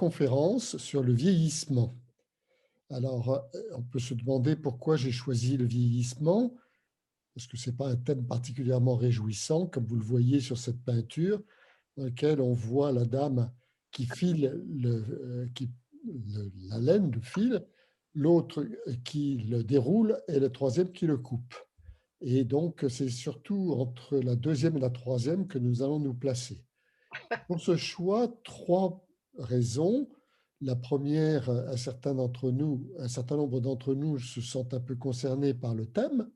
conférence sur le vieillissement. Alors, on peut se demander pourquoi j'ai choisi le vieillissement, parce que ce n'est pas un thème particulièrement réjouissant, comme vous le voyez sur cette peinture, dans laquelle on voit la dame qui file la laine, le fil, l'autre qui le déroule et le troisième qui le coupe. Et donc, c'est surtout entre la deuxième et la troisième que nous allons nous placer. Pour ce choix, trois raisons. La première, un certain nombre d'entre nous se sentent un peu concernés par le thème.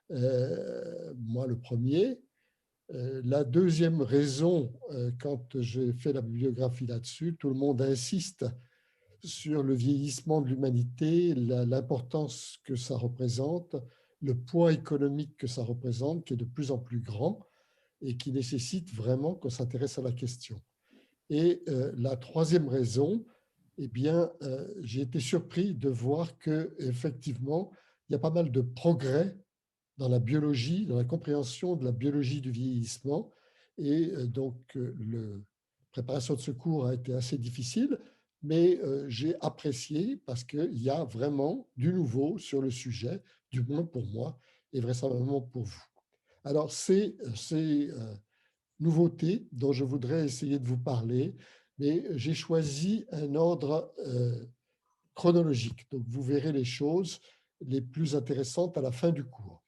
Moi, le premier. La deuxième raison, quand j'ai fait la bibliographie là-dessus, tout le monde insiste sur le vieillissement de l'humanité, l'importance que ça représente, le poids économique que ça représente, qui est de plus en plus grand et qui nécessite vraiment qu'on s'intéresse à la question. Et la troisième raison, eh bien, j'ai été surpris de voir qu'effectivement, il y a pas mal de progrès dans la biologie, dans la compréhension de la biologie du vieillissement. Et donc, la préparation de ce cours a été assez difficile, mais j'ai apprécié parce qu'il y a vraiment du nouveau sur le sujet, du moins pour moi et vraisemblablement pour vous. Alors, ces nouveautés dont je voudrais essayer de vous parler, mais j'ai choisi un ordre chronologique. Donc, vous verrez les choses les plus intéressantes à la fin du cours.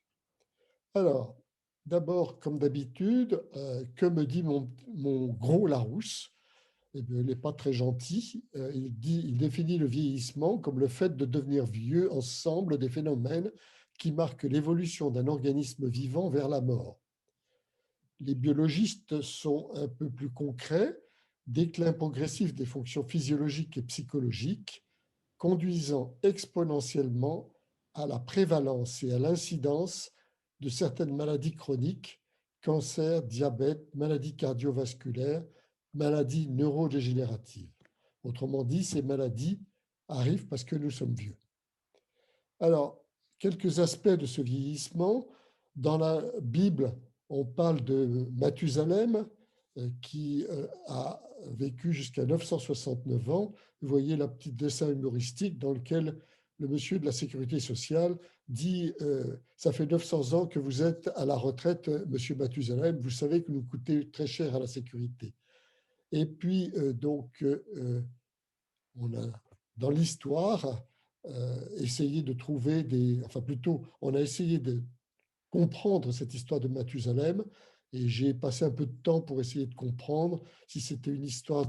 Alors, d'abord, comme d'habitude, que me dit mon gros Larousse? Eh bien, il n'est pas très gentil. Il définit le vieillissement comme le fait de devenir vieux, ensemble des phénomènes qui marquent l'évolution d'un organisme vivant vers la mort. Les biologistes sont un peu plus concrets, déclin progressif des fonctions physiologiques et psychologiques, conduisant exponentiellement à la prévalence et à l'incidence de certaines maladies chroniques, cancer, diabète, maladies cardiovasculaires, maladies neurodégénératives. Autrement dit, ces maladies arrivent parce que nous sommes vieux. Alors, quelques aspects de ce vieillissement. Dans la Bible, on parle de Mathusalem, qui a vécu jusqu'à 969 ans. Vous voyez la petite dessin humoristique dans lequel le monsieur de la sécurité sociale dit ça fait 900 ans que vous êtes à la retraite, monsieur Mathusalem, vous savez que nous coûtez très cher à la sécurité. Et puis, on a, dans l'histoire, essayé de trouver on a essayé de comprendre cette histoire de Mathusalem, et j'ai passé un peu de temps pour essayer de comprendre si c'était une histoire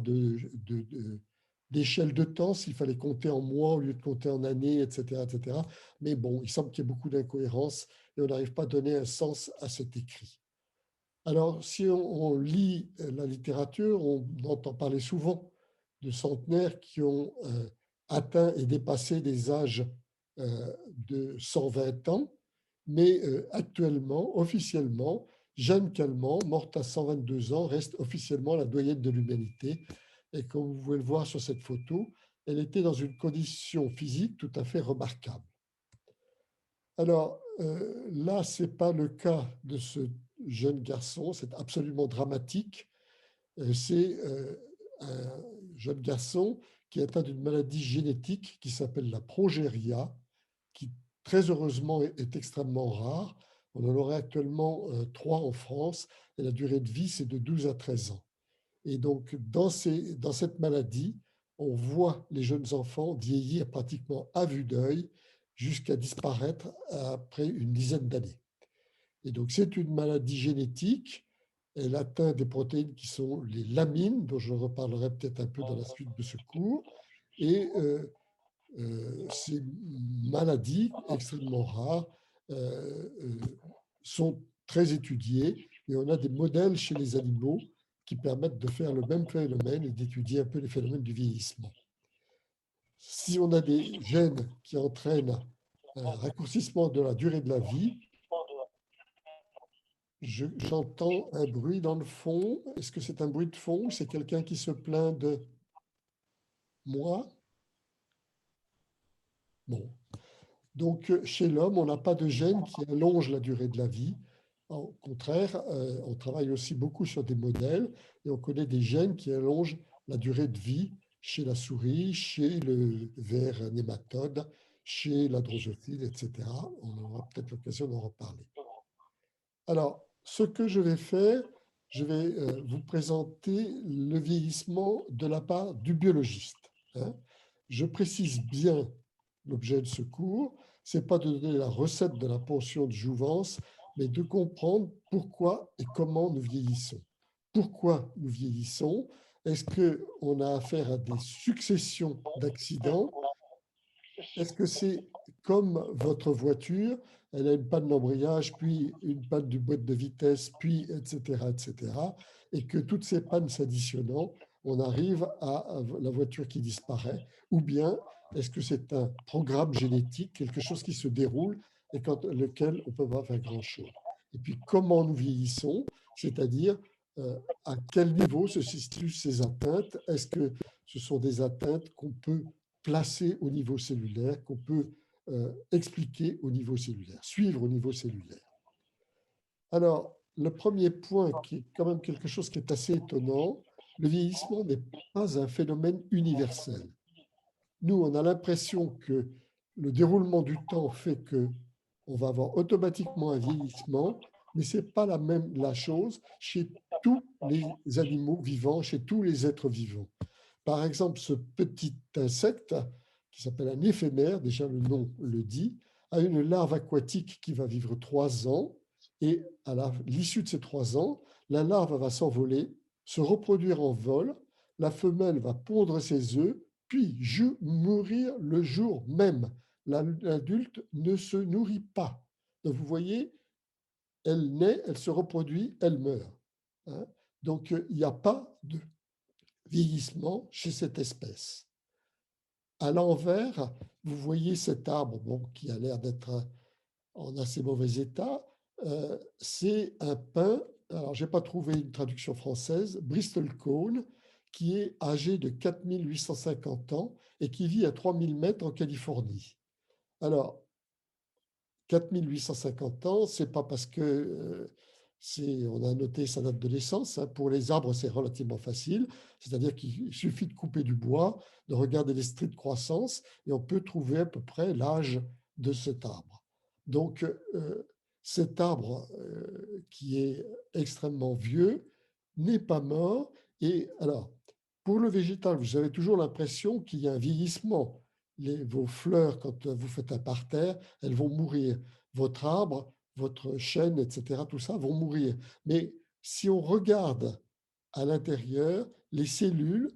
d'échelle de temps, s'il fallait compter en mois au lieu de compter en années, etc., etc. Mais bon, il semble qu'il y ait beaucoup d'incohérences et on n'arrive pas à donner un sens à cet écrit. Alors, si on lit la littérature, on entend parler souvent de centenaires qui ont atteint et dépassé des âges de 120 ans, mais actuellement, officiellement, Jeanne Calment, morte à 122 ans, reste officiellement la doyenne de l'humanité. Et comme vous pouvez le voir sur cette photo, elle était dans une condition physique tout à fait remarquable. Alors là, ce n'est pas le cas de ce jeune garçon, c'est absolument dramatique. C'est un jeune garçon qui est atteint d'une maladie génétique qui s'appelle la progéria, qui très heureusement est extrêmement rare. On en aurait actuellement 3 en France et la durée de vie, c'est de 12 à 13 ans. Et donc, dans cette maladie, on voit les jeunes enfants vieillir pratiquement à vue d'œil jusqu'à disparaître après une dizaine d'années. Et donc, c'est une maladie génétique. Elle atteint des protéines qui sont les lamines, dont je reparlerai peut-être un peu dans la suite de ce cours. Et ces maladies extrêmement rares sont très étudiées et on a des modèles chez les animaux qui permettent de faire le même phénomène et d'étudier un peu les phénomènes du vieillissement. Si on a des gènes qui entraînent un raccourcissement de la durée de la vie, j'entends un bruit dans le fond. Est-ce que c'est un bruit de fond ou c'est quelqu'un qui se plaint de moi? Bon. Donc, chez l'homme, on n'a pas de gènes qui allongent la durée de la vie. Au contraire, on travaille aussi beaucoup sur des modèles et on connaît des gènes qui allongent la durée de vie chez la souris, chez le ver nématode, chez la drosophile, etc. On aura peut-être l'occasion d'en reparler. Alors, ce que je vais faire, je vais vous présenter le vieillissement de la part du biologiste. Hein. Je précise bien l'objet de ce cours, ce n'est pas de donner la recette de la pension de jouvence, mais de comprendre pourquoi et comment nous vieillissons. Pourquoi nous vieillissons? Est-ce qu'on a affaire à des successions d'accidents? Est-ce que c'est comme votre voiture, elle a une panne d'embrayage, puis une panne du boîte de vitesse, puis etc., etc., et que toutes ces pannes s'additionnant, on arrive à la voiture qui disparaît, ou bien est-ce que c'est un programme génétique, quelque chose qui se déroule et quand lequel on ne peut pas faire grand-chose. Et puis comment nous vieillissons, c'est-à-dire à quel niveau se situent ces atteintes? Est-ce que ce sont des atteintes qu'on peut placer au niveau cellulaire, qu'on peut expliquer au niveau cellulaire, suivre au niveau cellulaire. Alors, le premier point, qui est quand même quelque chose qui est assez étonnant, le vieillissement n'est pas un phénomène universel. Nous, on a l'impression que le déroulement du temps fait que on va avoir automatiquement un vieillissement, mais ce n'est pas la chose chez tous les animaux vivants, chez tous les êtres vivants. Par exemple, ce petit insecte, qui s'appelle un éphémère, déjà le nom le dit, a une larve aquatique qui va vivre 3 ans, et à l'issue de ces 3 ans, la larve va s'envoler, se reproduire en vol, la femelle va pondre ses œufs, puis mourir le jour même. L'adulte ne se nourrit pas. Donc vous voyez, elle naît, elle se reproduit, elle meurt. Hein. Donc il n'y a pas de vieillissement chez cette espèce. À l'envers, vous voyez cet arbre qui a l'air d'être en assez mauvais état. C'est un pin, alors je n'ai pas trouvé une traduction française, Bristol Cone, qui est âgé de 4850 ans et qui vit à 3000 mètres en Californie. Alors, 4850 ans, c'est pas parce que on a noté sa date de naissance. Hein. Pour les arbres, c'est relativement facile. C'est-à-dire qu'il suffit de couper du bois, de regarder les traits de croissance, et on peut trouver à peu près l'âge de cet arbre. Donc, cet arbre qui est extrêmement vieux n'est pas mort. Et alors, pour le végétal, vous avez toujours l'impression qu'il y a un vieillissement. Vos fleurs, quand vous faites un parterre, elles vont mourir. Votre arbre, votre chêne, etc., tout ça vont mourir. Mais si on regarde à l'intérieur, les cellules,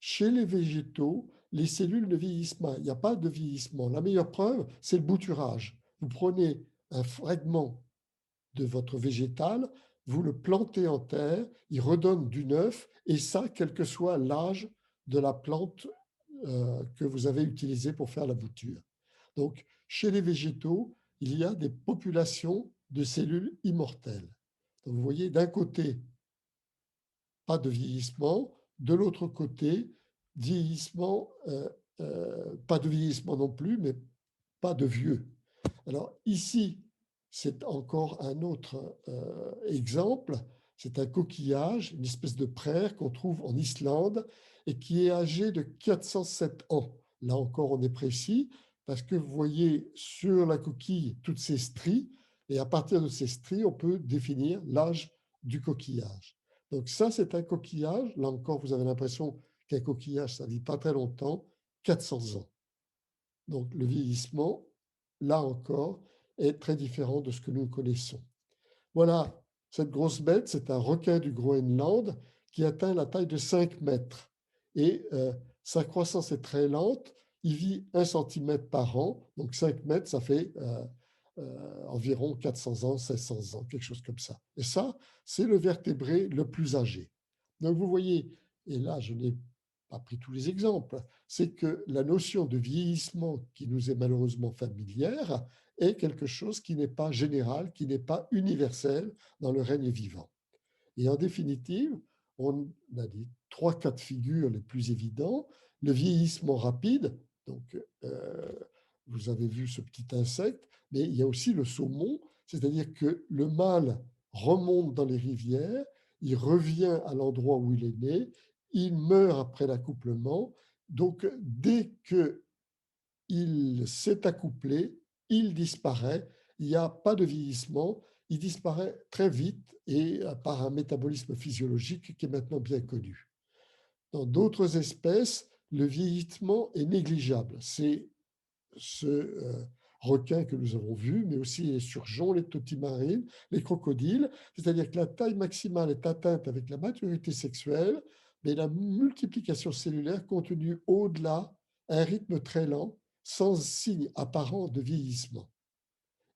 chez les végétaux, les cellules ne vieillissent pas. Il n'y a pas de vieillissement. La meilleure preuve, c'est le bouturage. Vous prenez un fragment de votre végétal, vous le plantez en terre, il redonne du neuf, et ça, quel que soit l'âge de la plante que vous avez utilisée pour faire la bouture. Donc, chez les végétaux, il y a des populations de cellules immortelles. Donc, vous voyez, d'un côté, pas de vieillissement, de l'autre côté, vieillissement, pas de vieillissement non plus, mais pas de vieux. Alors ici, c'est encore un autre exemple. C'est un coquillage, une espèce de praire qu'on trouve en Islande et qui est âgé de 407 ans. Là encore, on est précis parce que vous voyez sur la coquille toutes ces stries et à partir de ces stries, on peut définir l'âge du coquillage. Donc ça, c'est un coquillage. Là encore, vous avez l'impression qu'un coquillage, ça ne vit pas très longtemps, 400 ans. Donc le vieillissement, là encore, est très différent de ce que nous connaissons. Voilà, cette grosse bête, c'est un requin du Groenland qui atteint la taille de 5 mètres. Et sa croissance est très lente. Il vit 1 cm par an. Donc 5 mètres, ça fait environ 400 ans, 500 ans, quelque chose comme ça. Et ça, c'est le vertébré le plus âgé. Donc vous voyez, et là, je n'ai pas pris tous les exemples, c'est que la notion de vieillissement qui nous est malheureusement familière est quelque chose qui n'est pas général, qui n'est pas universel dans le règne vivant. Et en définitive, on a les 3 cas de figure les plus évidents. Le vieillissement rapide, donc vous avez vu ce petit insecte, mais il y a aussi le saumon, c'est-à-dire que le mâle remonte dans les rivières, il revient à l'endroit où il est né, il meurt après l'accouplement, Donc, dès qu'il s'est accouplé, il disparaît. Il n'y a pas de vieillissement. Il disparaît très vite et par un métabolisme physiologique qui est maintenant bien connu. Dans d'autres espèces, le vieillissement est négligeable. C'est ce requin que nous avons vu, mais aussi les surgeons, les totimarines, les crocodiles. C'est-à-dire que la taille maximale est atteinte avec la maturité sexuelle, mais la multiplication cellulaire continue au-delà à un rythme très lent, sans signe apparent de vieillissement.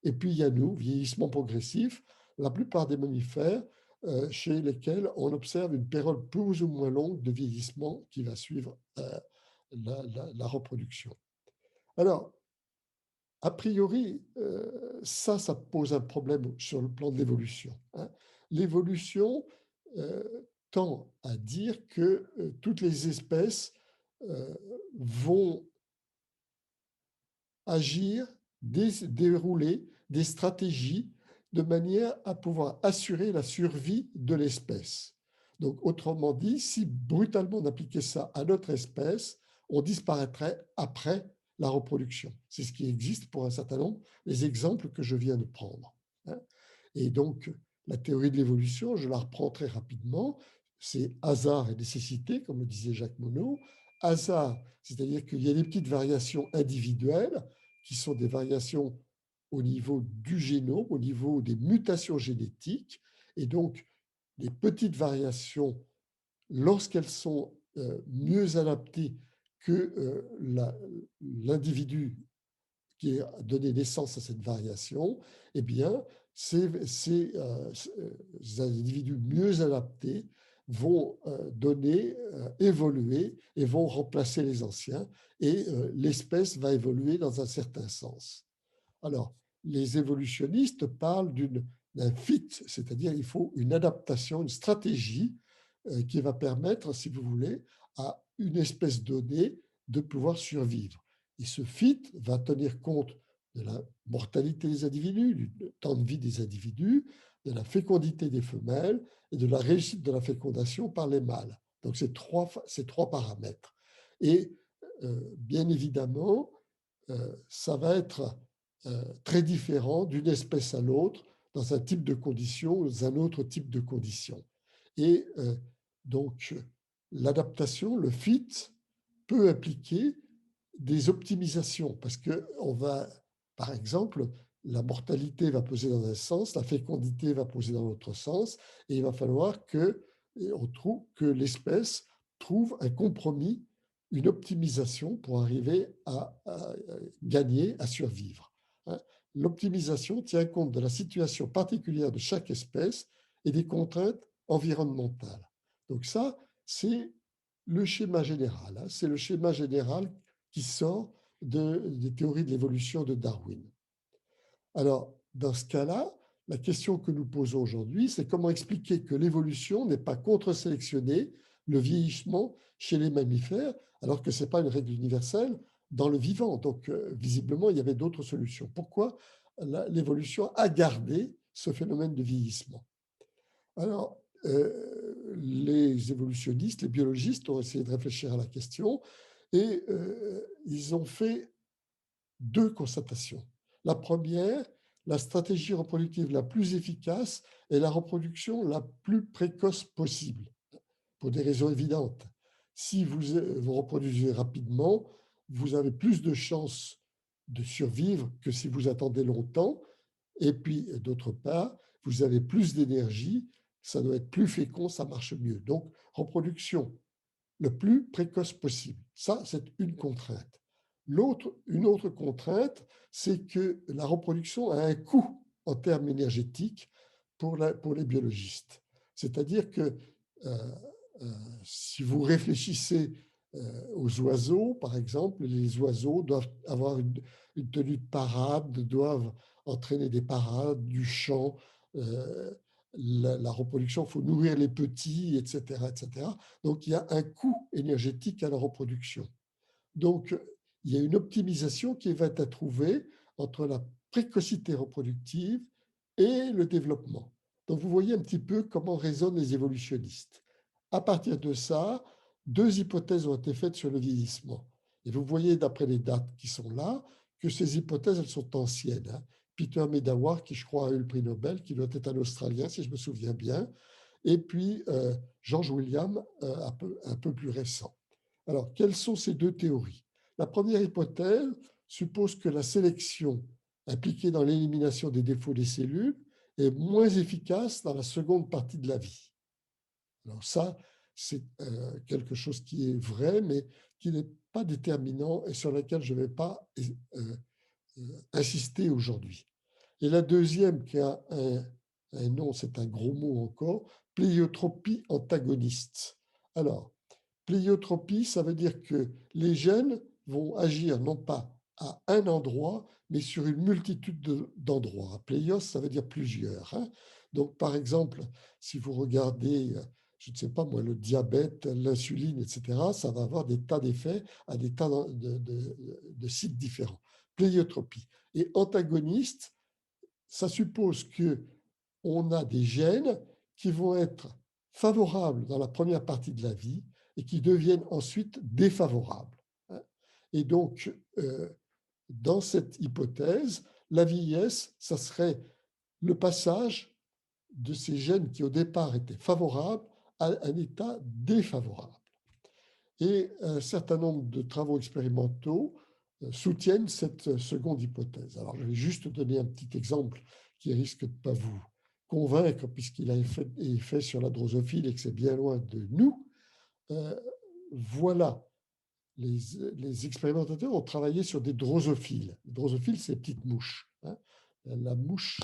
Et puis il y a nous, vieillissement progressif, la plupart des mammifères chez lesquels on observe une période plus ou moins longue de vieillissement qui va suivre la reproduction. Alors, a priori, ça pose un problème sur le plan de l'évolution, hein. L'évolution tend à dire que toutes les espèces vont agir, dérouler des stratégies de manière à pouvoir assurer la survie de l'espèce. Donc, autrement dit, si brutalement on appliquait ça à notre espèce, on disparaîtrait après la reproduction. C'est ce qui existe pour un certain nombre des exemples que je viens de prendre, hein. Et donc, la théorie de l'évolution, je la reprends très rapidement, c'est hasard et nécessité, comme le disait Jacques Monod. Hasard, c'est-à-dire qu'il y a des petites variations individuelles qui sont des variations au niveau du génome, au niveau des mutations génétiques. Et donc, les petites variations, lorsqu'elles sont mieux adaptées que l'individu qui a donné naissance à cette variation, eh bien, ces individus mieux adaptés vont donner, évoluer et vont remplacer les anciens, et l'espèce va évoluer dans un certain sens. Alors, les évolutionnistes parlent d'un fit, c'est-à-dire il faut une adaptation, une stratégie qui va permettre, si vous voulez, à une espèce donnée de pouvoir survivre. Et ce fit va tenir compte de la mortalité des individus, du temps de vie des individus, de la fécondité des femelles et de la réussite de la fécondation par les mâles. Donc, ces trois paramètres. Et bien évidemment, ça va être très différent d'une espèce à l'autre dans un type de condition ou dans un autre type de condition. Et donc, l'adaptation, le fit, peut impliquer des optimisations parce que on va, par exemple, la mortalité va peser dans un sens, la fécondité va peser dans l'autre sens, et il va falloir que l'espèce trouve un compromis, une optimisation pour arriver à gagner, à survivre, hein. L'optimisation tient compte de la situation particulière de chaque espèce et des contraintes environnementales. Donc ça, c'est le schéma général, hein. C'est le schéma général qui sort des théories de l'évolution de Darwin. Alors, dans ce cas-là, la question que nous posons aujourd'hui, c'est comment expliquer que l'évolution n'est pas contre-sélectionnée, le vieillissement chez les mammifères, alors que ce n'est pas une règle universelle dans le vivant. Donc, visiblement, il y avait d'autres solutions. Pourquoi l'évolution a gardé ce phénomène de vieillissement? Alors, les évolutionnistes, les biologistes ont essayé de réfléchir à la question et ils ont fait deux constatations. La première, la stratégie reproductive la plus efficace est la reproduction la plus précoce possible, pour des raisons évidentes. Si vous reproduisez rapidement, vous avez plus de chances de survivre que si vous attendez longtemps. Et puis, d'autre part, vous avez plus d'énergie, ça doit être plus fécond, ça marche mieux. Donc, reproduction le plus précoce possible. Ça, c'est une contrainte. Une autre contrainte, c'est que la reproduction a un coût en termes énergétiques pour les biologistes. C'est-à-dire que si vous réfléchissez aux oiseaux, par exemple, les oiseaux doivent avoir une tenue de parade, doivent entraîner des parades, du chant, la reproduction, il faut nourrir les petits, etc., etc. Donc, il y a un coût énergétique à la reproduction. Donc, il y a une optimisation qui va être trouvée entre la précocité reproductive et le développement. Donc, vous voyez un petit peu comment raisonnent les évolutionnistes. À partir de ça, 2 hypothèses ont été faites sur le vieillissement. Et vous voyez, d'après les dates qui sont là, que ces hypothèses, elles sont anciennes, hein. Peter Medawar, qui je crois a eu le prix Nobel, qui doit être un Australien, si je me souviens bien, et puis George William, un peu plus récent. Alors, quelles sont ces 2 théories? La première hypothèse suppose que la sélection impliquée dans l'élimination des défauts des cellules est moins efficace dans la seconde partie de la vie. Alors ça, c'est quelque chose qui est vrai, mais qui n'est pas déterminant et sur lequel je ne vais pas insister aujourd'hui. Et la deuxième, qui a un nom, c'est un gros mot encore, pléiotropie antagoniste. Alors, pléiotropie, ça veut dire que les gènes vont agir non pas à un endroit, mais sur une multitude d'endroits. Pléios, ça veut dire plusieurs, hein. Donc, par exemple, si vous regardez, je ne sais pas moi, le diabète, l'insuline, etc., ça va avoir des tas d'effets à des tas de sites différents. Pléiotropie. Et antagoniste, ça suppose qu'on a des gènes qui vont être favorables dans la première partie de la vie et qui deviennent ensuite défavorables. Et donc, dans cette hypothèse, la vieillesse, ça serait le passage de ces gènes qui au départ étaient favorables à un état défavorable. Et un certain nombre de travaux expérimentaux soutiennent cette seconde hypothèse. Alors, je vais juste donner un petit exemple qui risque de ne pas vous convaincre, puisqu'il est fait sur la drosophile et que c'est bien loin de nous. Voilà, les expérimentateurs ont travaillé sur des drosophiles. Les drosophiles, c'est les petites mouches, hein, la mouche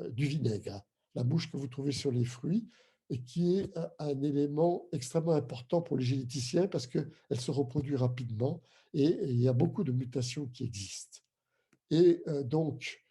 du vinaigre, la mouche que vous trouvez sur les fruits, et qui est un élément extrêmement important pour les généticiens parce qu'elle se reproduit rapidement et il y a beaucoup de mutations qui existent. Et donc,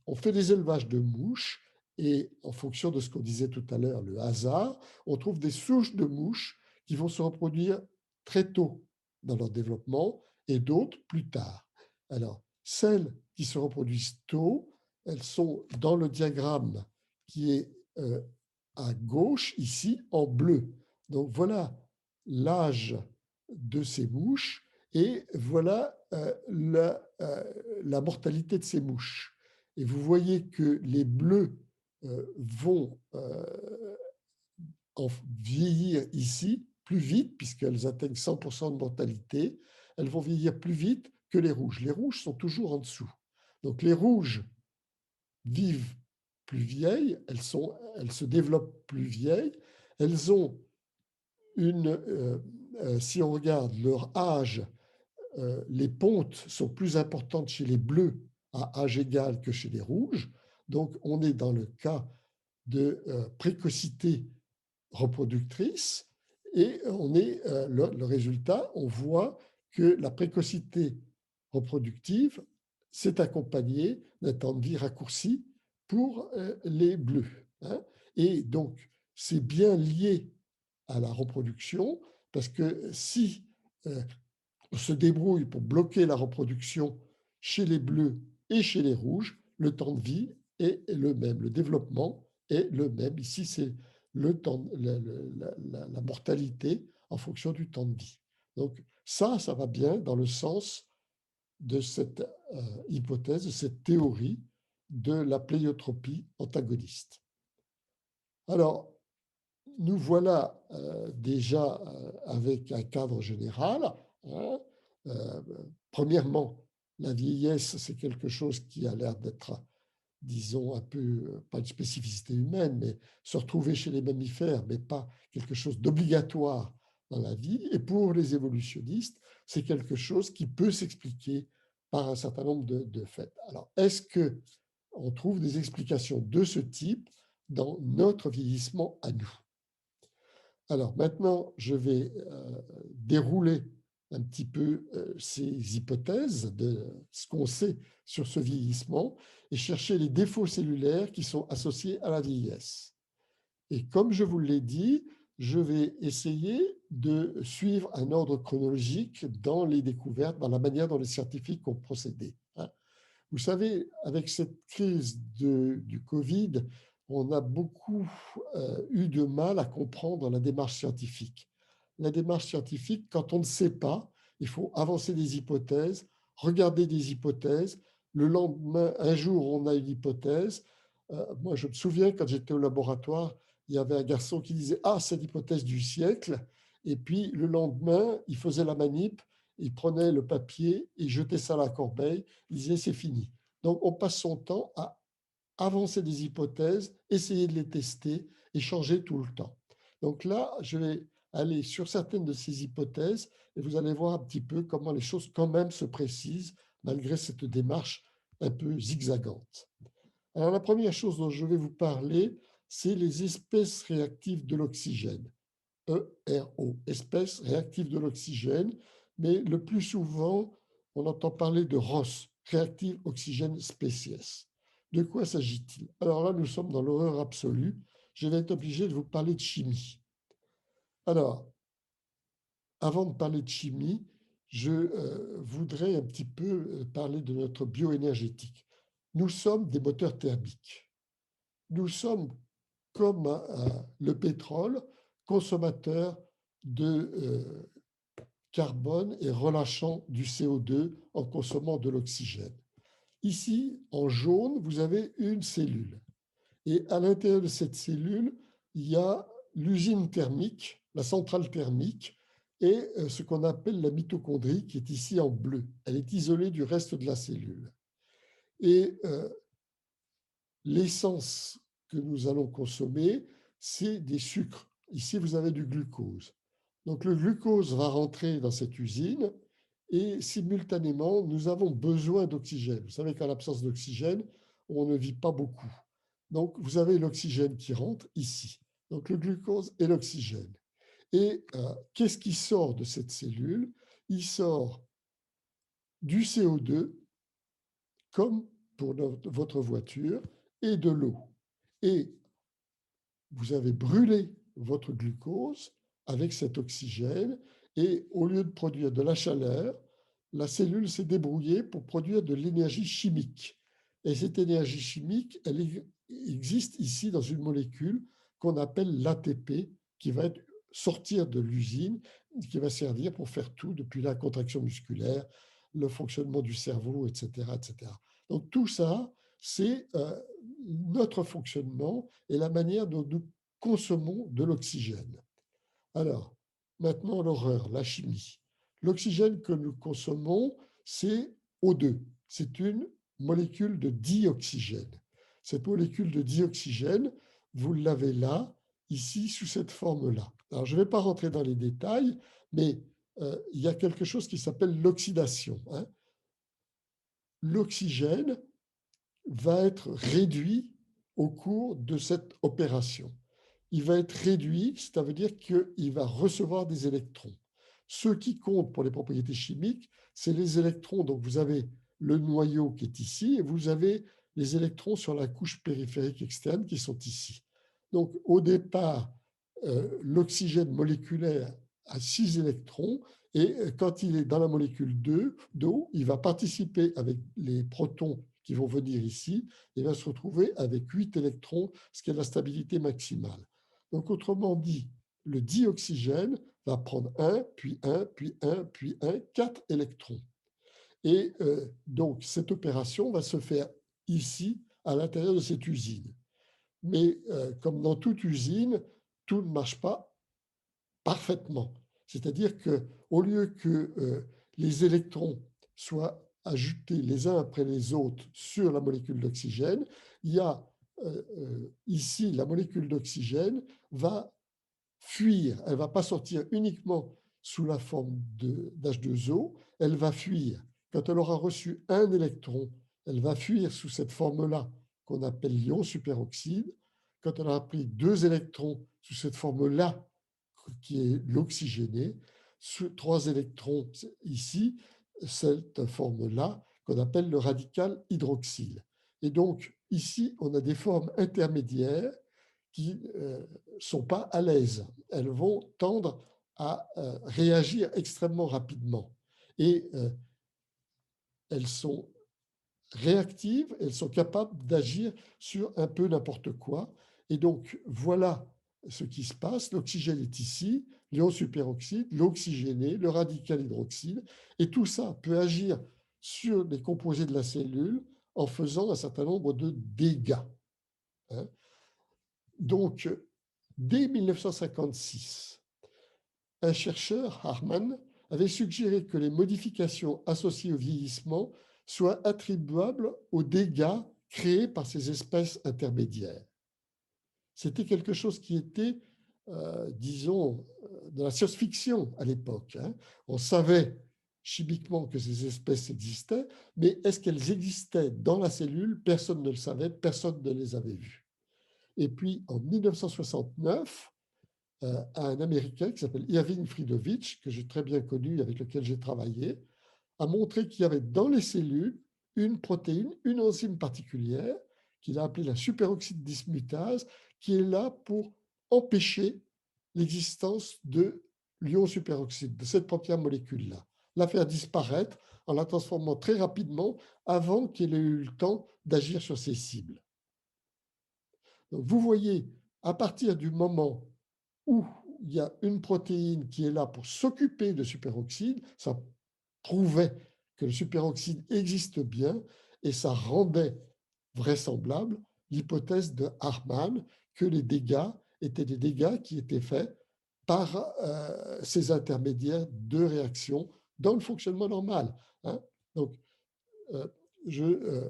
on fait des élevages de mouches et en fonction de ce qu'on disait tout à l'heure, le hasard, on trouve des souches de mouches qui vont se reproduire très tôt dans leur développement et d'autres plus tard. Alors, celles qui se reproduisent tôt, elles sont dans le diagramme qui est à gauche, ici, en bleu. Donc, voilà l'âge de ces mouches et voilà la mortalité de ces mouches. Et vous voyez que les bleus vont en vieillir ici plus vite, puisqu'elles atteignent 100% de mortalité. Elles vont vieillir plus vite que les rouges. Les rouges sont toujours en dessous. Donc les rouges vivent plus vieilles, elles se développent plus vieilles, elles ont si on regarde leur âge, les pontes sont plus importantes chez les bleus à âge égal que chez les rouges. Donc, on est dans le cas de précocité reproductrice et on est le résultat, on voit que la précocité reproductive s'est accompagnée d'un temps de vie raccourci pour les bleus, hein. Et donc, c'est bien lié à la reproduction parce que si on se débrouille pour bloquer la reproduction chez les bleus et chez les rouges, le temps de vie est le même, le développement est le même. Ici, c'est le temps, la mortalité en fonction du temps de vie. Donc ça va bien dans le sens de cette hypothèse, de cette théorie de la pléiotropie antagoniste. Alors, nous voilà déjà avec un cadre général, hein. Premièrement, la vieillesse, c'est quelque chose qui a l'air d'être, disons, un peu, pas une spécificité humaine, mais se retrouver chez les mammifères, mais pas quelque chose d'obligatoire dans la vie. Et pour les évolutionnistes, c'est quelque chose qui peut s'expliquer par un certain nombre de faits. Alors, est-ce qu'on trouve des explications de ce type dans notre vieillissement à nous? Alors maintenant, je vais dérouler un petit peu ces hypothèses de ce qu'on sait sur ce vieillissement et chercher les défauts cellulaires qui sont associés à la vieillesse. Et comme je vous l'ai dit, je vais essayer de suivre un ordre chronologique dans les découvertes, dans la manière dont les scientifiques ont procédé, hein. Vous savez, avec cette crise du Covid, on a beaucoup eu de mal à comprendre la démarche scientifique. la démarche scientifique, quand on ne sait pas, il faut avancer des hypothèses, regarder des hypothèses. Le lendemain, un jour, on a une hypothèse. Moi, je me souviens, quand j'étais au laboratoire, il y avait un garçon qui disait « Ah, c'est l'hypothèse du siècle ». Et puis, le lendemain, il faisait la manip, il prenait le papier, il jetait ça à la corbeille, il disait « C'est fini ». Donc, on passe son temps à avancer des hypothèses, essayer de les tester et changer tout le temps. Donc là, je vais aller sur certaines de ces hypothèses et vous allez voir un petit peu comment les choses quand même se précisent malgré cette démarche un peu zigzagante. Alors la première chose dont je vais vous parler, c'est les espèces réactives de l'oxygène. ERO, espèces réactives de l'oxygène, mais le plus souvent, on entend parler de ROS, Reactive Oxygen Species. De quoi s'agit-il? Alors là, nous sommes dans l'horreur absolue. Je vais être obligé de vous parler de chimie. Alors, avant de parler de chimie, je voudrais un petit peu parler de notre bioénergétique. Nous sommes des moteurs thermiques. Nous sommes comme le pétrole, consommateur de carbone et relâchant du CO2 en consommant de l'oxygène. Ici, en jaune, vous avez une cellule. Et à l'intérieur de cette cellule, il y a l'usine thermique, la centrale thermique, et ce qu'on appelle la mitochondrie, qui est ici en bleu. Elle est isolée du reste de la cellule. Et l'essence que nous allons consommer, c'est des sucres. Ici, vous avez du glucose. Donc, le glucose va rentrer dans cette usine et simultanément, nous avons besoin d'oxygène. Vous savez qu'en l'absence d'oxygène, on ne vit pas beaucoup. Donc, vous avez l'oxygène qui rentre ici. Donc, le glucose et l'oxygène. Et qu'est-ce qui sort de cette cellule? Il sort du CO2, comme pour votre voiture, et de l'eau. Et vous avez brûlé votre glucose avec cet oxygène et au lieu de produire de la chaleur, la cellule s'est débrouillée pour produire de l'énergie chimique. Et cette énergie chimique, elle existe ici dans une molécule qu'on appelle l'ATP, qui va sortir de l'usine, qui va servir pour faire tout, depuis la contraction musculaire, le fonctionnement du cerveau, etc. etc. Donc tout ça, c'est notre fonctionnement et la manière dont nous consommons de l'oxygène. Alors, maintenant l'horreur, la chimie. L'oxygène que nous consommons, c'est O2. C'est une molécule de dioxygène. Cette molécule de dioxygène, vous l'avez là, ici, sous cette forme-là. Alors, je ne vais pas rentrer dans les détails, mais il y a quelque chose qui s'appelle l'oxydation. Hein. L'oxygène va être réduit au cours de cette opération. Il va être réduit, ça veut dire qu'il va recevoir des électrons. Ce qui compte pour les propriétés chimiques, c'est les électrons. Donc vous avez le noyau qui est ici et vous avez les électrons sur la couche périphérique externe qui sont ici. Donc au départ, l'oxygène moléculaire a 6 électrons et quand il est dans la molécule d'eau, il va participer avec les protons qui vont venir ici et va se retrouver avec 8 électrons, ce qui est la stabilité maximale. Donc, autrement dit, le dioxygène va prendre 1, puis 1, puis 1, puis 1, 4 électrons. Et donc, cette opération va se faire ici, à l'intérieur de cette usine. Mais comme dans toute usine, tout ne marche pas parfaitement. C'est-à-dire qu'au lieu que les électrons soient ajoutés les uns après les autres sur la molécule d'oxygène, il y a ici la molécule d'oxygène va fuir. Elle ne va pas sortir uniquement sous la forme d'H2O, elle va fuir. Quand elle aura reçu un électron, elle va fuir sous cette forme-là qu'on appelle l'ion superoxyde. Quand elle aura pris 2 électrons sous cette forme-là, qui est l'oxygéné, 3 électrons ici, cette forme-là qu'on appelle le radical hydroxyle. Et donc, ici, on a des formes intermédiaires qui ne sont pas à l'aise. Elles vont tendre à réagir extrêmement rapidement. Et elles sont réactives, elles sont capables d'agir sur un peu n'importe quoi. Et donc, voilà ce qui se passe. L'oxygène est ici, l'ion superoxyde, l'oxygéné, le radical hydroxyde, et tout ça peut agir sur les composés de la cellule en faisant un certain nombre de dégâts. Hein. Donc, dès 1956, un chercheur, Harman, avait suggéré que les modifications associées au vieillissement soient attribuables aux dégâts créés par ces espèces intermédiaires. C'était quelque chose qui était, disons, de la science-fiction à l'époque. Hein. On savait chimiquement que ces espèces existaient, mais est-ce qu'elles existaient dans la cellule? Personne ne le savait, personne ne les avait vues. Et puis, en 1969, un Américain qui s'appelle Irving Friedovich, que j'ai très bien connu, avec lequel j'ai travaillé, a montré qu'il y avait dans les cellules une protéine, une enzyme particulière, qu'il a appelée la superoxyde dismutase, qui est là pour empêcher l'existence de l'ion superoxyde, de cette première molécule-là, la faire disparaître en la transformant très rapidement avant qu'elle ait eu le temps d'agir sur ses cibles. Donc vous voyez, à partir du moment où il y a une protéine qui est là pour s'occuper de superoxyde, ça prouvait que le superoxyde existe bien et ça rendait vraisemblable l'hypothèse de Harman que les dégâts étaient des dégâts qui étaient faits par ces intermédiaires de réaction dans le fonctionnement normal. Hein. Donc, je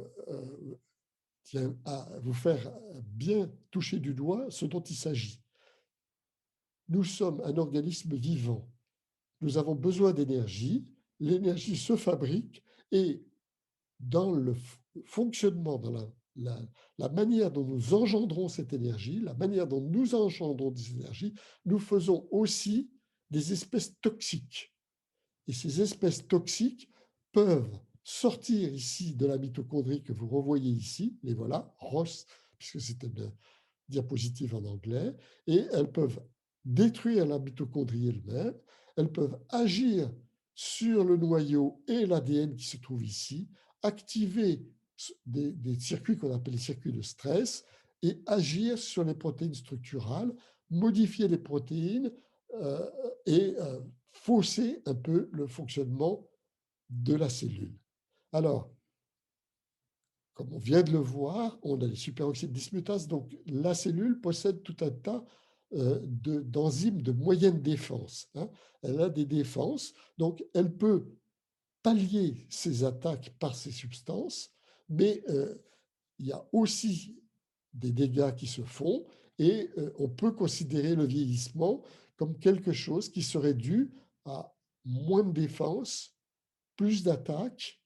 tiens à vous faire bien toucher du doigt ce dont il s'agit. Nous sommes un organisme vivant. Nous avons besoin d'énergie. L'énergie se fabrique et dans le fonctionnement, dans la manière dont nous engendrons cette énergie, la manière dont nous engendrons des énergies, nous faisons aussi des espèces toxiques. Et ces espèces toxiques peuvent sortir ici de la mitochondrie que vous revoyez ici, les voilà, ROS, puisque c'est une diapositive en anglais, et elles peuvent détruire la mitochondrie elle-même, elles peuvent agir sur le noyau et l'ADN qui se trouve ici, activer des circuits qu'on appelle les circuits de stress et agir sur les protéines structurales, modifier les protéines et fausser un peu le fonctionnement de la cellule. Alors, comme on vient de le voir, on a les superoxydes dismutases, donc la cellule possède tout un tas d'enzymes de moyenne défense. Hein. Elle a des défenses, donc elle peut pallier ces attaques par ces substances, mais il y a aussi des dégâts qui se font et on peut considérer le vieillissement comme quelque chose qui serait dû à moins de défense, plus d'attaques.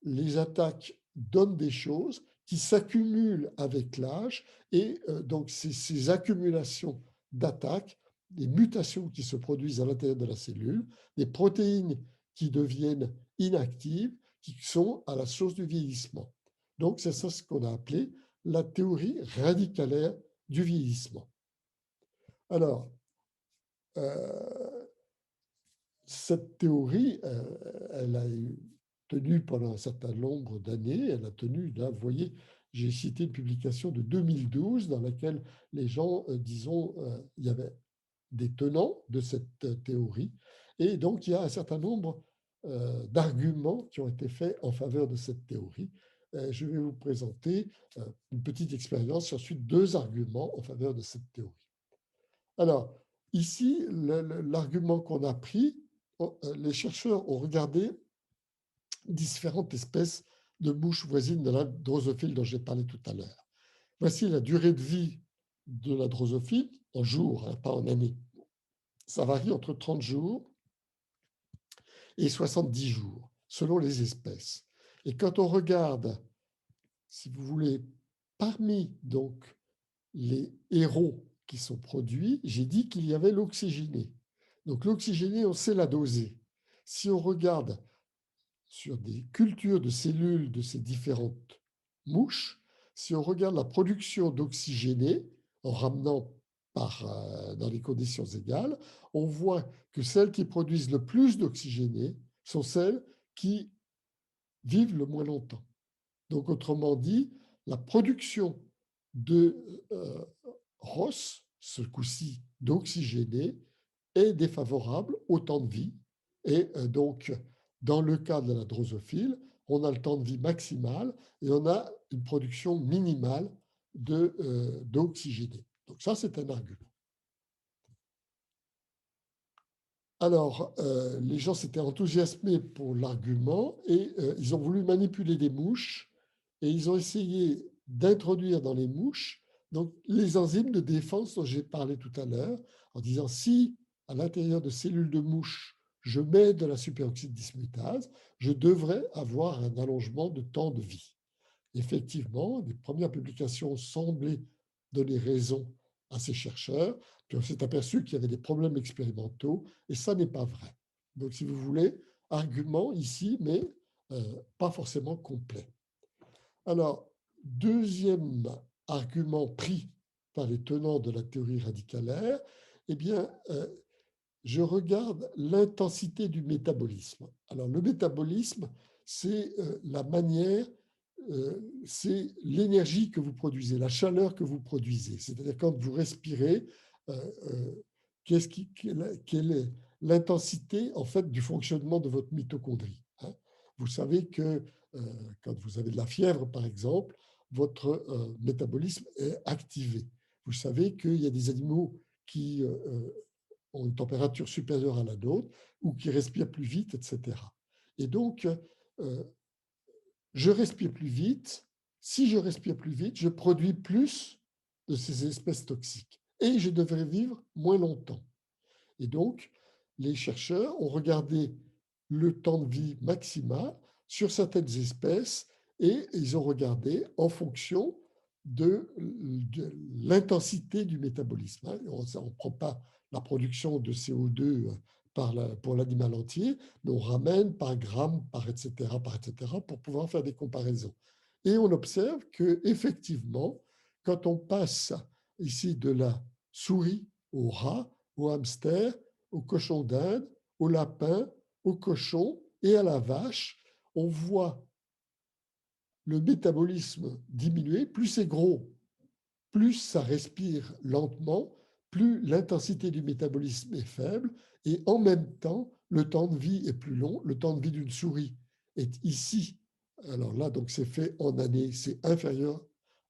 Les attaques donnent des choses qui s'accumulent avec l'âge et donc ces accumulations d'attaques, des mutations qui se produisent à l'intérieur de la cellule, des protéines qui deviennent inactives, qui sont à la source du vieillissement. Donc c'est ça ce qu'on a appelé la théorie radicalaire du vieillissement. Alors, cette théorie, elle a tenu pendant un certain nombre d'années. Elle a tenu, là, vous voyez, j'ai cité une publication de 2012 dans laquelle les gens, disons, il y avait des tenants de cette théorie. Et donc, il y a un certain nombre d'arguments qui ont été faits en faveur de cette théorie. Je vais vous présenter une petite expérience et ensuite deux arguments en faveur de cette théorie. Alors, ici, l'argument qu'on a pris, les chercheurs ont regardé différentes espèces de mouches voisines de la drosophile dont j'ai parlé tout à l'heure. Voici la durée de vie de la drosophile en jours, hein, pas en années. Ça varie entre 30 jours et 70 jours, selon les espèces. Et quand on regarde, si vous voulez, parmi donc les héros qui sont produits, j'ai dit qu'il y avait l'oxygéné. Donc l'oxygéné, on sait la doser. Si on regarde sur des cultures de cellules de ces différentes mouches, si on regarde la production d'oxygéné en ramenant dans les conditions égales, on voit que celles qui produisent le plus d'oxygéné sont celles qui vivent le moins longtemps. Donc, autrement dit, la production de ROS, ce coup-ci d'oxygéné, est défavorable au temps de vie. Et donc, dans le cas de la drosophile, on a le temps de vie maximal et on a une production minimale d'eau oxygénée. Donc ça, c'est un argument. Alors, les gens s'étaient enthousiasmés pour l'argument et ils ont voulu manipuler des mouches et ils ont essayé d'introduire dans les mouches donc, les enzymes de défense dont j'ai parlé tout à l'heure, en disant si à l'intérieur de cellules de mouches, je mets de la superoxyde dismutase, je devrais avoir un allongement de temps de vie. Effectivement, les premières publications semblaient donner raison à ces chercheurs, puis on s'est aperçu qu'il y avait des problèmes expérimentaux, et ça n'est pas vrai. Donc, si vous voulez, argument ici, mais pas forcément complet. Alors, deuxième argument pris par les tenants de la théorie radicalaire, eh bien, je regarde l'intensité du métabolisme. Alors, le métabolisme, c'est la manière, c'est l'énergie que vous produisez, la chaleur que vous produisez. C'est-à-dire quand vous respirez, quelle est l'intensité en fait du fonctionnement de votre mitochondrie. Hein. Vous savez que quand vous avez de la fièvre, par exemple, votre métabolisme est activé. Vous savez qu'il y a des animaux qui ont une température supérieure à la nôtre ou qui respirent plus vite, etc. Et donc, je respire plus vite. Si je respire plus vite, je produis plus de ces espèces toxiques et je devrais vivre moins longtemps. Et donc, les chercheurs ont regardé le temps de vie maximal sur certaines espèces et ils ont regardé en fonction de l'intensité du métabolisme. On ne prend pas la production de CO2 pour l'animal entier, mais on ramène par gramme, par etc., pour pouvoir faire des comparaisons. Et on observe qu'effectivement, quand on passe ici de la souris au rat, au hamster, au cochon d'Inde, au lapin, au cochon et à la vache, on voit le métabolisme diminuer. Plus c'est gros, plus ça respire lentement, plus l'intensité du métabolisme est faible, et en même temps, le temps de vie est plus long. Le temps de vie d'une souris est ici. Alors là, donc c'est fait en années, c'est inférieur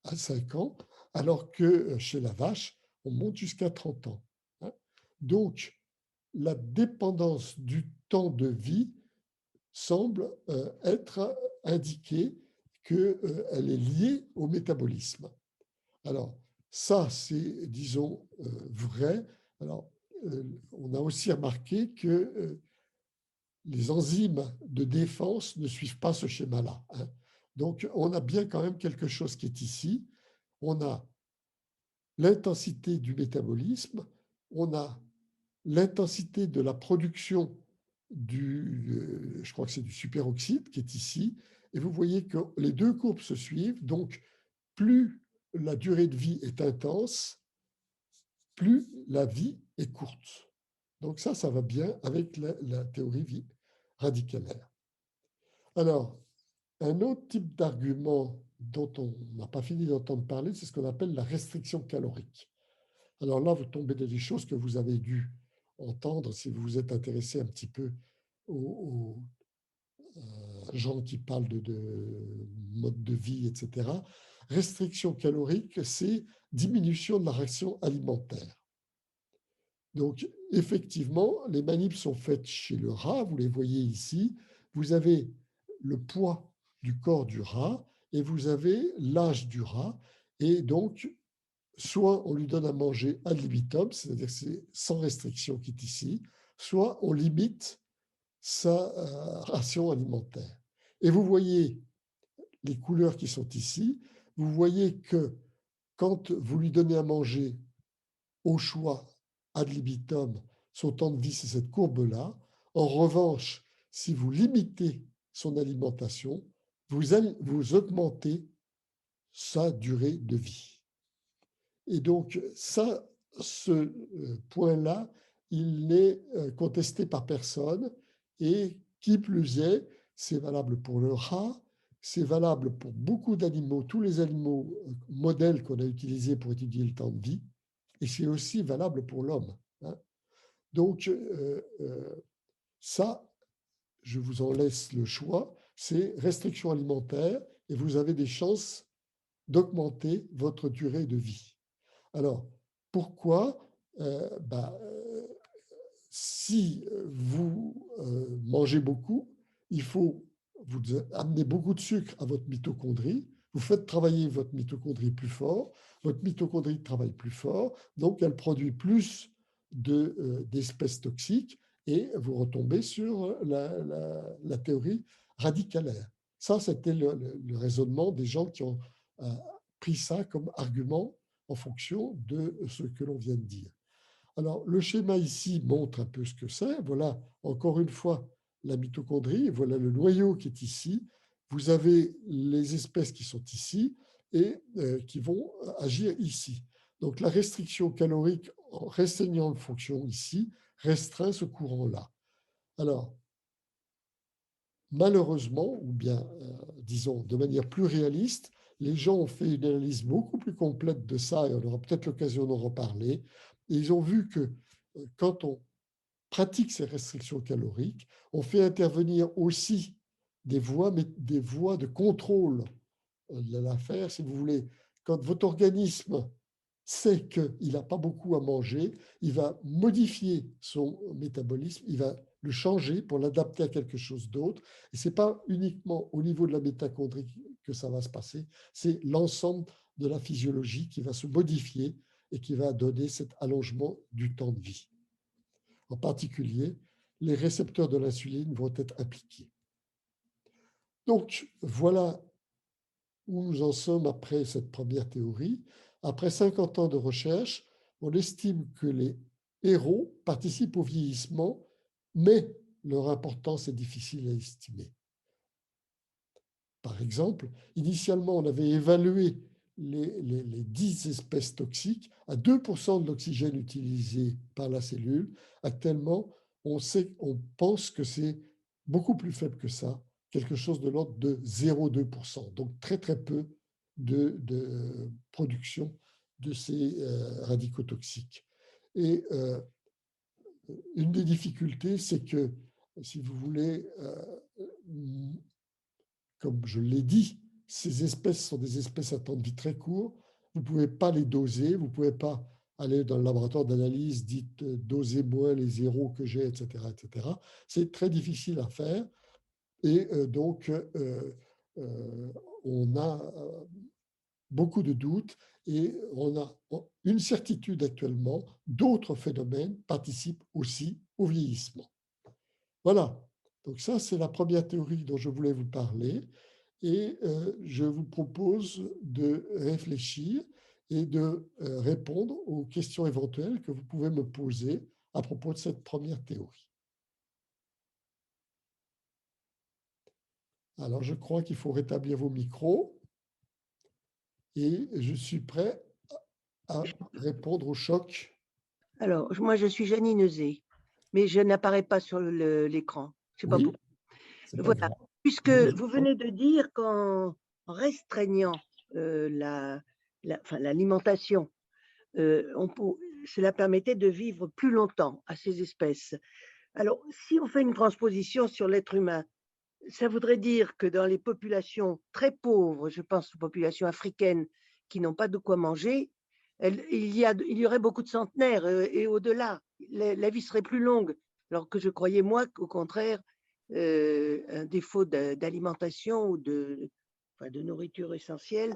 à 5 ans, alors que chez la vache, on monte jusqu'à 30 ans. Donc, la dépendance du temps de vie semble être indiquée qu'elle est liée au métabolisme. Alors, ça, c'est, disons, vrai. Alors, on a aussi remarqué que les enzymes de défense ne suivent pas ce schéma-là. Hein. Donc, on a bien quand même quelque chose qui est ici. On a l'intensité du métabolisme, on a l'intensité de la production je crois que c'est du superoxyde qui est ici, et vous voyez que les deux courbes se suivent, donc plus la durée de vie est intense, plus la vie est courte. Donc ça va bien avec la théorie radicalaire. Alors, un autre type d'argument dont on n'a pas fini d'entendre parler, c'est ce qu'on appelle la restriction calorique. Alors là, vous tombez dans des choses que vous avez dû entendre si vous vous êtes intéressé un petit peu aux gens qui parlent de mode de vie, etc. Restriction calorique, c'est diminution de la ration alimentaire. Donc, effectivement, les manips sont faites chez le rat, vous les voyez ici. Vous avez le poids du corps du rat et vous avez l'âge du rat. Et donc, soit on lui donne à manger ad libitum, c'est-à-dire que c'est sans restriction qui est ici, soit on limite sa ration alimentaire. Et vous voyez les couleurs qui sont ici, vous voyez que quand vous lui donnez à manger au choix ad libitum, son temps de vie, c'est cette courbe-là. En revanche, si vous limitez son alimentation, vous augmentez sa durée de vie. Et donc, ça, ce point-là, il n'est contesté par personne. Et qui plus est, c'est valable pour le rat, c'est valable pour beaucoup d'animaux, tous les animaux modèles qu'on a utilisés pour étudier le temps de vie, et c'est aussi valable pour l'homme. Hein. Donc, ça, je vous en laisse le choix, c'est restriction alimentaire et vous avez des chances d'augmenter votre durée de vie. Alors, pourquoi si vous mangez beaucoup, il faut vous amener beaucoup de sucre à votre mitochondrie, vous faites travailler votre mitochondrie plus fort, votre mitochondrie travaille plus fort, donc elle produit plus d'espèces toxiques et vous retombez sur la théorie radicalaire. Ça, c'était le raisonnement des gens qui ont pris ça comme argument en fonction de ce que l'on vient de dire. Alors, le schéma ici montre un peu ce que c'est. Voilà, encore une fois, la mitochondrie. Voilà le noyau qui est ici. Vous avez les espèces qui sont ici et qui vont agir ici. Donc, la restriction calorique, en restreignant la fonction ici, restreint ce courant-là. Alors, malheureusement, ou bien, disons, de manière plus réaliste, les gens ont fait une analyse beaucoup plus complète de ça, et on aura peut-être l'occasion d'en reparler, et ils ont vu que quand on pratique ces restrictions caloriques, on fait intervenir aussi des voies de contrôle de l'affaire, si vous voulez. Quand votre organisme sait qu'il n'a pas beaucoup à manger, il va modifier son métabolisme, il va le changer pour l'adapter à quelque chose d'autre. Et ce n'est pas uniquement au niveau de la mitochondrie que ça va se passer, c'est l'ensemble de la physiologie qui va se modifier et qui va donner cet allongement du temps de vie. En particulier, les récepteurs de l'insuline vont être impliqués. Donc, voilà où nous en sommes après cette première théorie. Après 50 ans de recherche, on estime que les héros participent au vieillissement, mais leur importance est difficile à estimer. Par exemple, initialement, on avait évalué les 10 espèces toxiques à 2% de l'oxygène utilisé par la cellule. Actuellement, on pense que c'est beaucoup plus faible que ça, quelque chose de l'ordre de 0,2%. Donc très très peu de production de ces radicaux toxiques. Et une des difficultés, c'est que, si vous voulez, comme je l'ai dit, ces espèces sont des espèces à temps de vie très court. Vous ne pouvez pas les doser, vous ne pouvez pas aller dans le laboratoire d'analyse, dites doser moins les zéros que j'ai, etc., etc. C'est très difficile à faire. Et donc, on a beaucoup de doutes et on a une certitude actuellement, d'autres phénomènes participent aussi au vieillissement. Voilà, donc ça c'est la première théorie dont je voulais vous parler et je vous propose de réfléchir et de répondre aux questions éventuelles que vous pouvez me poser à propos de cette première théorie. Alors, je crois qu'il faut rétablir vos micros et je suis prêt à répondre au choc. Alors, moi, je suis Janine Euzé, mais je n'apparais pas sur l'écran. Je ne sais pas Oui, pourquoi. c'est pas Voilà. grave. Puisque Vous vous venez de dire qu'en restreignant l'alimentation, cela permettait de vivre plus longtemps à ces espèces. Alors, si on fait une transposition sur l'être humain, ça voudrait dire que dans les populations très pauvres, je pense aux populations africaines qui n'ont pas de quoi manger, il y aurait beaucoup de centenaires et au-delà. La vie serait plus longue. Alors que je croyais, moi, qu'au contraire, un défaut d'alimentation ou de nourriture essentielle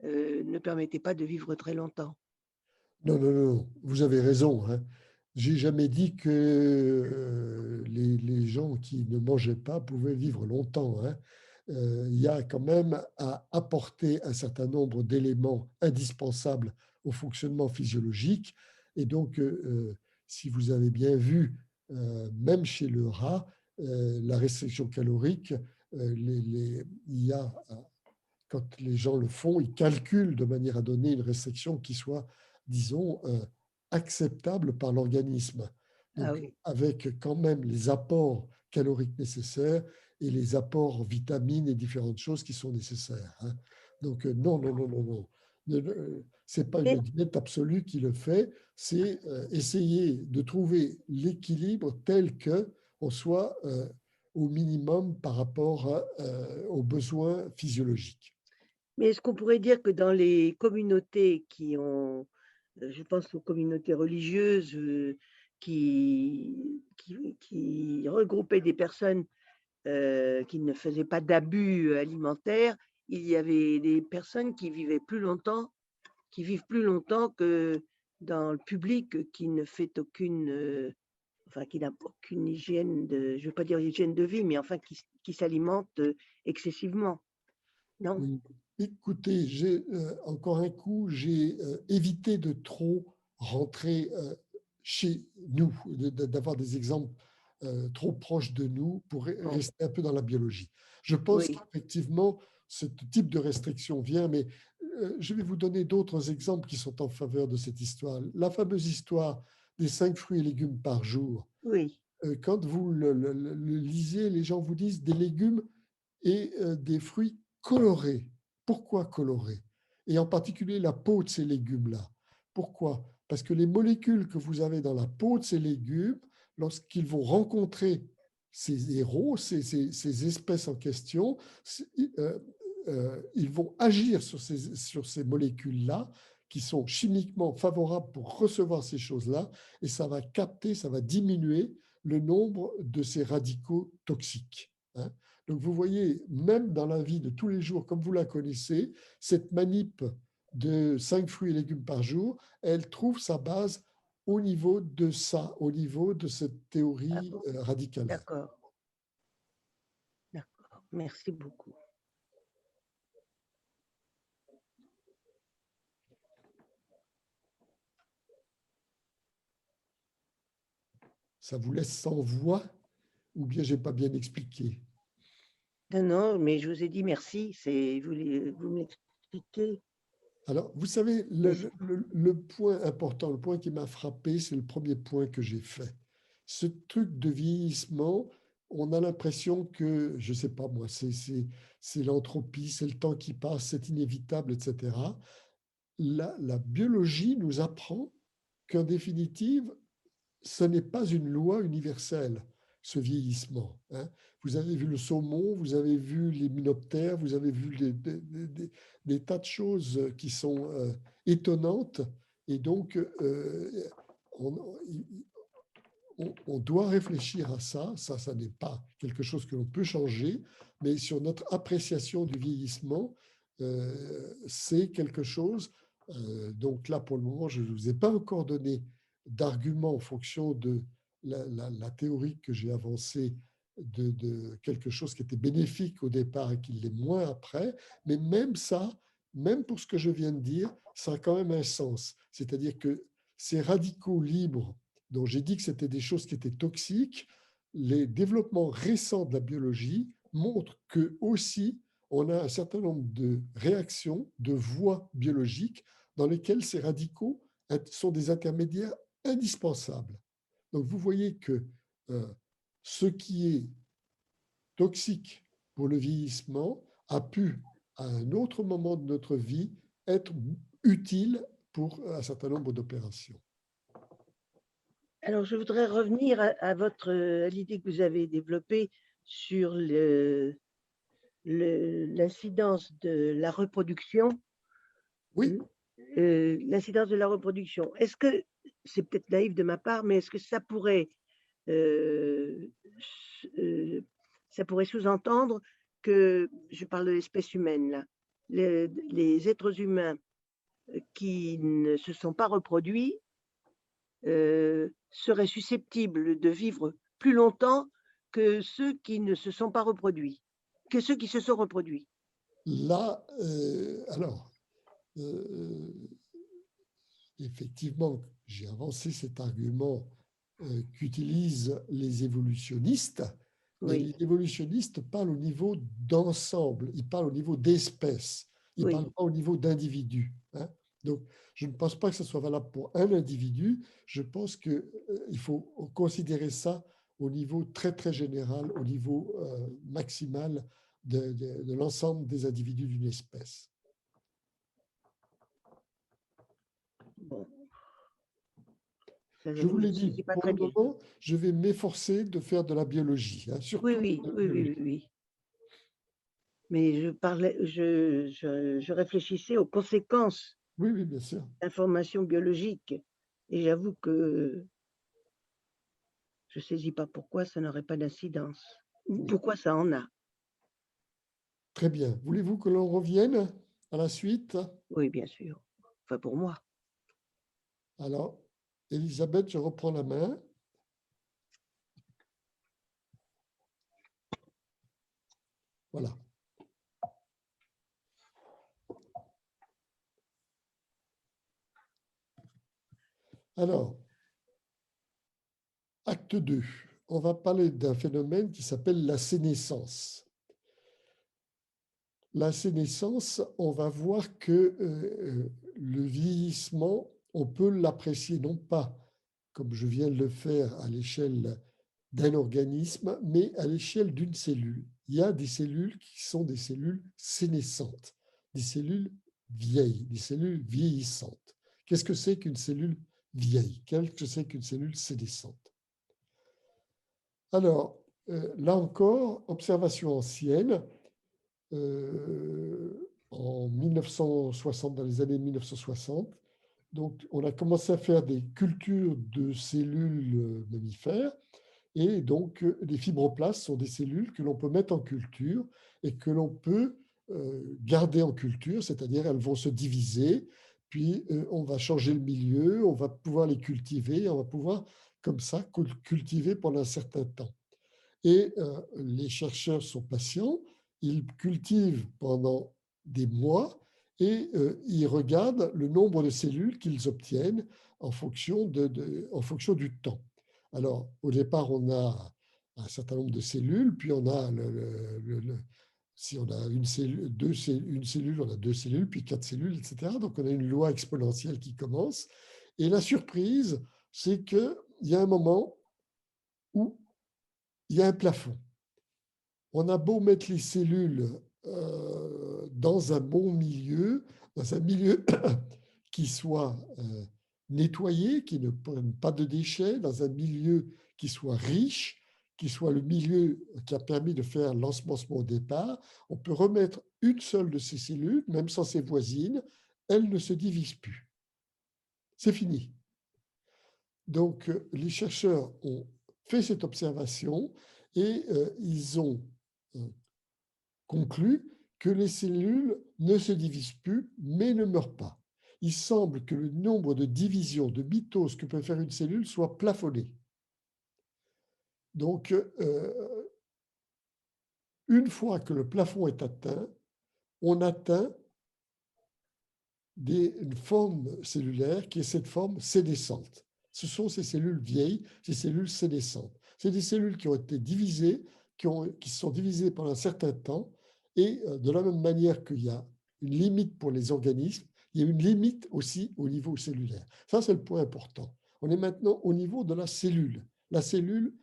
ne permettait pas de vivre très longtemps. Non, non, non, vous avez raison, hein. J'ai jamais dit que les gens qui ne mangeaient pas pouvaient vivre longtemps, hein. Il y a quand même à apporter un certain nombre d'éléments indispensables au fonctionnement physiologique. Et donc, si vous avez bien vu, même chez le rat, la restriction calorique, il y a, quand les gens le font, ils calculent de manière à donner une restriction qui soit, disons, acceptable par l'organisme. Ah Donc, oui. avec quand même les apports caloriques nécessaires et les apports vitamines et différentes choses qui sont nécessaires, hein. Donc, non, non, non, non, non. Ce n'est pas une diète absolue qui le fait, c'est essayer de trouver l'équilibre tel qu'on soit au minimum par rapport aux besoins physiologiques. Mais est-ce qu'on pourrait dire que dans les communautés je pense aux communautés religieuses, qui regroupaient des personnes, qui ne faisaient pas d'abus alimentaires, il y avait des personnes qui vivent plus longtemps que dans le public qui ne fait enfin qui n'a aucune hygiène je ne veux pas dire hygiène de vie, mais enfin qui s'alimente, excessivement, non? Oui. Écoutez, encore un coup, j'ai évité de trop rentrer chez nous, d'avoir des exemples trop proches de nous pour Bon, rester un peu dans la biologie. Je pense oui, qu'effectivement, ce type de restriction vient, mais je vais vous donner d'autres exemples qui sont en faveur de cette histoire. La fameuse histoire des 5 fruits et légumes par jour. oui, Quand vous le lisez, les gens vous disent des légumes et des fruits colorés. Pourquoi colorés? Et en particulier la peau de ces légumes-là. Pourquoi? Parce que les molécules que vous avez dans la peau de ces légumes, lorsqu'ils vont rencontrer ces héros, ces espèces en question, euh, ils vont agir sur ces molécules-là qui sont chimiquement favorables pour recevoir ces choses-là, et ça va capter, ça va diminuer le nombre de ces radicaux toxiques. Hein. Donc vous voyez, même dans la vie de tous les jours, comme vous la connaissez, cette manip de 5 fruits et légumes par jour, elle trouve sa base au niveau de ça, au niveau de cette ah théorie bon, radicale-là. d'accord, d'accord, merci beaucoup. Ça vous laisse sans voix ou bien j'ai pas bien expliqué? Non, non, mais je vous ai dit merci, vous m'expliquez, Alors, vous savez, mais le point important, le point qui m'a frappé, c'est le premier point que j'ai fait. Ce truc de vieillissement, on a l'impression que, je ne sais pas moi, c'est l'entropie, c'est le temps qui passe, c'est inévitable, etc. La biologie nous apprend qu'en définitive, ce n'est pas une loi universelle, ce vieillissement. Hein. Vous avez vu le saumon, vous avez vu les mynoptères, vous avez vu des tas de choses qui sont étonnantes. Et donc, on, on doit réfléchir à ça. Ça n'est pas quelque chose que l'on peut changer, mais sur notre appréciation du vieillissement, c'est quelque chose. Donc là, pour le moment, je ne vous ai pas encore donné d'arguments en fonction de la théorie que j'ai avancée de quelque chose qui était bénéfique au départ et qui l'est moins après. Mais même ça, même pour ce que je viens de dire, ça a quand même un sens. C'est-à-dire que ces radicaux libres dont j'ai dit que c'était des choses qui étaient toxiques, les développements récents de la biologie montrent que aussi on a un certain nombre de réactions, de voies biologiques dans lesquelles ces radicaux sont des intermédiaires indispensables. Donc vous voyez que ce qui est toxique pour le vieillissement a pu, à un autre moment de notre vie, être utile pour un certain nombre d'opérations. alors je voudrais revenir à l'idée que vous avez développée sur l'incidence de la reproduction. Oui, L'incidence de la reproduction. Est-ce que, c'est peut-être naïf de ma part, mais est-ce que euh, euh, ça pourrait sous-entendre que, je parle de l'espèce humaine là, les êtres humains qui ne se sont pas reproduits seraient susceptibles de vivre plus longtemps que ceux qui ne se sont pas reproduits, que ceux qui se sont reproduits. là, alors, euh, effectivement, j'ai avancé cet argument qu'utilisent les évolutionnistes, mais Oui, les évolutionnistes parlent au niveau d'ensemble, ils parlent au niveau d'espèces, ils ne parlent oui. pas au niveau d'individus. Hein. Donc, je ne pense pas que ce soit valable pour un individu, je pense qu'il faut considérer ça au niveau très, très général, au niveau maximal de l'ensemble des individus d'une espèce. Ça, Je vous je l'ai ne dit, saisis pas pour très le bien. moment, je vais m'efforcer de faire de la biologie, hein, Oui, surtout oui, de la oui, oui, biologie. oui, oui. Mais je parlais, je réfléchissais aux conséquences Oui, oui, bien sûr. d'informations biologiques et j'avoue que je saisis pas pourquoi ça n'aurait pas d'incidence ou Oui. pourquoi ça en a. Très bien. Voulez-vous que l'on revienne à la suite? Oui, bien sûr. Enfin, pour moi. Alors, Elisabeth, je reprends la main. Voilà. Alors, acte 2. On va parler d'un phénomène qui s'appelle la sénescence. La sénescence, on va voir que le vieillissement, on peut l'apprécier non pas comme je viens de le faire à l'échelle d'un organisme, mais à l'échelle d'une cellule. Il y a des cellules qui sont des cellules sénescentes, des cellules vieilles, des cellules vieillissantes. Qu'est-ce que c'est qu'une cellule vieille? Qu'est-ce que c'est qu'une cellule sénescente? Alors, là encore, observation ancienne, en 1960, dans les années 1960. Donc, on a commencé à faire des cultures de cellules mammifères. Et donc, les fibroblastes sont des cellules que l'on peut mettre en culture et que l'on peut garder en culture, c'est-à-dire elles vont se diviser, puis on va changer le milieu, on va pouvoir les cultiver, on va pouvoir comme ça cultiver pendant un certain temps. Et les chercheurs sont patients, ils cultivent pendant des mois et ils regardent le nombre de cellules qu'ils obtiennent en fonction, en fonction du temps. Alors, au départ, on a un certain nombre de cellules, puis on a si on a une cellule, une cellule, on a deux cellules, puis quatre cellules, etc. Donc, on a une loi exponentielle qui commence. Et la surprise, c'est qu'il y a un moment où il y a un plafond. On a beau mettre les cellules dans un bon milieu, dans un milieu qui soit nettoyé, qui ne prenne pas de déchets, dans un milieu qui soit riche, qui soit le milieu qui a permis de faire l'ensemencement au départ, on peut remettre une seule de ces cellules, même sans ses voisines, elle ne se divise plus. C'est fini. Donc, les chercheurs ont fait cette observation et ils ont conclut que les cellules ne se divisent plus, mais ne meurent pas. Il semble que le nombre de divisions, de mitoses que peut faire une cellule soit plafonné. Donc, une fois que le plafond est atteint, on atteint une forme cellulaire qui est cette forme sénescente. Ce sont ces cellules vieilles, ces cellules sénescentes. C'est des cellules qui ont été divisées, qui se sont divisées pendant un certain temps, et de la même manière qu'il y a une limite pour les organismes, il y a une limite aussi au niveau cellulaire. Ça, c'est le point important. On est maintenant au niveau de la cellule. La cellule,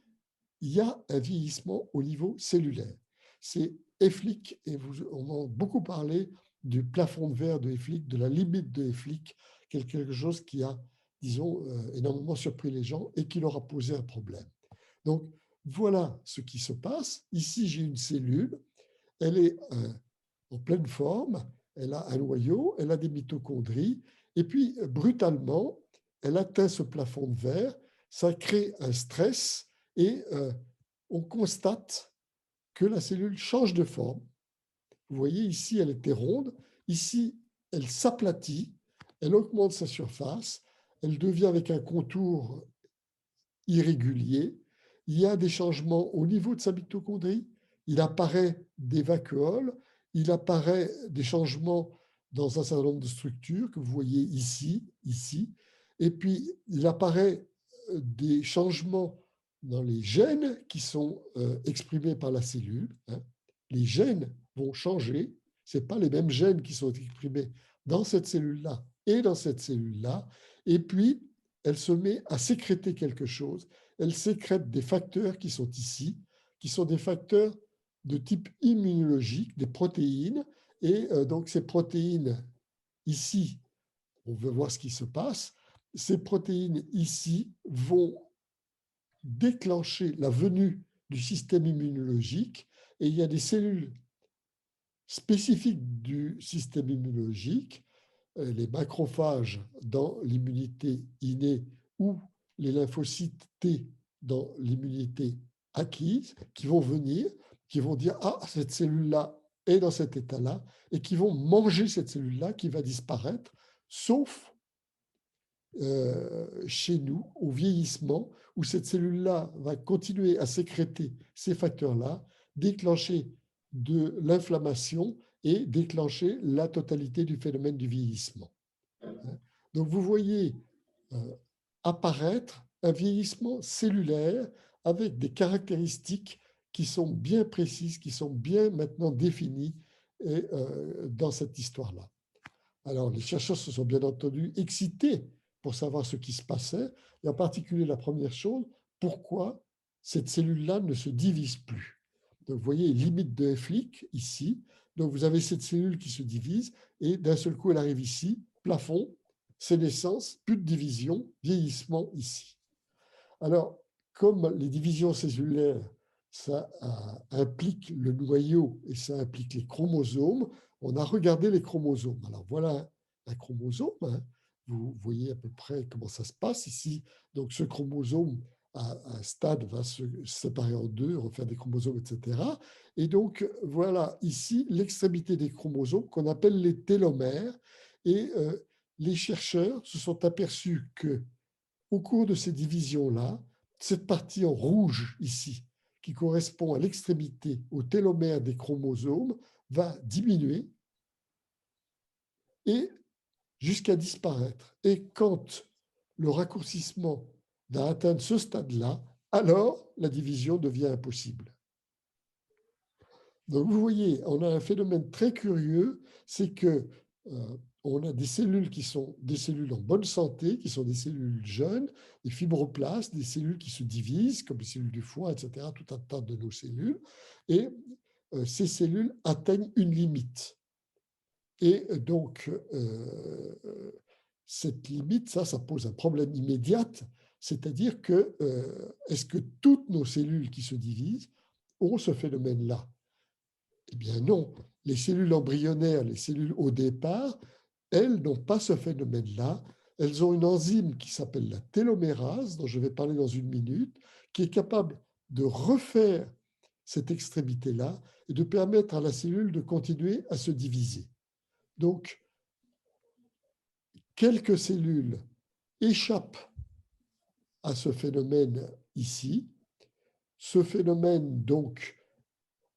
il y a un vieillissement au niveau cellulaire. C'est Efflick, et on a beaucoup parlé du plafond de verre de Efflick, de la limite de Efflick, quelque chose qui a, disons, énormément surpris les gens et qui leur a posé un problème. Donc, voilà ce qui se passe. Ici, j'ai une cellule, elle est en pleine forme, elle a un noyau, elle a des mitochondries, et puis, brutalement, elle atteint ce plafond de verre, ça crée un stress, et on constate que la cellule change de forme. Vous voyez, ici, elle était ronde. Ici, elle s'aplatit, elle augmente sa surface, elle devient avec un contour irrégulier. Il y a des changements au niveau de sa mitochondrie. Il apparaît des vacuoles, il apparaît des changements dans un certain nombre de structures que vous voyez ici, ici. Et puis, il apparaît des changements dans les gènes qui sont exprimés par la cellule. Les gènes vont changer. Ce pas les mêmes gènes qui sont exprimés dans cette cellule-là et dans cette cellule-là. Et puis, elle se met à sécréter quelque chose. Elle sécrète des facteurs qui sont ici, qui sont des facteurs de type immunologique, des protéines. Et donc, ces protéines, ici, on veut voir ce qui se passe. ces protéines ici vont déclencher la venue du système immunologique et il y a des cellules spécifiques du système immunologique, les macrophages dans l'immunité innée ou les lymphocytes T dans l'immunité acquise, qui vont venir, qui vont dire « Ah, cette cellule-là est dans cet état-là » et qui vont manger cette cellule-là qui va disparaître, sauf chez nous, au vieillissement, où cette cellule-là va continuer à sécréter ces facteurs-là, déclencher de l'inflammation et déclencher la totalité du phénomène du vieillissement. Donc vous voyez apparaître un vieillissement cellulaire avec des caractéristiques qui sont bien précises, qui sont bien maintenant définies et, dans cette histoire-là. Alors les chercheurs se sont bien entendu excités pour savoir ce qui se passait, et en particulier la première chose, pourquoi cette cellule-là ne se divise plus. Donc vous voyez, limite de Flick ici, donc vous avez cette cellule qui se divise, et d'un seul coup elle arrive ici, plafond, sénescence, plus de division, vieillissement ici. Alors, comme les divisions cellulaires, ça implique le noyau et ça implique les chromosomes, on a regardé les chromosomes. Alors voilà un chromosome, hein. Vous voyez à peu près comment ça se passe ici. Donc ce chromosome, à un stade, va se séparer en deux, refaire des chromosomes, etc. Et donc voilà ici l'extrémité des chromosomes qu'on appelle les télomères. Et les chercheurs se sont aperçus que au cours de ces divisions-là, cette partie en rouge ici, qui correspond à l'extrémité, au télomère des chromosomes, va diminuer et jusqu'à disparaître. Et quand le raccourcissement va atteindre ce stade-là, alors la division devient impossible. Donc vous voyez, on a un phénomène très curieux, c'est que on a des cellules qui sont des cellules en bonne santé, qui sont des cellules jeunes, des fibroblastes, des cellules qui se divisent, comme les cellules du foie, etc., tout un tas de nos cellules, et ces cellules atteignent une limite. Et donc, cette limite, ça pose un problème immédiat, c'est-à-dire que est-ce que toutes nos cellules qui se divisent ont ce phénomène-là? Eh bien non, les cellules embryonnaires, les cellules au départ, elles n'ont pas ce phénomène-là. Elles ont une enzyme qui s'appelle la télomérase, dont je vais parler dans une minute, qui est capable de refaire cette extrémité-là et de permettre à la cellule de continuer à se diviser. Donc, quelques cellules échappent à ce phénomène ici. Ce phénomène, donc,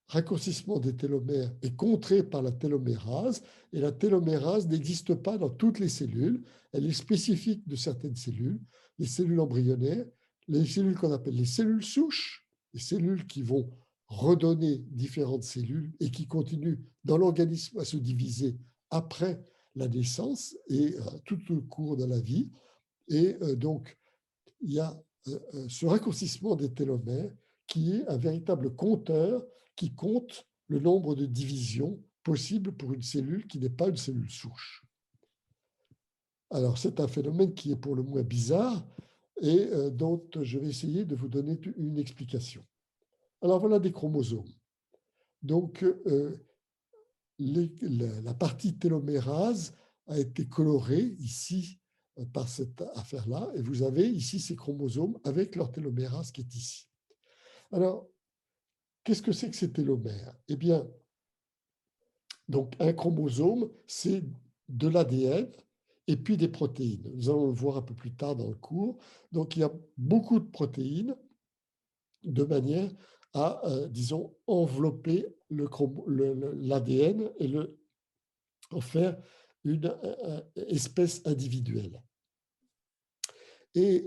raccourcissement des télomères est contré par la télomérase et la télomérase n'existe pas dans toutes les cellules. Elle est spécifique de certaines cellules, les cellules embryonnaires, les cellules qu'on appelle les cellules souches, les cellules qui vont redonner différentes cellules et qui continuent dans l'organisme à se diviser après la naissance et tout au cours de la vie. Et donc, il y a ce raccourcissement des télomères qui est un véritable compteur qui compte le nombre de divisions possibles pour une cellule qui n'est pas une cellule souche. Alors, c'est un phénomène qui est pour le moins bizarre et dont je vais essayer de vous donner une explication. Alors, voilà des chromosomes. Donc, la partie télomérase a été colorée ici par cette affaire-là, et vous avez ici ces chromosomes avec leur télomérase qui est ici. Alors, qu'est-ce que c'est que ces télomères? Eh bien, donc un chromosome, c'est de l'ADN et puis des protéines. Nous allons le voir un peu plus tard dans le cours. Donc, il y a beaucoup de protéines de manière à, disons, envelopper l'ADN et en faire une espèce individuelle. Et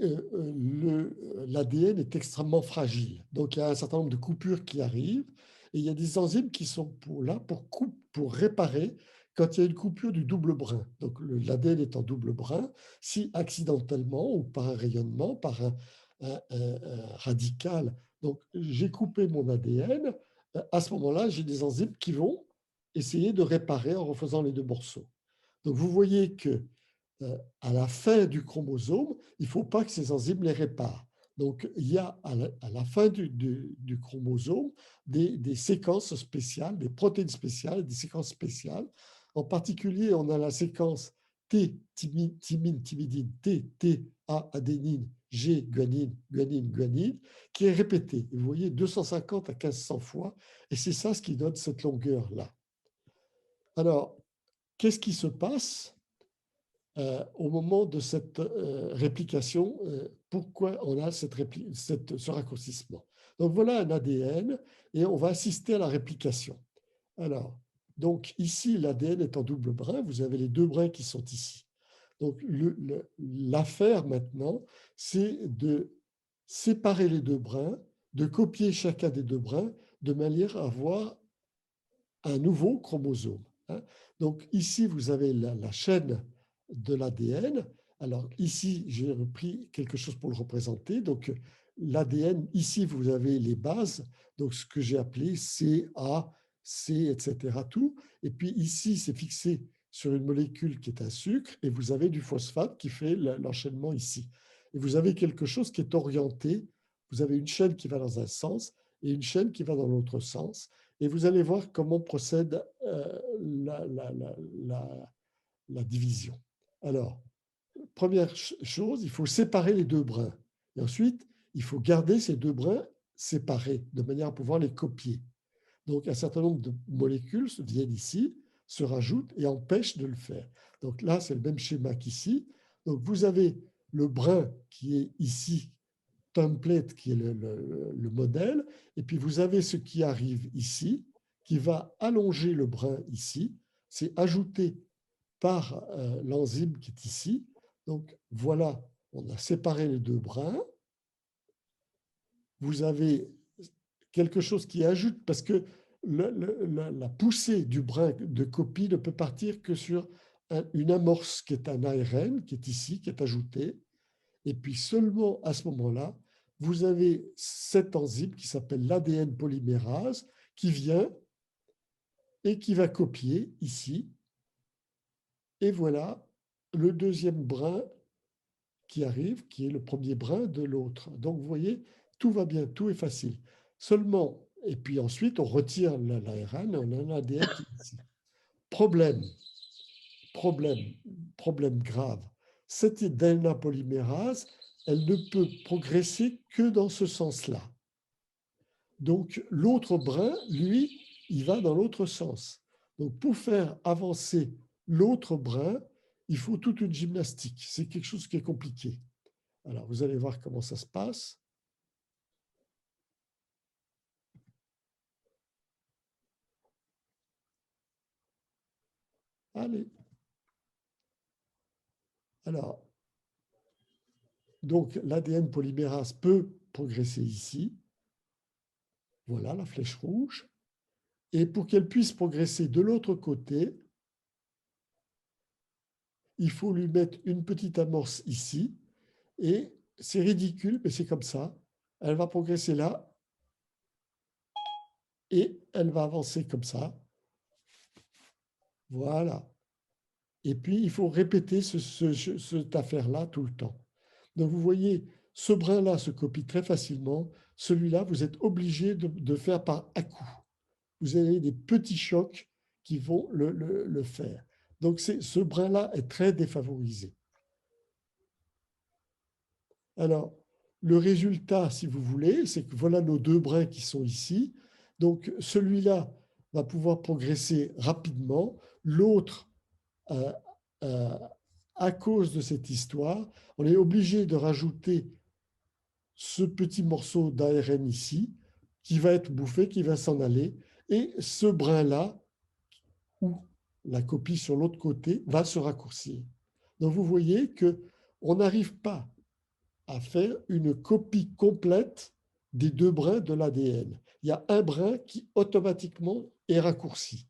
l'ADN est extrêmement fragile. Donc, il y a un certain nombre de coupures qui arrivent et il y a des enzymes qui sont là pour réparer quand il y a une coupure du double brin. Donc, l'ADN est en double brin. Si accidentellement ou par un rayonnement, par un radical, donc j'ai coupé mon ADN, à ce moment-là, j'ai des enzymes qui vont essayer de réparer en refaisant les deux morceaux. Donc, vous voyez que à la fin du chromosome, il ne faut pas que ces enzymes les réparent. Donc, il y a à la fin du chromosome des séquences spéciales, des protéines spéciales, des séquences spéciales. En particulier, on a la séquence T, thymine, thymidine, T, T, A, adénine, G, guanine, guanine, guanine, qui est répétée. Vous voyez, 250 à 1500 fois, et c'est ça ce qui donne cette longueur-là. Alors, qu'est-ce qui se passe au moment de cette réplication? Pourquoi on a ce raccourcissement? Donc, voilà un ADN, et on va assister à la réplication. Alors, donc ici, l'ADN est en double brin. Vous avez les deux brins qui sont ici. Donc, l'affaire maintenant, c'est de séparer les deux brins, de copier chacun des deux brins de manière à avoir un nouveau chromosome. Donc, ici, vous avez la chaîne de l'ADN. Alors, ici, j'ai repris quelque chose pour le représenter. Donc, l'ADN, ici, vous avez les bases. Donc, ce que j'ai appelé C, A, C, etc. tout. Et puis, ici, c'est fixé sur une molécule qui est un sucre. Et vous avez du phosphate qui fait l'enchaînement ici. Et vous avez quelque chose qui est orienté. Vous avez une chaîne qui va dans un sens et une chaîne qui va dans l'autre sens. Et vous allez voir comment procède la division. Alors, première chose, il faut séparer les deux brins. Et ensuite, il faut garder ces deux brins séparés de manière à pouvoir les copier. Donc, un certain nombre de molécules viennent ici, se rajoutent et empêchent de le faire. Donc là, c'est le même schéma qu'ici. Donc, vous avez le brin qui est ici, template, qui est le modèle, et puis vous avez ce qui arrive ici, qui va allonger le brin ici. C'est ajouté par l'enzyme qui est ici. Donc, voilà, on a séparé les deux brins. Vous avez quelque chose qui ajoute, parce que la poussée du brin de copie ne peut partir que sur une amorce qui est un ARN, qui est ici, qui est ajouté. Et puis seulement à ce moment-là, vous avez cette enzyme qui s'appelle l'ADN polymérase qui vient et qui va copier ici. Et voilà le deuxième brin qui arrive, qui est le premier brin de l'autre. Donc vous voyez, tout va bien, tout est facile. Seulement, et puis ensuite, on retire l'ARN, on a un ADN qui est ici. Problème, problème grave. Cette DNA polymérase, elle ne peut progresser que dans ce sens-là. Donc l'autre brin, lui, il va dans l'autre sens. Donc pour faire avancer l'autre brin, il faut toute une gymnastique. C'est quelque chose qui est compliqué. Alors vous allez voir comment ça se passe. Allez. Alors, donc l'ADN polymérase peut progresser ici. Voilà la flèche rouge. Et pour qu'elle puisse progresser de l'autre côté, il faut lui mettre une petite amorce ici. Et c'est ridicule, mais c'est comme ça. Elle va progresser là. Et elle va avancer comme ça. Voilà. Et puis, il faut répéter cette affaire-là tout le temps. Donc, vous voyez, ce brin-là se copie très facilement. Celui-là, vous êtes obligé de faire par à-coup. Vous avez des petits chocs qui vont le faire. Donc, ce brin-là est très défavorisé. Alors, le résultat, si vous voulez, c'est que voilà nos deux brins qui sont ici. Donc, celui-là va pouvoir progresser rapidement. L'autre, à cause de cette histoire, on est obligé de rajouter ce petit morceau d'ARN ici, qui va être bouffé, qui va s'en aller. Et ce brin-là, où la copie sur l'autre côté, va se raccourcir. Donc, vous voyez qu'on n'arrive pas à faire une copie complète des deux brins de l'ADN. Il y a un brin qui automatiquement est raccourci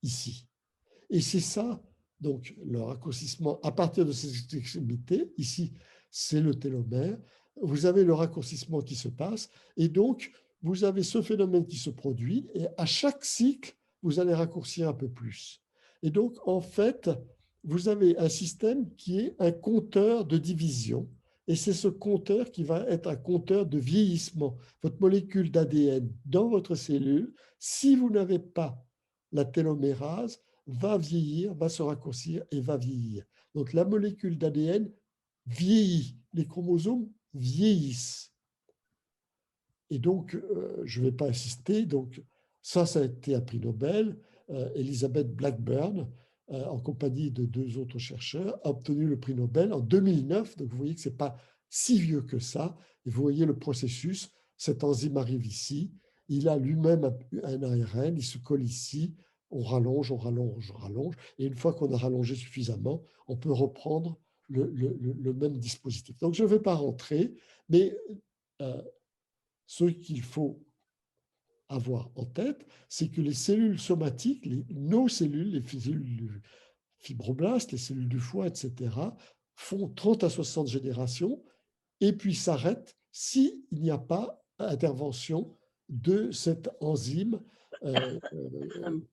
ici. Et c'est ça, donc, le raccourcissement à partir de ces extrémités. Ici, c'est le télomère. Vous avez le raccourcissement qui se passe. Et donc, vous avez ce phénomène qui se produit. Et à chaque cycle, vous allez raccourcir un peu plus. Et donc, en fait, vous avez un système qui est un compteur de division. Et c'est ce compteur qui va être un compteur de vieillissement. Votre molécule d'ADN dans votre cellule, si vous n'avez pas la télomérase, va vieillir, va se raccourcir et va vieillir. Donc la molécule d'ADN vieillit, les chromosomes vieillissent. Et donc, je ne vais pas insister, donc ça a été un prix Nobel. Elizabeth Blackburn, en compagnie de 2 autres chercheurs, a obtenu le prix Nobel en 2009. Donc, vous voyez que ce n'est pas si vieux que ça. Et vous voyez le processus. Cette enzyme arrive ici. Il a lui-même un ARN. Il se colle ici. On rallonge, on rallonge, on rallonge. Et une fois qu'on a rallongé suffisamment, on peut reprendre le même dispositif. Donc, je ne vais pas rentrer, mais ce qu'il faut avoir en tête, c'est que les cellules somatiques, nos cellules, les cellules fibroblastes, les cellules du foie, etc., font 30 à 60 générations et puis s'arrêtent s'il n'y a pas intervention de cette enzyme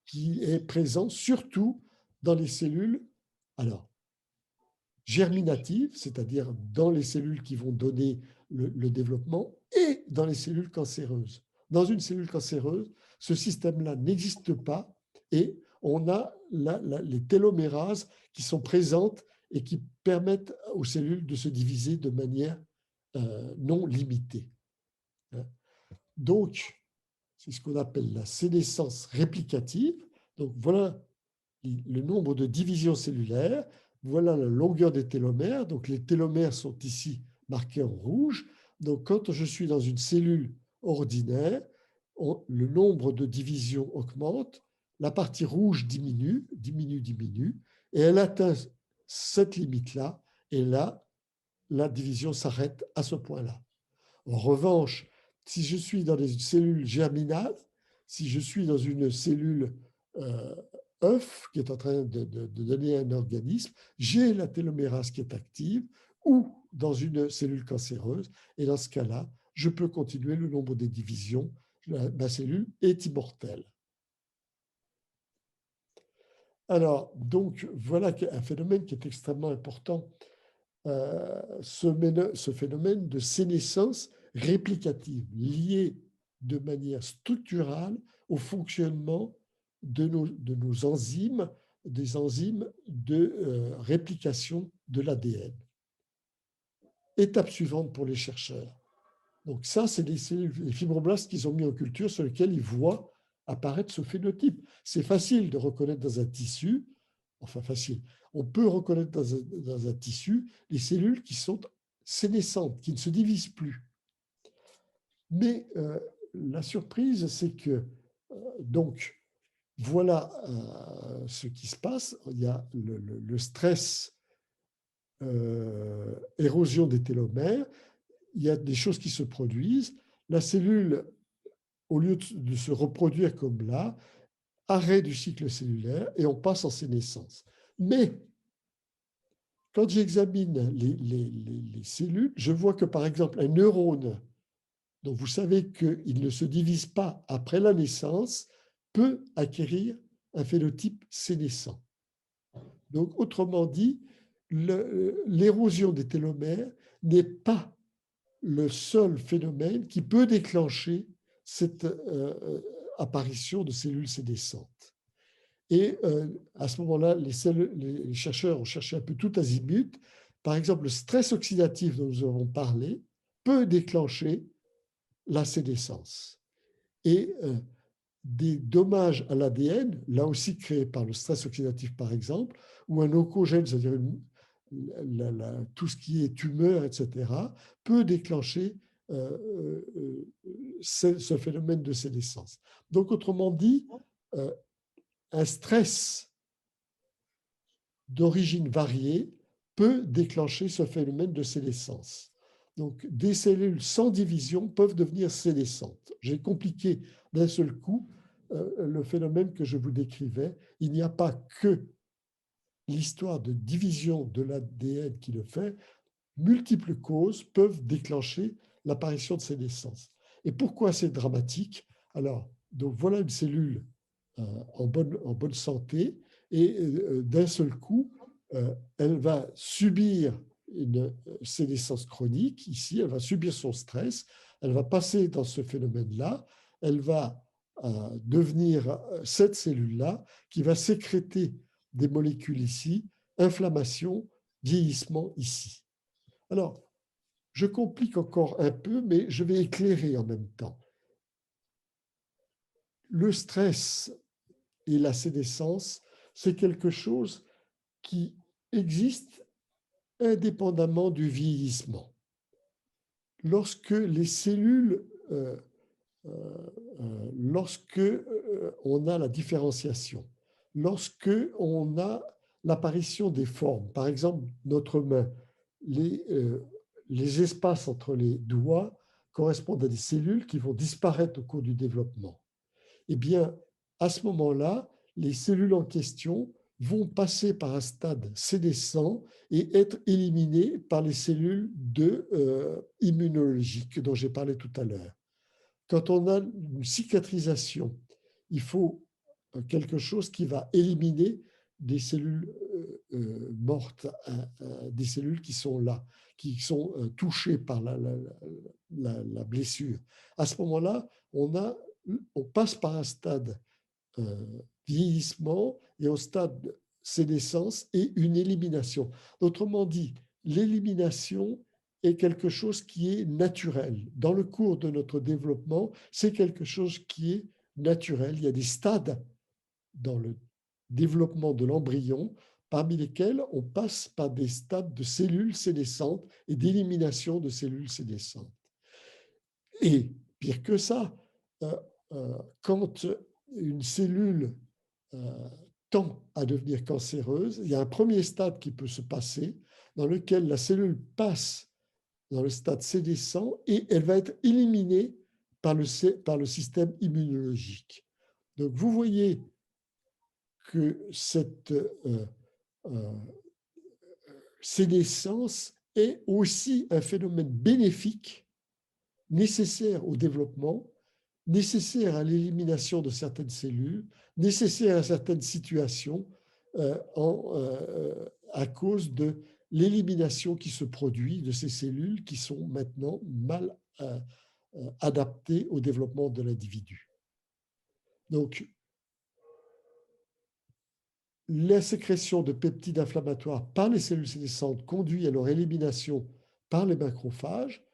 qui est présente surtout dans les cellules germinatives, c'est-à-dire dans les cellules qui vont donner le développement, et dans les cellules cancéreuses. Dans une cellule cancéreuse, ce système-là n'existe pas et on a les télomérases qui sont présentes et qui permettent aux cellules de se diviser de manière non limitée. Donc, c'est ce qu'on appelle la sénescence réplicative. Donc, voilà le nombre de divisions cellulaires. Voilà la longueur des télomères. Donc, les télomères sont ici marqués en rouge. Donc, quand je suis dans une cellule ordinaire, le nombre de divisions augmente, la partie rouge diminue, diminue, diminue, et elle atteint cette limite-là, et là, la division s'arrête à ce point-là. En revanche, si je suis dans des cellules germinales, si je suis dans une cellule œuf qui est en train de donner un organisme, j'ai la télomérase qui est active ou dans une cellule cancéreuse. Et dans ce cas-là, je peux continuer le nombre des divisions. Ma cellule est immortelle. Alors, donc, voilà un phénomène qui est extrêmement important. Ce phénomène de sénescence réplicative lié de manière structurale au fonctionnement de nos enzymes, des enzymes de réplication de l'ADN. Étape suivante pour les chercheurs. Donc ça, c'est les fibroblastes qu'ils ont mis en culture sur lesquels ils voient apparaître ce phénotype. C'est facile de reconnaître dans un tissu, enfin facile, on peut reconnaître dans un tissu les cellules qui sont sénescentes, qui ne se divisent plus. Mais la surprise, c'est que, donc, voilà ce qui se passe. Il y a le stress, érosion des télomères, il y a des choses qui se produisent. La cellule, au lieu de se reproduire comme là, arrêt du cycle cellulaire et on passe en sénescence. Mais quand j'examine les cellules, je vois que, par exemple, un neurone, dont vous savez qu'il ne se divise pas après la naissance, peut acquérir un phénotype sénescent. Donc, autrement dit, l'érosion des télomères n'est pas le seul phénomène qui peut déclencher cette apparition de cellules sénescentes. Et à ce moment-là, les chercheurs ont cherché un peu tout azimut. Par exemple, le stress oxydatif dont nous avons parlé peut déclencher la sénescence. Et des dommages à l'ADN, là aussi créés par le stress oxydatif par exemple, ou un oncogène, c'est-à-dire tout ce qui est tumeur, etc., peut déclencher ce phénomène de sénescence. Donc, autrement dit, un stress d'origine variée peut déclencher ce phénomène de sénescence. Donc, des cellules sans division peuvent devenir sénescentes. J'ai compliqué d'un seul coup le phénomène que je vous décrivais. Il n'y a pas que l'histoire de division de l'ADN qui le fait. Multiples causes peuvent déclencher l'apparition de sénescence. Et pourquoi c'est dramatique? Alors, donc voilà une cellule en bonne santé, et d'un seul coup, elle va subir une sénescence chronique, ici, elle va subir son stress, elle va passer dans ce phénomène-là, elle va devenir cette cellule-là qui va sécréter des molécules ici, inflammation, vieillissement ici. Alors, je complique encore un peu, mais je vais éclairer en même temps. Le stress et la sénescence, c'est quelque chose qui existe indépendamment du vieillissement. Lorsque les cellules, lorsque on a la différenciation, lorsque on a l'apparition des formes, par exemple notre main, les espaces entre les doigts correspondent à des cellules qui vont disparaître au cours du développement. Eh bien, à ce moment-là, les cellules en question vont passer par un stade sénescent et être éliminées par les cellules immunologiques dont j'ai parlé tout à l'heure. Quand on a une cicatrisation, il faut quelque chose qui va éliminer des cellules mortes, des cellules qui sont là, qui sont touchées par la blessure. À ce moment-là, on passe par un stade vieillissement et au stade sénescence et une élimination. Autrement dit, l'élimination est quelque chose qui est naturel. Dans le cours de notre développement, c'est quelque chose qui est naturel. Il y a des stades dans le développement de l'embryon parmi lesquels on passe par des stades de cellules sénescentes et d'élimination de cellules sénescentes. Et pire que ça, quand une cellule tend à devenir cancéreuse, il y a un premier stade qui peut se passer dans lequel la cellule passe dans le stade sénescent et elle va être éliminée par le système immunologique. Donc vous voyez que cette sénescence est aussi un phénomène bénéfique nécessaire au développement, nécessaire à l'élimination de certaines cellules, nécessaire à certaines situations à cause de l'élimination qui se produit de ces cellules qui sont maintenant mal adaptées au développement de l'individu. Donc, la sécrétion de peptides inflammatoires par les cellules sénescentes conduit à leur élimination par les macrophages.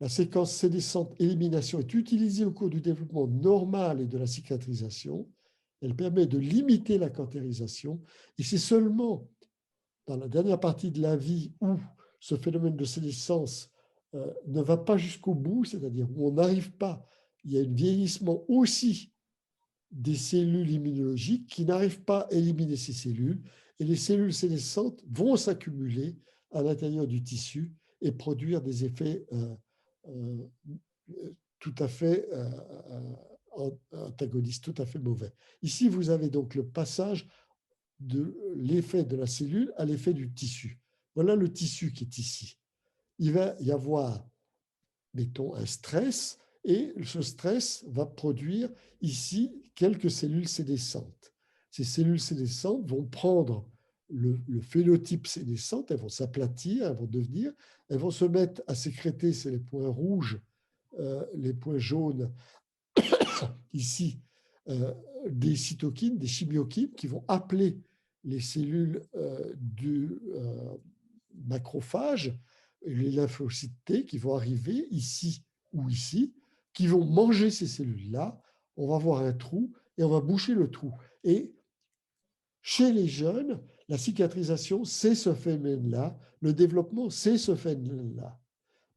La séquence sénescente-élimination est utilisée au cours du développement normal et de la cicatrisation. Elle permet de limiter la cancérisation et c'est seulement dans la dernière partie de la vie où ce phénomène de sénescence ne va pas jusqu'au bout, c'est-à-dire où on n'arrive pas, il y a un vieillissement aussi des cellules immunologiques qui n'arrivent pas à éliminer ces cellules et les cellules sénescentes vont s'accumuler à l'intérieur du tissu et produire des effets tout à fait antagonistes, tout à fait mauvais. Ici, vous avez donc le passage de l'effet de la cellule à l'effet du tissu. Voilà le tissu qui est ici. Il va y avoir, mettons, un stress, et ce stress va produire ici quelques cellules sénescentes. Ces cellules sénescentes vont prendre le phénotype sénescent, elles vont s'aplatir, elles vont se mettre à sécréter, c'est les points rouges, les points jaunes, ici, des cytokines, des chimiokines qui vont appeler les cellules du macrophage, les lymphocytes T qui vont arriver ici ou ici, qui vont manger ces cellules-là. On va voir un trou et on va boucher le trou. Et chez les jeunes, la cicatrisation, c'est ce phénomène-là. Le développement, c'est ce phénomène-là.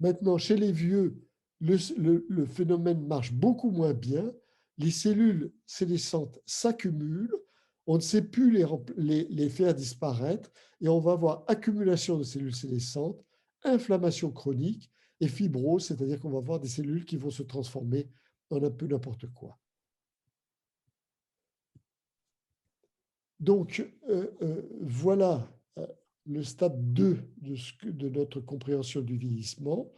Maintenant, chez les vieux, le phénomène marche beaucoup moins bien. Les cellules sénescentes s'accumulent, on ne sait plus les faire disparaître et on va avoir accumulation de cellules sénescentes, inflammation chronique et fibrose, c'est-à-dire qu'on va avoir des cellules qui vont se transformer en un peu n'importe quoi. Donc, voilà le stade 2 de notre compréhension du vieillissement.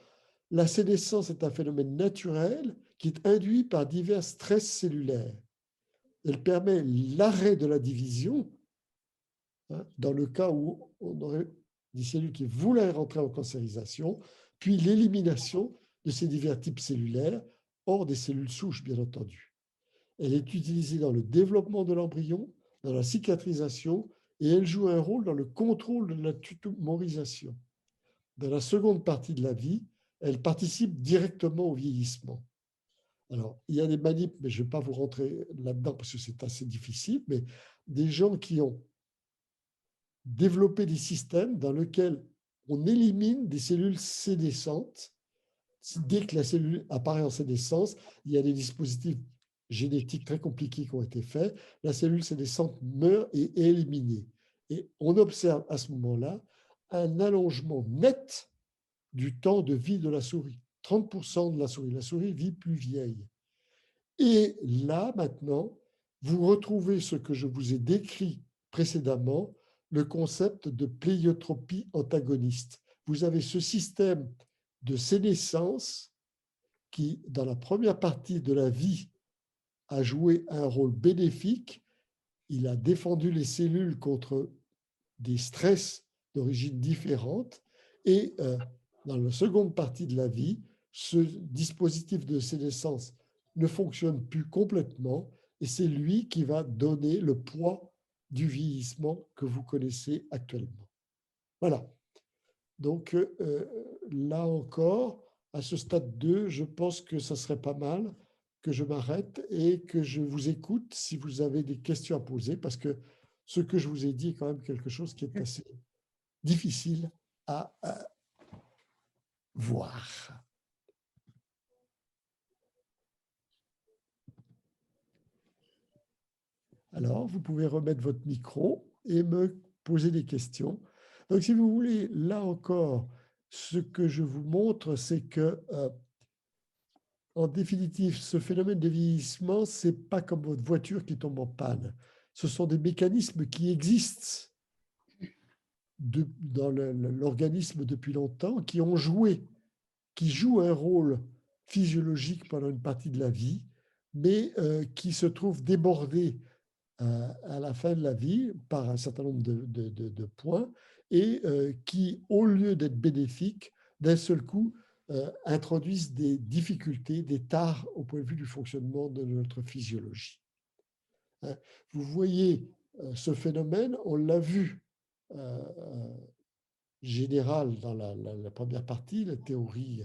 La sénescence est un phénomène naturel qui est induit par divers stress cellulaires. Elle permet l'arrêt de la division hein, dans le cas où on aurait des cellules qui voulaient rentrer en cancérisation, puis l'élimination de ces divers types cellulaires, hors des cellules souches, bien entendu. Elle est utilisée dans le développement de l'embryon, dans la cicatrisation, et elle joue un rôle dans le contrôle de la tumorisation. Dans la seconde partie de la vie, elle participe directement au vieillissement. Alors, il y a des manips, mais je ne vais pas vous rentrer là-dedans parce que c'est assez difficile, mais des gens qui ont développé des systèmes dans lesquels on élimine des cellules sénescentes. Dès que la cellule apparaît en sénescence, il y a des dispositifs génétiques très compliqués qui ont été faits. La cellule sénescente meurt et est éliminée. Et on observe à ce moment-là un allongement net du temps de vie de la souris. 30% de la souris. La souris vit plus vieille. Et là, maintenant, vous retrouvez ce que je vous ai décrit précédemment, le concept de pléiotropie antagoniste. Vous avez ce système de sénescence qui, dans la première partie de la vie, a joué un rôle bénéfique. Il a défendu les cellules contre des stress d'origine différente. Et dans la seconde partie de la vie, ce dispositif de sénescence ne fonctionne plus complètement et c'est lui qui va donner le poids du vieillissement que vous connaissez actuellement. Voilà. Donc là encore, à ce stade 2, je pense que ça serait pas mal que je m'arrête et que je vous écoute si vous avez des questions à poser, parce que ce que je vous ai dit est quand même quelque chose qui est assez difficile à voir. Alors, vous pouvez remettre votre micro et me poser des questions. Donc, si vous voulez, là encore, ce que je vous montre, c'est que, en définitive, ce phénomène de vieillissement, ce n'est pas comme votre voiture qui tombe en panne. Ce sont des mécanismes qui existent dans l'organisme depuis longtemps, qui jouent un rôle physiologique pendant une partie de la vie, mais qui se trouvent débordés à la fin de la vie par un certain nombre de points et qui, au lieu d'être bénéfiques, d'un seul coup, introduisent des difficultés, des tares au point de vue du fonctionnement de notre physiologie. Vous voyez ce phénomène, on l'a vu général dans la première partie, la théorie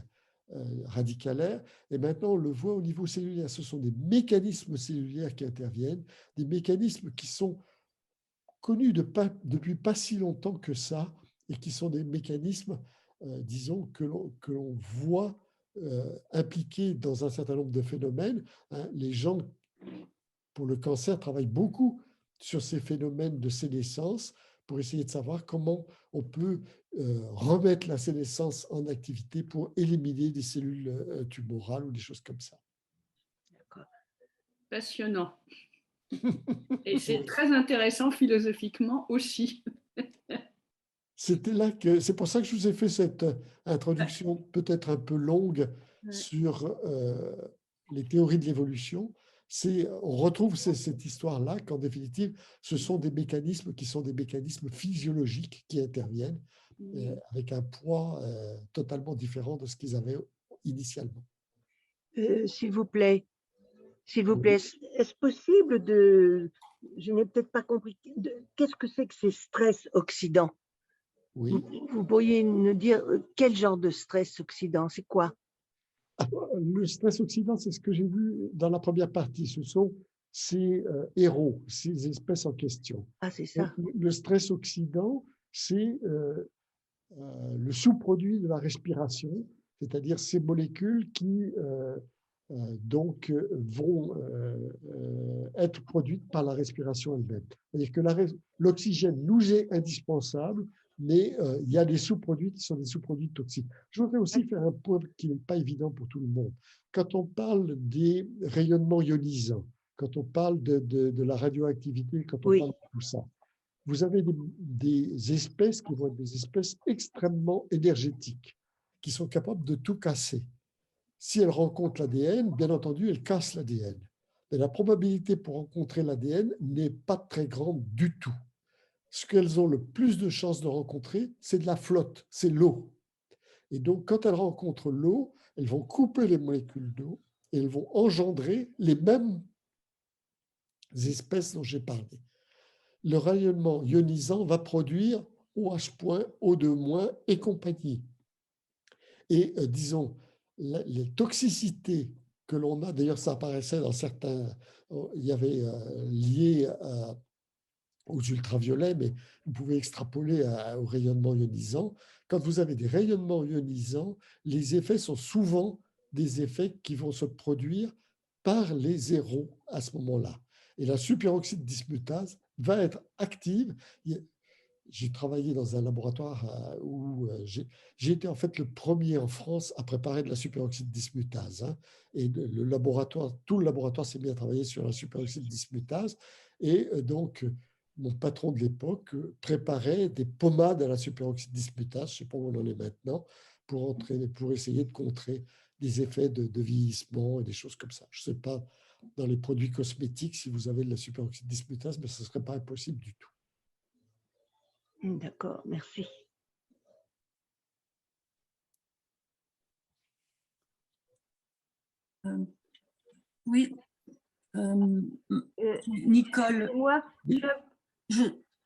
radicalaire, et maintenant on le voit au niveau cellulaire. Ce sont des mécanismes cellulaires qui interviennent, des mécanismes qui sont connus depuis pas si longtemps que ça, et qui sont des mécanismes, disons, que l'on voit impliqués dans un certain nombre de phénomènes. Les gens, pour le cancer, travaillent beaucoup sur ces phénomènes de sénescence pour essayer de savoir comment on peut remettre la sénescence en activité pour éliminer des cellules tumorales ou des choses comme ça. Passionnant. Et c'est très intéressant philosophiquement aussi. C'est pour ça que je vous ai fait cette introduction peut-être un peu longue sur les théories de l'évolution. On retrouve cette histoire-là qu'en définitive, ce sont des mécanismes qui sont des mécanismes physiologiques qui interviennent avec un poids totalement différent de ce qu'ils avaient initialement. S'il vous plaît, est-ce possible de... Je n'ai peut-être pas compris. Qu'est-ce que c'est que ces stress oxydants? Oui. Vous pourriez nous dire quel genre de stress oxydant? C'est quoi? Le stress oxydant, c'est ce que j'ai vu dans la première partie. Ce sont ces héros, ces espèces en question. Ah, c'est ça. Le stress oxydant, c'est le sous-produit de la respiration, c'est-à-dire ces molécules qui donc vont être produites par la respiration elle-même. C'est-à-dire que l'oxygène nous est indispensable, mais il y a des sous-produits qui sont des sous-produits toxiques. Je voudrais aussi faire un point qui n'est pas évident pour tout le monde. Quand on parle des rayonnements ionisants, quand on parle de la radioactivité, quand on parle de tout ça, vous avez des espèces qui vont être des espèces extrêmement énergétiques, qui sont capables de tout casser. Si elles rencontrent l'ADN, bien entendu, elles cassent l'ADN. Mais la probabilité pour rencontrer l'ADN n'est pas très grande du tout. ce qu'elles ont le plus de chances de rencontrer, c'est de la flotte, c'est l'eau. Et donc, quand elles rencontrent l'eau, elles vont couper les molécules d'eau et elles vont engendrer les mêmes espèces dont j'ai parlé. Le rayonnement ionisant va produire OH+, O2- et compagnie. Et disons, les toxicités que l'on a, d'ailleurs ça apparaissait dans certains, il y avait lié aux ultraviolets, mais vous pouvez extrapoler au rayonnement ionisant. Quand vous avez des rayonnements ionisants, les effets sont souvent des effets qui vont se produire par les zéros à ce moment-là. Et la superoxyde dismutase va être active. J'ai travaillé dans un laboratoire où j'ai été en fait le premier en France à préparer de la superoxyde dismutase. Hein, et le laboratoire, tout le laboratoire s'est mis à travailler sur la superoxyde dismutase. Et donc, mon patron de l'époque préparait des pommades à la superoxyde dismutase, je ne sais pas où on en est maintenant, pour essayer de contrer des effets de vieillissement et des choses comme ça. Je ne sais pas dans les produits cosmétiques si vous avez de la superoxyde dismutase, mais ce ne serait pas impossible du tout. D'accord, merci. Oui, Nicole. Moi,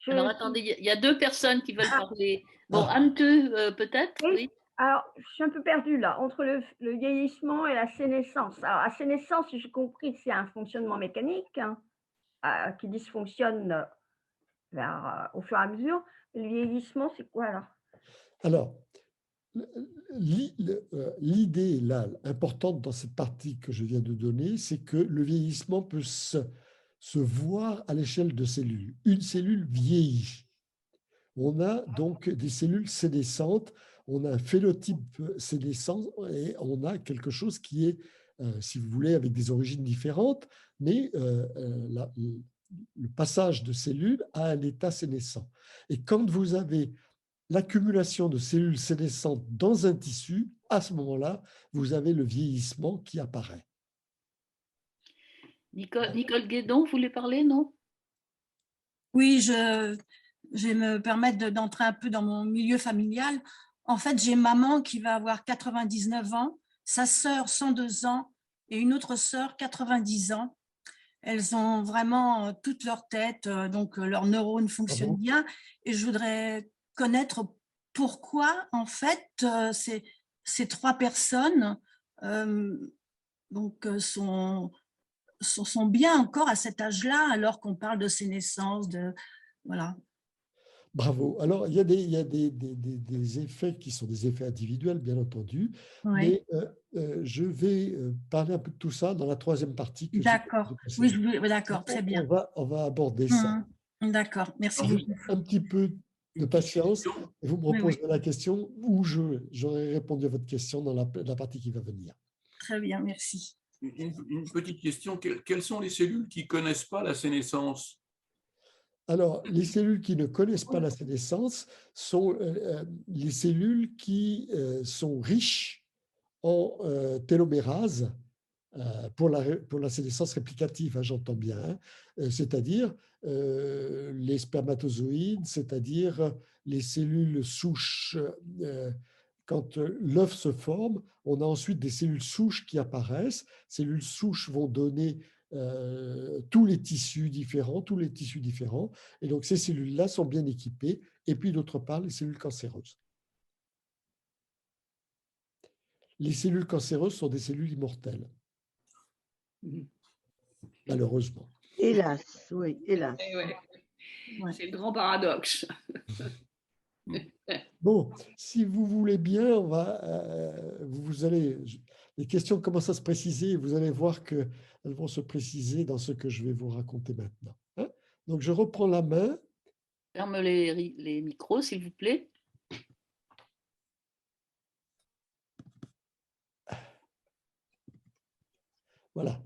Alors attendez, il y a deux personnes qui veulent parler. Bon, Ah. Anne, peut-être, Oui. oui. Alors, je suis un peu perdue là, entre le vieillissement et la sénescence. Alors, la sénescence, j'ai compris que c'est un fonctionnement mécanique qui dysfonctionne au fur et à mesure. Le vieillissement, c'est quoi alors? Alors, l'idée là, importante dans cette partie que je viens de donner, c'est que le vieillissement peut se voir à l'échelle de cellules. Une cellule vieillit. On a donc des cellules sénescentes, on a un phénotype sénescent et on a quelque chose qui est, si vous voulez, avec des origines différentes, mais le passage de cellules à un état sénescent. Et quand vous avez l'accumulation de cellules sénescentes dans un tissu, à ce moment-là, vous avez le vieillissement qui apparaît. Nicole Guédon, vous voulez parler, non? Oui, je vais me permettre d'entrer un peu dans mon milieu familial. En fait, j'ai maman qui va avoir 99 ans, sa sœur 102 ans et une autre sœur 90 ans. Elles ont vraiment toute leur tête, donc leurs neurones fonctionnent bien. Et je voudrais connaître pourquoi, en fait, ces trois personnes sont bien encore à cet âge-là, alors qu'on parle de sénescence, voilà. Bravo. Alors, il y a des effets qui sont des effets individuels, bien entendu, Oui. mais je vais parler un peu de tout ça dans la troisième partie. D'accord. Oui, d'accord, très bien. On va aborder ça. D'accord, merci. Un petit peu de patience, et vous me reposerez la question où j'aurai répondu à votre question dans la partie qui va venir. Très bien, merci. Une petite question, quelles sont les cellules qui ne connaissent pas la sénescence? Alors, les cellules qui ne connaissent pas la sénescence sont les cellules qui sont riches en télomérase pour la sénescence réplicative, hein, j'entends bien, hein, c'est-à-dire les spermatozoïdes, c'est-à-dire les cellules souches. Quand l'œuf se forme, on a ensuite des cellules souches qui apparaissent. Ces cellules souches vont donner tous les tissus différents, et donc ces cellules-là sont bien équipées, et puis d'autre part, les cellules cancéreuses. Les cellules cancéreuses sont des cellules immortelles, malheureusement. Hélas, oui, hélas. Ouais. C'est le grand paradoxe. Bon, si vous voulez bien, les questions commencent à se préciser et vous allez voir qu'elles vont se préciser dans ce que je vais vous raconter maintenant. Hein? Donc, je reprends la main. Ferme les micros, s'il vous plaît. Voilà.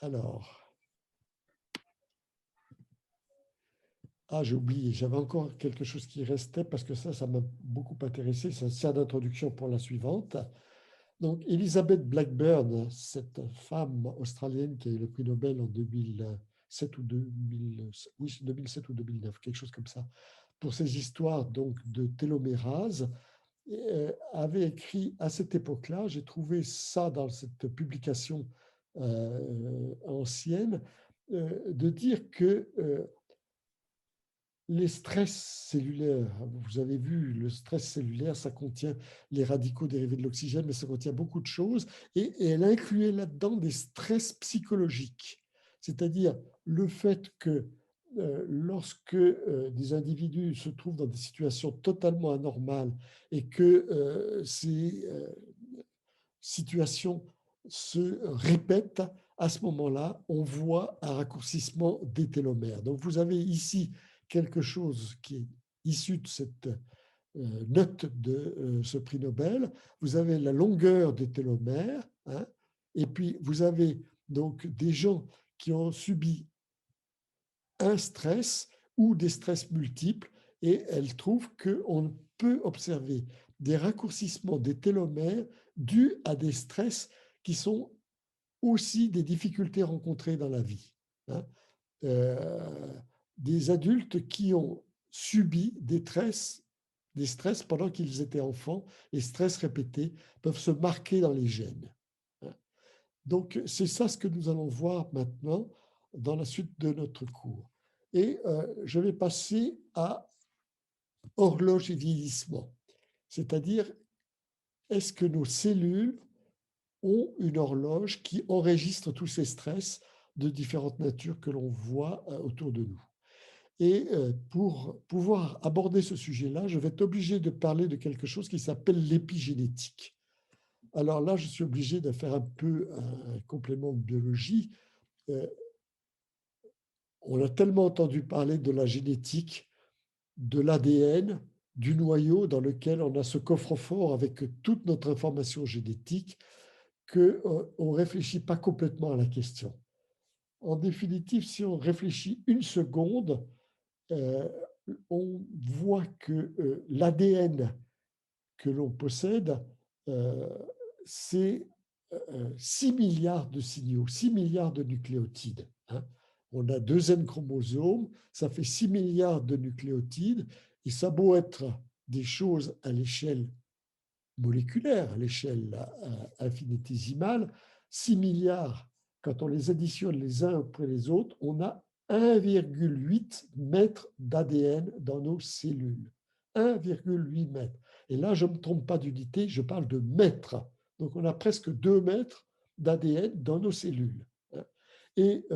Alors. Ah, j'ai oublié, j'avais encore quelque chose qui restait parce que ça m'a beaucoup intéressé. Ça sert d'introduction pour la suivante. Donc, Elizabeth Blackburn, cette femme australienne qui a eu le prix Nobel en 2007 ou 2000, oui, 2007 ou 2009, quelque chose comme ça, pour ces histoires donc de télomérase, avait écrit à cette époque-là, j'ai trouvé ça dans cette publication ancienne, de dire que les stress cellulaires, vous avez vu, le stress cellulaire, ça contient les radicaux dérivés de l'oxygène, mais ça contient beaucoup de choses, et elle incluait là-dedans des stress psychologiques, c'est-à-dire le fait que lorsque des individus se trouvent dans des situations totalement anormales et que ces situations se répètent, à ce moment-là, on voit un raccourcissement des télomères. Donc, vous avez ici quelque chose qui est issu de cette note de ce prix Nobel. Vous avez la longueur des télomères, hein, et puis vous avez donc des gens qui ont subi un stress ou des stress multiples, et elle trouve qu'on peut observer des raccourcissements des télomères dus à des stress qui sont aussi des difficultés rencontrées dans la vie. Hein. Des adultes qui ont subi des stress pendant qu'ils étaient enfants, et stress répétés peuvent se marquer dans les gènes. Donc, c'est ça ce que nous allons voir maintenant dans la suite de notre cours. Et je vais passer à horloge et vieillissement, c'est-à-dire est-ce que nos cellules ont une horloge qui enregistre tous ces stress de différentes natures que l'on voit autour de nous. Et pour pouvoir aborder ce sujet-là, je vais être obligé de parler de quelque chose qui s'appelle l'épigénétique. Alors là, je suis obligé de faire un peu un complément de biologie. On a tellement entendu parler de la génétique, de l'ADN, du noyau dans lequel on a ce coffre-fort avec toute notre information génétique, qu'on ne réfléchit pas complètement à la question. En définitive, si on réfléchit une seconde, on voit que l'ADN que l'on possède, c'est 6 milliards de signaux, 6 milliards de nucléotides. Hein. On a 2 N chromosomes, ça fait 6 milliards de nucléotides, et ça a beau être des choses à l'échelle moléculaire, à l'échelle infinitésimale, 6 milliards, quand on les additionne les uns après les autres, on a 1,8 mètres d'ADN dans nos cellules. 1,8 mètres. Et là, je ne me trompe pas d'unité, je parle de mètres. Donc, on a presque 2 mètres d'ADN dans nos cellules. Et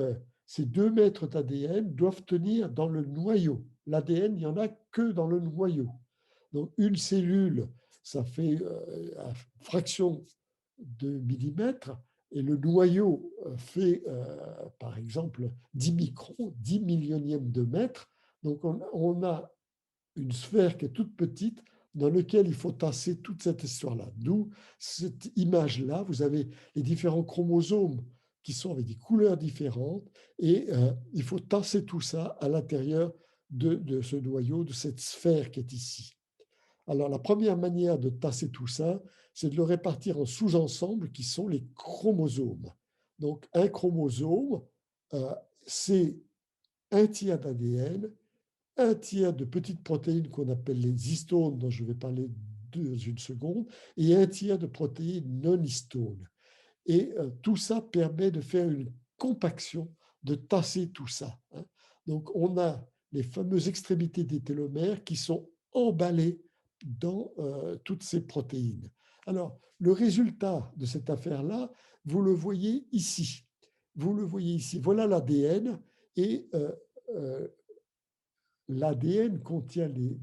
ces 2 mètres d'ADN doivent tenir dans le noyau. L'ADN, il n'y en a que dans le noyau. Donc, une cellule, ça fait une fraction de millimètre, et le noyau fait, par exemple, 10 microns, 10 millionièmes de mètre. Donc, on a une sphère qui est toute petite dans laquelle il faut tasser toute cette histoire-là. D'où cette image-là, vous avez les différents chromosomes qui sont avec des couleurs différentes, et il faut tasser tout ça à l'intérieur de ce noyau, de cette sphère qui est ici. Alors, la première manière de tasser tout ça, c'est de le répartir en sous-ensembles qui sont les chromosomes. Donc, un chromosome, c'est un tiers d'ADN, un tiers de petites protéines qu'on appelle les histones, dont je vais parler dans une seconde, et un tiers de protéines non histones. Et tout ça permet de faire une compaction, de tasser tout ça. Hein. Donc, on a les fameuses extrémités des télomères qui sont emballées dans toutes ces protéines. Alors, le résultat de cette affaire-là, vous le voyez ici. Vous le voyez ici. Voilà l'ADN, et l'ADN contient les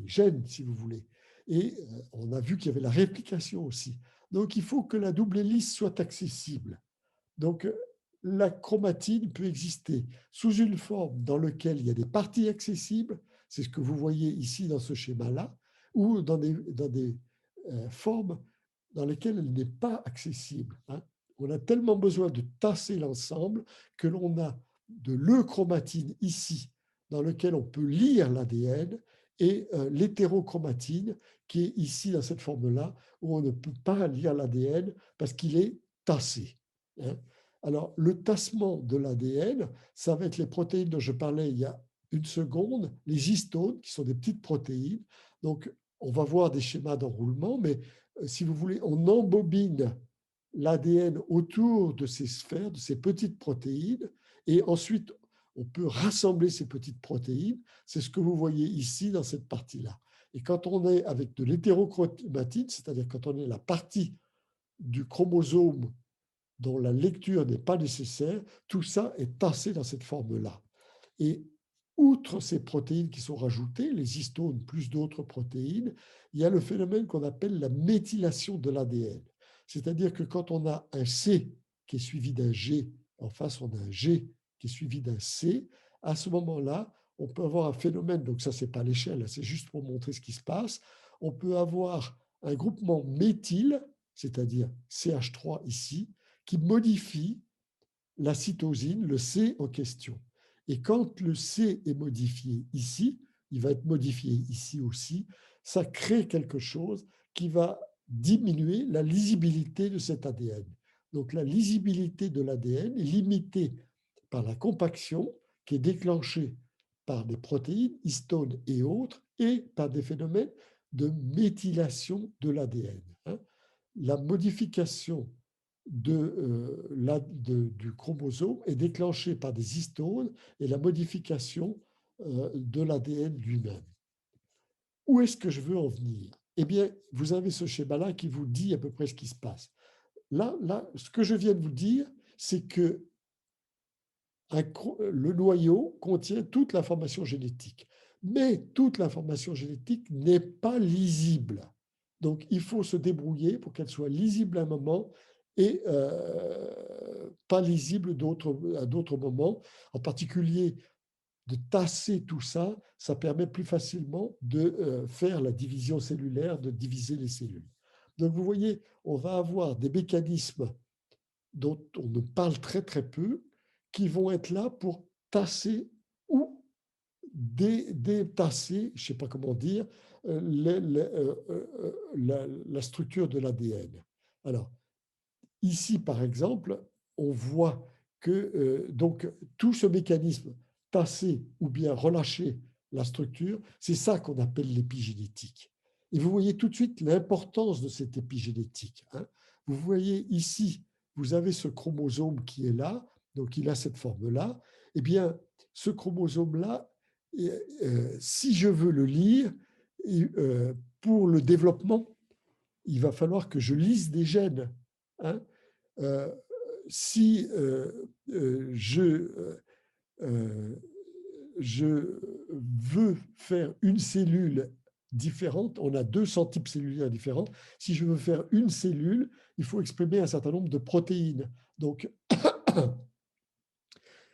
gènes, si vous voulez. Et on a vu qu'il y avait la réplication aussi. Donc, il faut que la double hélice soit accessible. Donc, la chromatine peut exister sous une forme dans laquelle il y a des parties accessibles, c'est ce que vous voyez ici dans ce schéma-là, ou dans des formes dans lesquelles elle n'est pas accessible. Hein. On a tellement besoin de tasser l'ensemble que l'on a de l'euchromatine ici, dans lequel on peut lire l'ADN, et l'hétérochromatine, qui est ici dans cette forme-là, où on ne peut pas lire l'ADN parce qu'il est tassé. Hein. Alors, le tassement de l'ADN, ça va être les protéines dont je parlais il y a une seconde, les histones, qui sont des petites protéines. Donc, on va voir des schémas d'enroulement, mais si vous voulez, on embobine l'ADN autour de ces sphères, de ces petites protéines, et ensuite, on peut rassembler ces petites protéines. C'est ce que vous voyez ici dans cette partie-là. Et quand on est avec de l'hétérochromatine, c'est-à-dire quand on est la partie du chromosome dont la lecture n'est pas nécessaire, tout ça est tassé dans cette forme-là. Et outre ces protéines qui sont rajoutées, les histones plus d'autres protéines, il y a le phénomène qu'on appelle la méthylation de l'ADN. C'est-à-dire que quand on a un C qui est suivi d'un G, en face on a un G qui est suivi d'un C, à ce moment-là, on peut avoir un phénomène, donc ça c'est pas l'échelle, c'est juste pour montrer ce qui se passe, on peut avoir un groupement méthyle, c'est-à-dire CH3 ici, qui modifie la cytosine, le C en question. Et quand le C est modifié ici, il va être modifié ici aussi, ça crée quelque chose qui va diminuer la lisibilité de cet ADN. Donc la lisibilité de l'ADN est limitée par la compaction qui est déclenchée par des protéines, histones et autres, et par des phénomènes de méthylation de l'ADN. La modification du chromosome est déclenchée par des histones et la modification de l'ADN lui-même. Où est-ce que je veux en venir? Eh bien, vous avez ce schéma-là qui vous dit à peu près ce qui se passe. Là, ce que je viens de vous dire, c'est que le noyau contient toute l'information génétique. Mais toute l'information génétique n'est pas lisible. Donc, il faut se débrouiller pour qu'elle soit lisible à un moment et pas lisible à d'autres moments. En particulier, de tasser tout ça, ça permet plus facilement de faire la division cellulaire, de diviser les cellules. Donc, vous voyez, on va avoir des mécanismes dont on ne parle très très peu, qui vont être là pour tasser ou détasser, je ne sais pas comment dire, la structure de l'ADN. Alors, ici, par exemple, on voit que donc, tout ce mécanisme, tasser ou bien relâcher la structure, c'est ça qu'on appelle l'épigénétique. Et vous voyez tout de suite l'importance de cette épigénétique. Vous voyez ici, vous avez ce chromosome qui est là, donc il a cette forme-là. Eh bien, ce chromosome-là, si je veux le lire, pour le développement, il va falloir que je lise des gènes. Si je veux faire une cellule différente, on a 200 types cellulaires différents. Si je veux faire une cellule, il faut exprimer un certain nombre de protéines. Donc,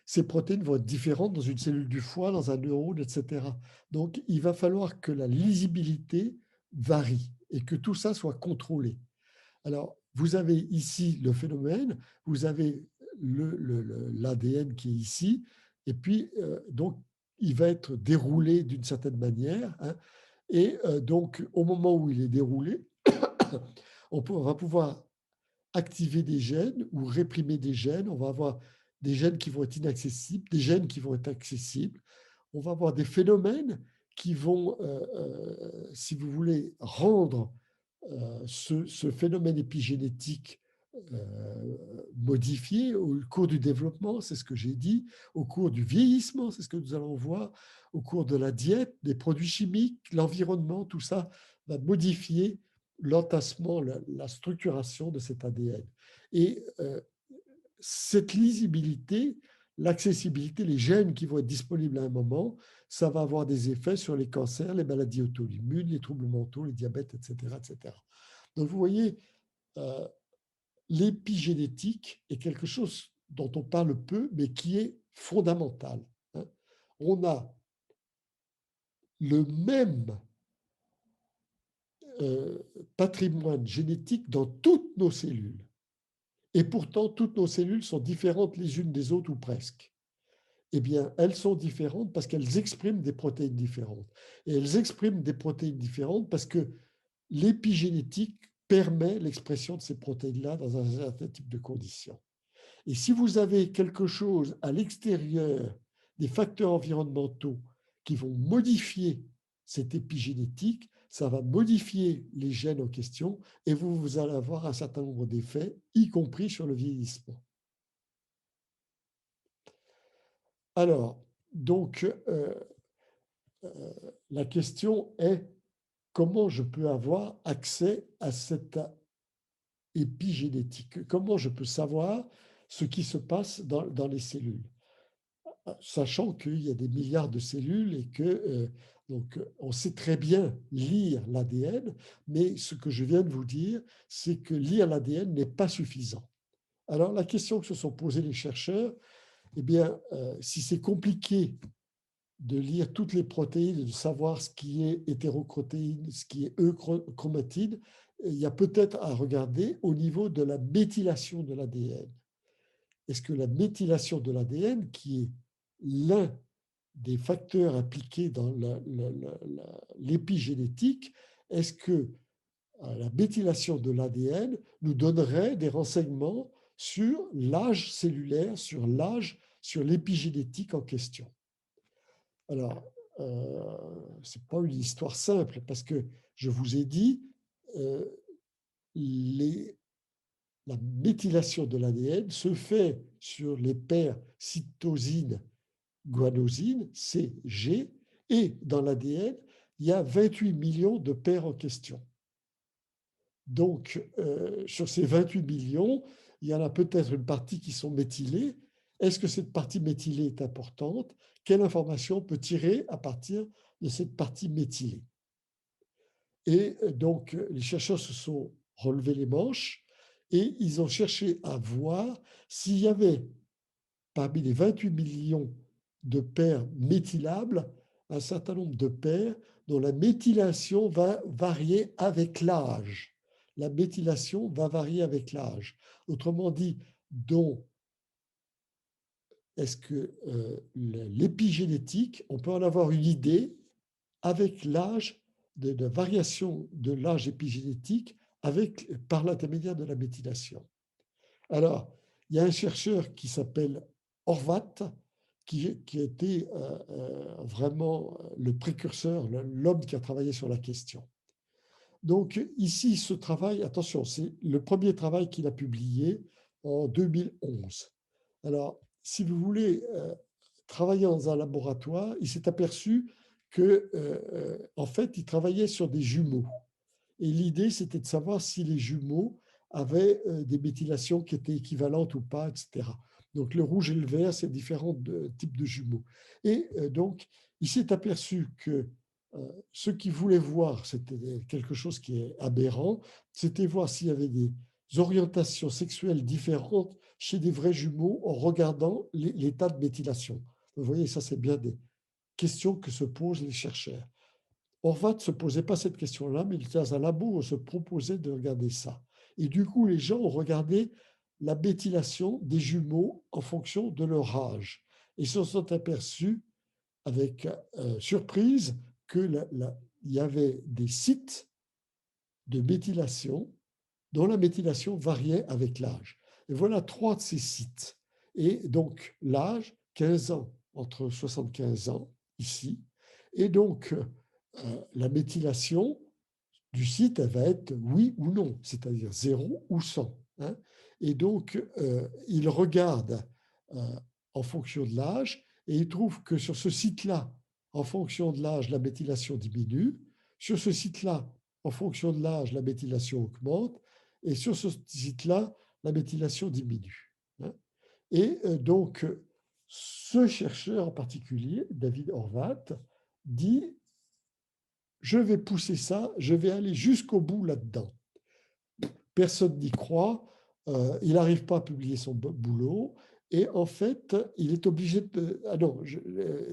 ces protéines vont être différentes dans une cellule du foie, dans un neurone, etc. Donc, il va falloir que la lisibilité varie et que tout ça soit contrôlé. Alors, vous avez ici le phénomène, vous avez l'ADN qui est ici, et puis, donc, il va être déroulé d'une certaine manière. Et donc, au moment où il est déroulé, on va pouvoir activer des gènes ou réprimer des gènes. On va avoir des gènes qui vont être inaccessibles, des gènes qui vont être accessibles. On va avoir des phénomènes qui vont, si vous voulez, rendre ce phénomène épigénétique modifié au cours du développement, c'est ce que j'ai dit, au cours du vieillissement, c'est ce que nous allons voir, au cours de la diète, des produits chimiques, l'environnement, tout ça va modifier l'entassement, la structuration de cet ADN. Et cette lisibilité, l'accessibilité, les gènes qui vont être disponibles à un moment, ça va avoir des effets sur les cancers, les maladies auto-immunes, les troubles mentaux, les diabètes, etc. etc. Donc, vous voyez, l'épigénétique est quelque chose dont on parle peu, mais qui est fondamental. On a le même patrimoine génétique dans toutes nos cellules. Et pourtant, toutes nos cellules sont différentes les unes des autres ou presque. Eh bien, elles sont différentes parce qu'elles expriment des protéines différentes. Et elles expriment des protéines différentes parce que l'épigénétique permet l'expression de ces protéines-là dans un certain type de conditions. Et si vous avez quelque chose à l'extérieur des facteurs environnementaux qui vont modifier cette épigénétique, ça va modifier les gènes en question et vous allez avoir un certain nombre d'effets, y compris sur le vieillissement. Alors, donc, la question est comment je peux avoir accès à cette épigénétique? Comment je peux savoir ce qui se passe dans les cellules? Sachant qu'il y a des milliards de cellules et que donc, on sait très bien lire l'ADN, mais ce que je viens de vous dire, c'est que lire l'ADN n'est pas suffisant. Alors, la question que se sont posées les chercheurs, eh bien, si c'est compliqué de lire toutes les protéines, de savoir ce qui est hétérochrotéine, ce qui est euchromatine, il y a peut-être à regarder au niveau de la méthylation de l'ADN. Est-ce que la méthylation de l'ADN, qui est l'un des facteurs impliqués dans l'épigénétique, est-ce que la méthylation de l'ADN nous donnerait des renseignements sur l'âge cellulaire, sur l'âge, sur l'épigénétique en question? Alors, ce n'est pas une histoire simple parce que je vous ai dit, la méthylation de l'ADN se fait sur les paires cytosine, guanosine, CG, et dans l'ADN, il y a 28 millions de paires en question. Donc, sur ces 28 millions, il y en a peut-être une partie qui sont méthylées. Est-ce que cette partie méthylée est importante? Quelle information on peut tirer à partir de cette partie méthylée? Et donc, les chercheurs se sont relevés les manches et ils ont cherché à voir s'il y avait, parmi les 28 millions de paires méthylables, un certain nombre de paires dont la méthylation va varier avec l'âge. La méthylation va varier avec l'âge. Autrement dit, dont est-ce que l'épigénétique, on peut en avoir une idée avec l'âge, de variation de l'âge épigénétique par l'intermédiaire de la méthylation. Alors, il y a un chercheur qui s'appelle Horvat, qui a été vraiment le précurseur, l'homme qui a travaillé sur la question. Donc ici, ce travail, attention, c'est le premier travail qu'il a publié en 2011. Alors, si vous voulez travailler dans un laboratoire, il s'est aperçu que, en fait, il travaillait sur des jumeaux. Et l'idée, c'était de savoir si les jumeaux avaient des méthylations qui étaient équivalentes ou pas, etc. Donc, le rouge et le vert, c'est différents types de jumeaux. Et donc, il s'est aperçu que ce qu'il voulait voir, c'était quelque chose qui est aberrant, c'était voir s'il y avait des orientations sexuelles différentes chez des vrais jumeaux en regardant l'état de méthylation. Vous voyez, ça, c'est bien des questions que se posent les chercheurs. Horvat ne se posait pas cette question-là, mais il était dans un labo où on se proposait de regarder ça. Et du coup, les gens ont regardé la méthylation des jumeaux en fonction de leur âge. Ils se sont aperçus, avec surprise, qu'il y avait des sites de méthylation dont la méthylation variait avec l'âge. Et voilà 3 de ces sites. Et donc, l'âge, 15 ans, entre 75 ans, ici. Et donc, la méthylation du site, elle va être oui ou non, c'est-à-dire 0 ou 100. Hein. Et donc, il regarde en fonction de l'âge et il trouve que sur ce site-là, en fonction de l'âge, la méthylation diminue. Sur ce site-là, en fonction de l'âge, la méthylation augmente. Et sur ce site-là, la méthylation diminue. Hein. Et donc, ce chercheur en particulier, David Horvat, dit je vais pousser ça, je vais aller jusqu'au bout là-dedans. Personne n'y croit, il n'arrive pas à publier son boulot, et en fait, il est obligé de... Ah non,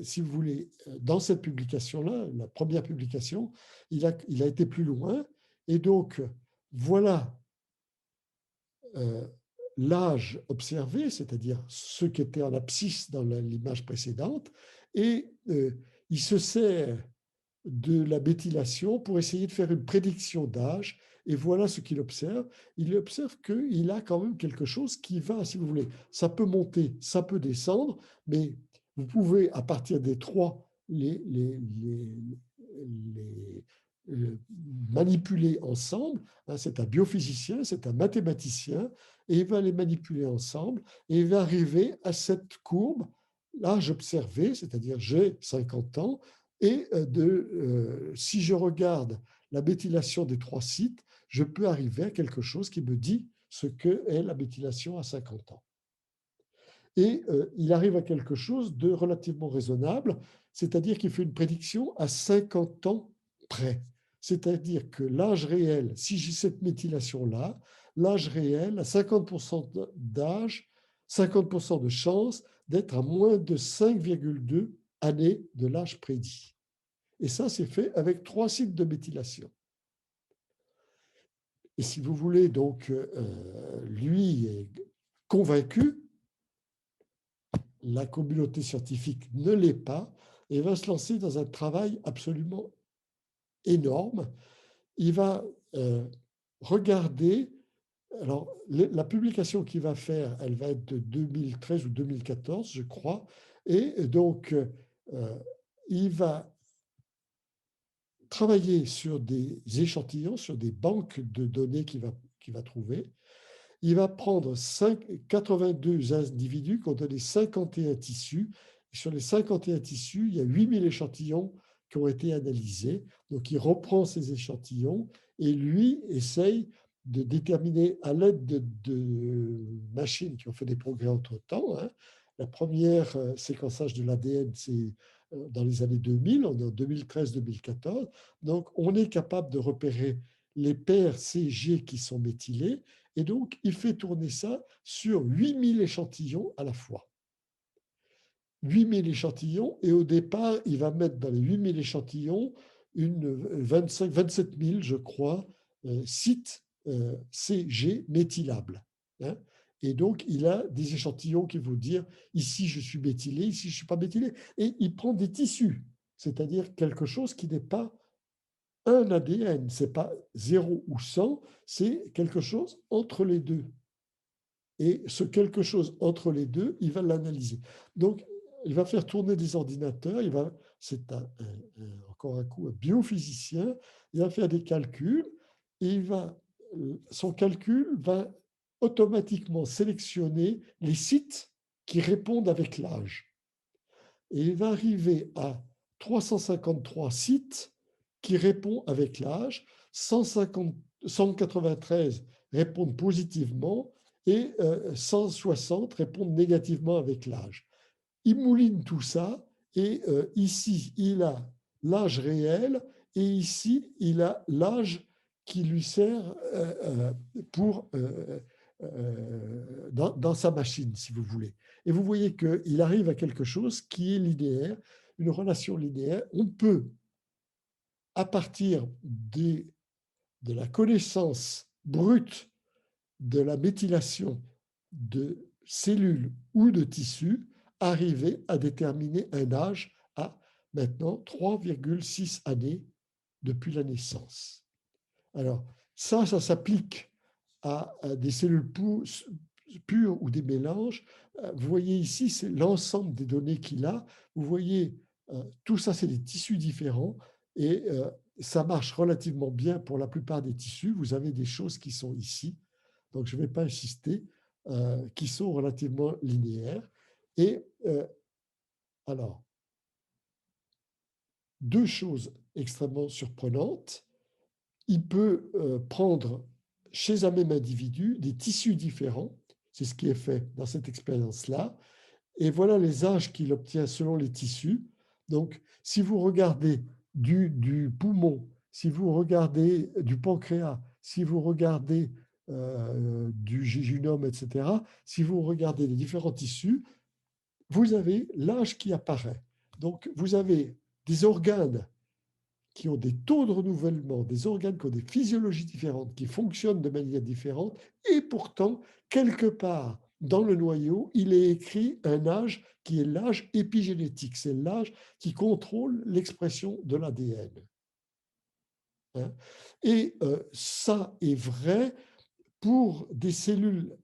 si vous voulez, dans cette publication-là, la première publication, il a été plus loin, et donc, voilà l'âge observé, c'est-à-dire ce qui était en abscisse dans l'image précédente, et il se sert de la méthylation pour essayer de faire une prédiction d'âge. Et voilà ce qu'il observe. Il observe qu'il a quand même quelque chose qui va, si vous voulez, ça peut monter, ça peut descendre, mais vous pouvez, à partir des 3, les manipuler ensemble. C'est un biophysicien, c'est un mathématicien, et il va les manipuler ensemble, et il va arriver à cette courbe, l'âge observé, c'est-à-dire j'ai 50 ans, et si je regarde la méthylation des 3 sites, je peux arriver à quelque chose qui me dit ce qu'est la méthylation à 50 ans. Et il arrive à quelque chose de relativement raisonnable, c'est-à-dire qu'il fait une prédiction à 50 ans près. C'est-à-dire que l'âge réel, si j'ai cette méthylation-là, l'âge réel a 50% d'âge, 50% de chance d'être à moins de 5,2 années de l'âge prédit. Et ça, c'est fait avec 3 sites de méthylation. Et si vous voulez, donc, lui est convaincu, la communauté scientifique ne l'est pas, et va se lancer dans un travail absolument énorme. Il va regarder, alors la publication qu'il va faire, elle va être de 2013 ou 2014, je crois, et donc il va travailler sur des échantillons, sur des banques de données qu'il va trouver. Il va prendre 82 individus qui ont donné 51 tissus. Et sur les 51 tissus, il y a 8000 échantillons qui ont été analysés. Donc, il reprend ces échantillons et lui essaye de déterminer à l'aide de machines qui ont fait des progrès entre-temps. La première séquençage de l'ADN, c'est dans les années 2000, on est en 2013-2014. Donc, on est capable de repérer les paires CG qui sont méthylées. Et donc, il fait tourner ça sur 8000 échantillons à la fois. 8000 échantillons, et au départ, il va mettre dans les 8000 échantillons 27 000, je crois, sites CG méthylables. Et donc, il a des échantillons qui vont dire, ici je suis méthylé, ici je ne suis pas méthylé. Et il prend des tissus, c'est-à-dire quelque chose qui n'est pas un ADN, ce n'est pas 0 ou 100, c'est quelque chose entre les deux. Et ce quelque chose entre les deux, il va l'analyser. Donc, il va faire tourner des ordinateurs, c'est encore un coup un biophysicien, il va faire des calculs, et son calcul va automatiquement sélectionner les sites qui répondent avec l'âge. Et il va arriver à 353 sites qui répondent avec l'âge, 193 répondent positivement et 160 répondent négativement avec l'âge. Il mouline tout ça et ici, il a l'âge réel et ici, il a l'âge qui lui sert dans sa machine, si vous voulez. Et vous voyez qu'il arrive à quelque chose qui est linéaire, une relation linéaire. On peut, à partir de la connaissance brute de la méthylation de cellules ou de tissus, arriver à déterminer un âge à maintenant 3,6 années depuis la naissance. Alors, ça s'applique à des cellules pures ou des mélanges. Vous voyez ici, c'est l'ensemble des données qu'il a. Vous voyez, tout ça, c'est des tissus différents et ça marche relativement bien pour la plupart des tissus. Vous avez des choses qui sont ici, donc je ne vais pas insister, qui sont relativement linéaires. Et alors, deux choses extrêmement surprenantes. Il peut prendre chez un même individu des tissus différents, c'est ce qui est fait dans cette expérience-là, et voilà les âges qu'il obtient selon les tissus. Donc, si vous regardez du poumon, si vous regardez du pancréas, si vous regardez du jéjunum, etc., si vous regardez les différents tissus, vous avez l'âge qui apparaît. Donc, vous avez des organes qui ont des taux de renouvellement, des organes qui ont des physiologies différentes, qui fonctionnent de manière différente, et pourtant, quelque part dans le noyau, il est écrit un âge qui est l'âge épigénétique. C'est l'âge qui contrôle l'expression de l'ADN. Hein? Et ça est vrai pour des cellules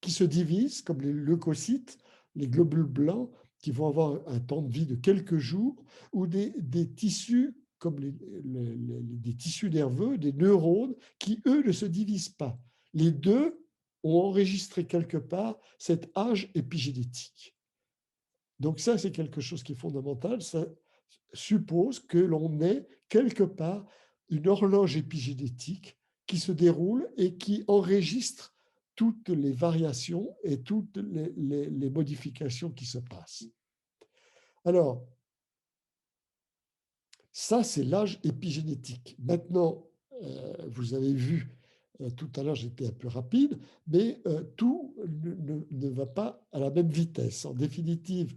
qui se divisent, comme les leucocytes, les globules blancs, qui vont avoir un temps de vie de quelques jours, ou des tissus comme des tissus nerveux, des neurones, qui, eux, ne se divisent pas. Les deux ont enregistré quelque part cet âge épigénétique. Donc ça, c'est quelque chose qui est fondamental. Ça suppose que l'on ait quelque part une horloge épigénétique qui se déroule et qui enregistre toutes les variations et toutes les modifications qui se passent. Alors, ça, c'est l'âge épigénétique. Maintenant, vous avez vu, tout à l'heure, j'étais un peu rapide, mais tout ne va pas à la même vitesse. En définitive,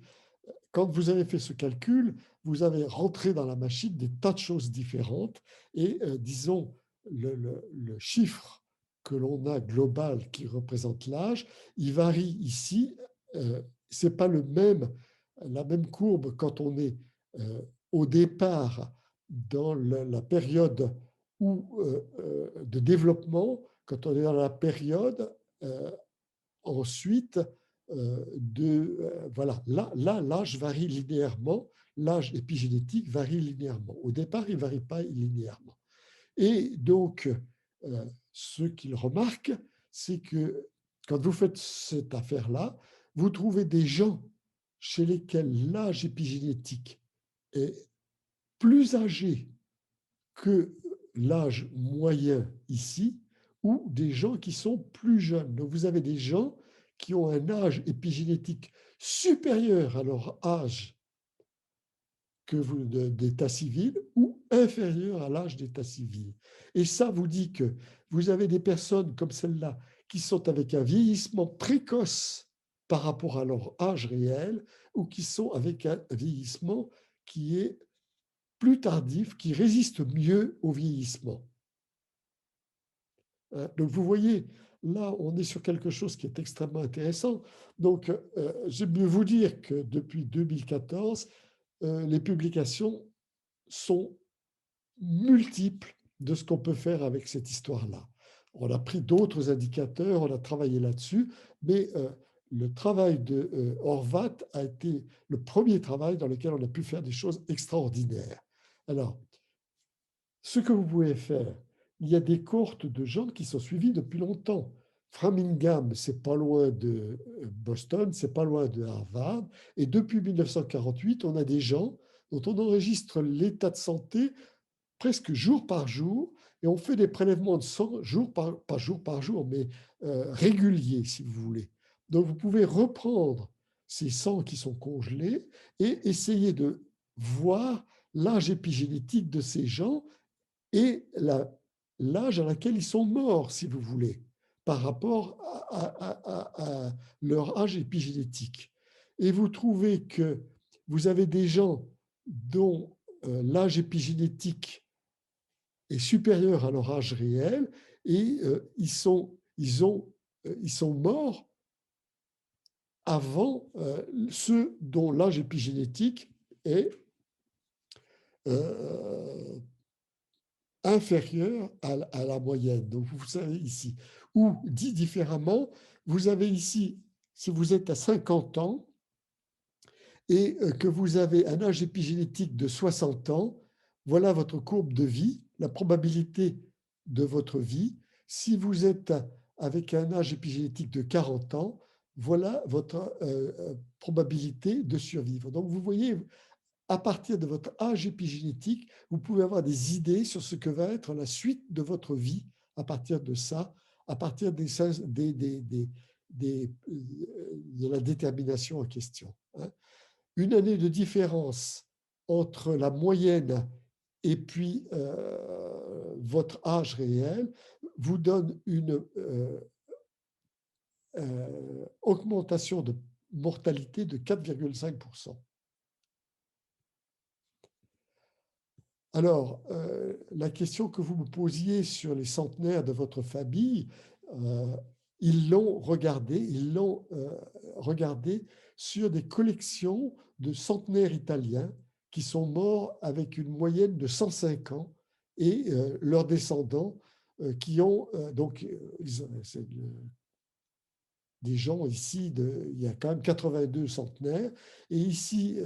quand vous avez fait ce calcul, vous avez rentré dans la machine des tas de choses différentes et, disons, le chiffre que l'on a global qui représente l'âge, il varie ici. Ce n'est pas la même courbe quand on est au départ dans la période de développement, quand on est dans la période ensuite voilà, là, l'âge varie linéairement, l'âge épigénétique varie linéairement. Au départ, il ne varie pas linéairement. Et donc, ce qu'il remarque, c'est que quand vous faites cette affaire-là, vous trouvez des gens chez lesquels l'âge épigénétique est plus âgé que l'âge moyen ici, ou des gens qui sont plus jeunes. Donc, vous avez des gens qui ont un âge épigénétique supérieur à leur âge d'état civil ou inférieur à l'âge d'état civil. Et ça vous dit que vous avez des personnes comme celle-là qui sont avec un vieillissement précoce par rapport à leur âge réel ou qui sont avec un vieillissement qui est plus tardif, qui résiste mieux au vieillissement. Donc vous voyez, là, on est sur quelque chose qui est extrêmement intéressant. Donc, j'aime mieux vous dire que depuis 2014, les publications sont multiples de ce qu'on peut faire avec cette histoire-là. On a pris d'autres indicateurs, on a travaillé là-dessus, mais le travail de Horvat a été le premier travail dans lequel on a pu faire des choses extraordinaires. Alors, ce que vous pouvez faire, il y a des cohortes de gens qui sont suivis depuis longtemps. Framingham, c'est pas loin de Boston, c'est pas loin de Harvard, et depuis 1948, on a des gens dont on enregistre l'état de santé presque jour par jour, et on fait des prélèvements de sang pas jour par jour, mais réguliers, si vous voulez. Donc, vous pouvez reprendre ces sangs qui sont congelés et essayer de voir l'âge épigénétique de ces gens et l'âge à laquelle ils sont morts, si vous voulez, par rapport à leur âge épigénétique. Et vous trouvez que vous avez des gens dont l'âge épigénétique est supérieur à leur âge réel et ils sont morts avant ceux dont l'âge épigénétique est inférieur à la moyenne. Donc, vous savez ici. Ou, dit différemment, vous avez ici, si vous êtes à 50 ans et que vous avez un âge épigénétique de 60 ans, voilà votre courbe de vie, la probabilité de votre vie. Si vous êtes avec un âge épigénétique de 40 ans, voilà votre probabilité de survivre. Donc, vous voyez, à partir de votre âge épigénétique, vous pouvez avoir des idées sur ce que va être la suite de votre vie à partir de ça, à partir de la détermination en question. Une année de différence entre la moyenne et puis votre âge réel vous donne une augmentation de mortalité de 4,5%. Alors, la question que vous me posiez sur les centenaires de votre famille, ils l'ont regardé sur des collections de centenaires italiens qui sont morts avec une moyenne de 105 ans et leurs descendants qui ont c'est des gens ici, il y a quand même 82 centenaires, et ici,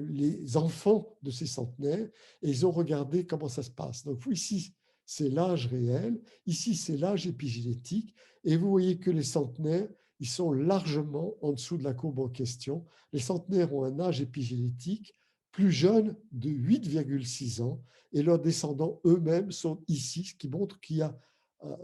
les enfants de ces centenaires, et ils ont regardé comment ça se passe. Donc ici, c'est l'âge réel, ici, c'est l'âge épigénétique, et vous voyez que les centenaires, ils sont largement en dessous de la courbe en question. Les centenaires ont un âge épigénétique plus jeune de 8,6 ans, et leurs descendants eux-mêmes sont ici, ce qui montre qu'il y a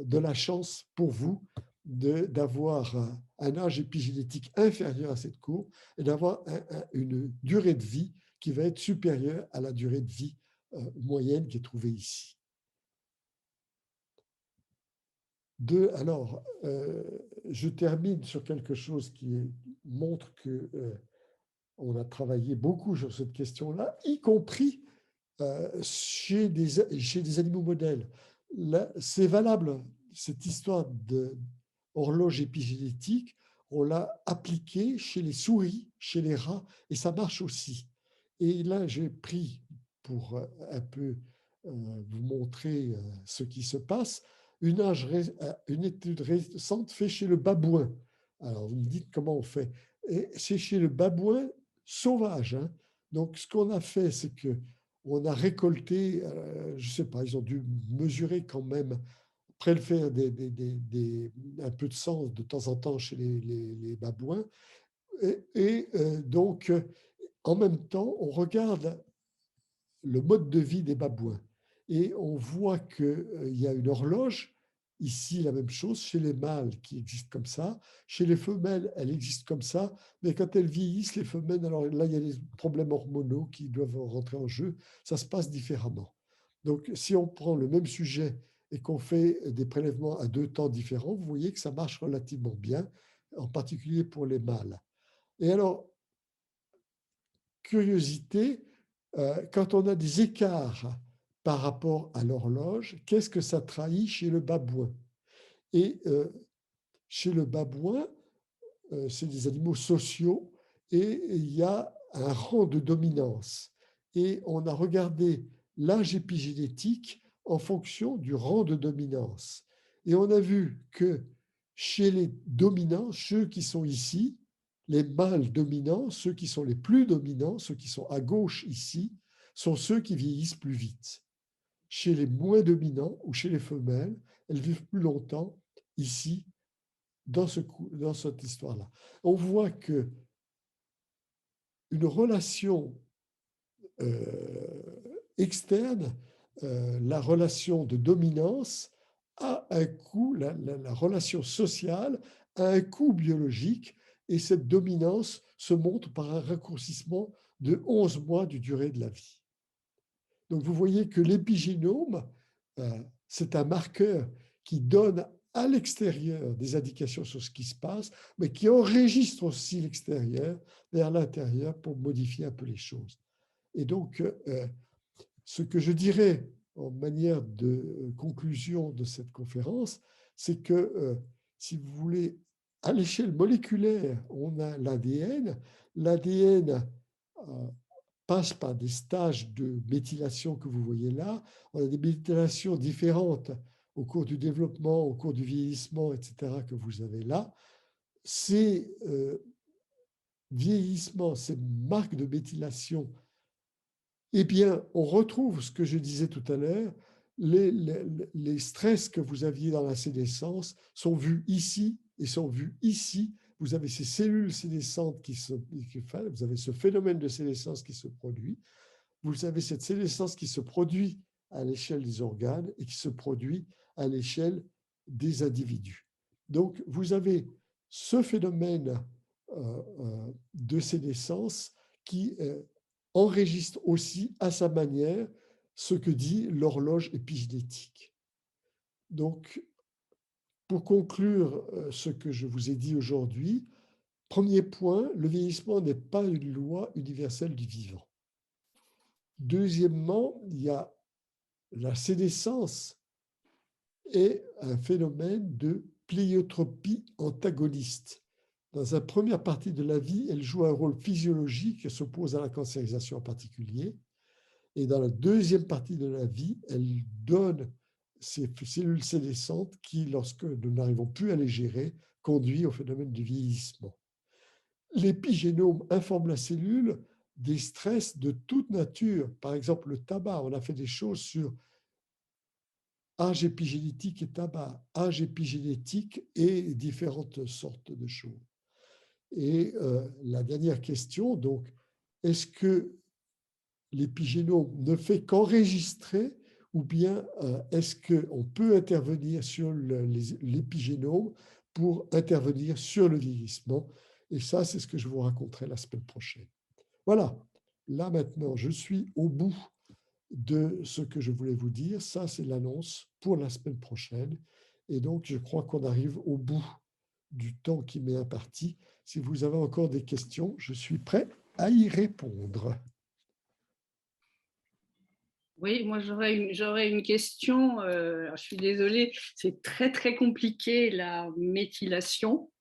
de la chance pour vous d'avoir un âge épigénétique inférieur à cette courbe et d'avoir une durée de vie qui va être supérieure à la durée de vie moyenne qui est trouvée ici. Alors, je termine sur quelque chose qui montre que on a travaillé beaucoup sur cette question-là, y compris chez des animaux modèles. C'est valable, cette histoire d'horloge épigénétique, on l'a appliquée chez les souris, chez les rats, et ça marche aussi. Et là, j'ai pris, pour un peu vous montrer ce qui se passe, une étude récente faite chez le babouin. Alors, vous me dites comment on fait. Et c'est chez le babouin sauvage. Hein. Donc, ce qu'on a fait, c'est que on a récolté, je ne sais pas, ils ont dû mesurer quand même, prélever un peu de sang de temps en temps chez les babouins. Donc, en même temps, on regarde le mode de vie des babouins. Et on voit qu'il y a une horloge, ici la même chose, chez les mâles qui existent comme ça, chez les femelles, elle existe comme ça, mais quand elles vieillissent, les femelles, alors là, il y a des problèmes hormonaux qui doivent rentrer en jeu, ça se passe différemment. Donc, si on prend le même sujet et qu'on fait des prélèvements à 2 temps différents, vous voyez que ça marche relativement bien, en particulier pour les mâles. Et alors, curiosité, quand on a des écarts par rapport à l'horloge, qu'est-ce que ça trahit chez le babouin? Et chez le babouin, c'est des animaux sociaux et il y a un rang de dominance. Et on a regardé l'âge épigénétique en fonction du rang de dominance. Et on a vu que chez les dominants, ceux qui sont ici, les mâles dominants, ceux qui sont les plus dominants, ceux qui sont à gauche ici, sont ceux qui vieillissent plus vite. Chez les moins dominants ou chez les femelles, elles vivent plus longtemps ici, dans cette histoire-là. On voit que une relation externe, la relation de dominance, a un coût, la relation sociale a un coût biologique, et cette dominance se montre par un raccourcissement de 11 mois du durée de la vie. Donc vous voyez que l'épigénome, c'est un marqueur qui donne à l'extérieur des indications sur ce qui se passe, mais qui enregistre aussi l'extérieur vers l'intérieur pour modifier un peu les choses. Et donc, ce que je dirais en manière de conclusion de cette conférence, c'est que, si vous voulez, à l'échelle moléculaire, on a l'ADN. L'ADN passe par des stages de méthylation que vous voyez là. On a des méthylations différentes au cours du développement, au cours du vieillissement, etc., que vous avez là. Ces vieillissements, ces marques de méthylation, eh bien, on retrouve ce que je disais tout à l'heure, les stress que vous aviez dans la sénescence sont vus ici et sont vus ici. Vous avez ces cellules sénescentes vous avez ce phénomène de sénescence qui se produit. Vous avez cette sénescence qui se produit à l'échelle des organes et qui se produit à l'échelle des individus. Donc, vous avez ce phénomène de sénescence qui enregistre aussi à sa manière ce que dit l'horloge épigénétique. Donc, pour conclure ce que je vous ai dit aujourd'hui, premier point, le vieillissement n'est pas une loi universelle du vivant. Deuxièmement, il y a la sénescence est un phénomène de pléiotropie antagoniste. Dans la première partie de la vie, elle joue un rôle physiologique et s'oppose à la cancérisation en particulier. Et dans la deuxième partie de la vie, elle donne ces cellules sénescentes qui, lorsque nous n'arrivons plus à les gérer, conduit au phénomène du vieillissement. L'épigénome informe la cellule des stress de toute nature. Par exemple, le tabac, on a fait des choses sur âge épigénétique et tabac, âge épigénétique et différentes sortes de choses. Et la dernière question, donc, est-ce que l'épigénome ne fait qu'enregistrer ou bien est-ce qu'on peut intervenir sur l'épigénome pour intervenir sur le vieillissement? Et ça, c'est ce que je vous raconterai la semaine prochaine. Voilà, là maintenant, je suis au bout de ce que je voulais vous dire. Ça, c'est l'annonce pour la semaine prochaine. Et donc, je crois qu'on arrive au bout du temps qui m'est imparti. Si vous avez encore des questions, je suis prêt à y répondre. Oui, moi j'aurais une question. Alors, je suis désolée, c'est très très compliqué la méthylation.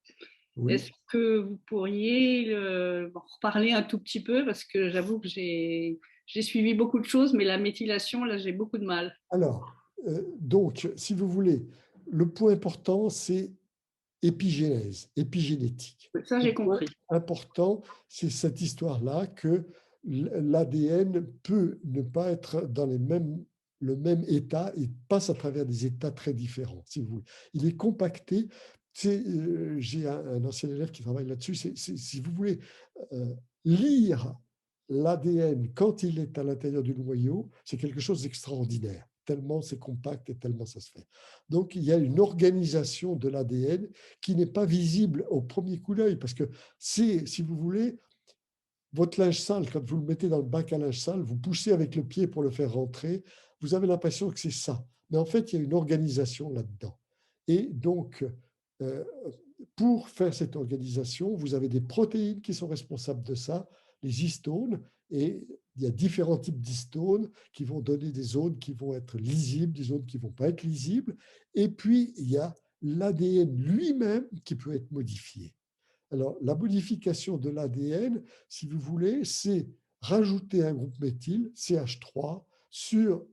Oui. Est-ce que vous pourriez en reparler un tout petit peu parce que j'avoue que j'ai suivi beaucoup de choses, mais la méthylation, là, j'ai beaucoup de mal. Alors, donc, si vous voulez, le point important, c'est épigénèse, épigénétique. Ça, j'ai compris. Le point important, c'est cette histoire-là que l'ADN peut ne pas être dans le même état et passe à travers des états très différents, si vous voulez. Il est compacté. J'ai un ancien élève qui travaille là-dessus. Si vous voulez lire l'ADN quand il est à l'intérieur du noyau, c'est quelque chose d'extraordinaire, tellement c'est compact et tellement ça se fait. Donc, il y a une organisation de l'ADN qui n'est pas visible au premier coup d'œil, parce que c'est, si vous voulez, votre linge sale, quand vous le mettez dans le bac à linge sale, vous poussez avec le pied pour le faire rentrer, vous avez l'impression que c'est ça. Mais en fait, il y a une organisation là-dedans. Et donc, pour faire cette organisation, vous avez des protéines qui sont responsables de ça, les histones, et il y a différents types d'histones qui vont donner des zones qui vont être lisibles, des zones qui ne vont pas être lisibles, et puis il y a l'ADN lui-même qui peut être modifié. Alors, la modification de l'ADN, si vous voulez, c'est rajouter un groupe méthyle, CH3, sur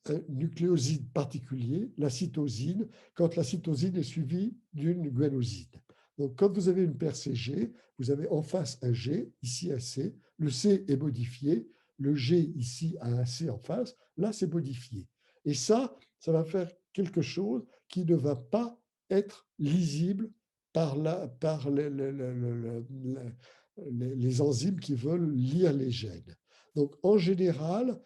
un nucléoside particulier, la cytosine, quand la cytosine est suivie d'une guanosine. Donc, quand vous avez une paire CG, vous avez en face un G, ici un C, le C est modifié, le G ici a un C en face, là c'est modifié. Et ça va faire quelque chose qui ne va pas être lisible par les enzymes qui veulent lire les gènes. Donc, en général,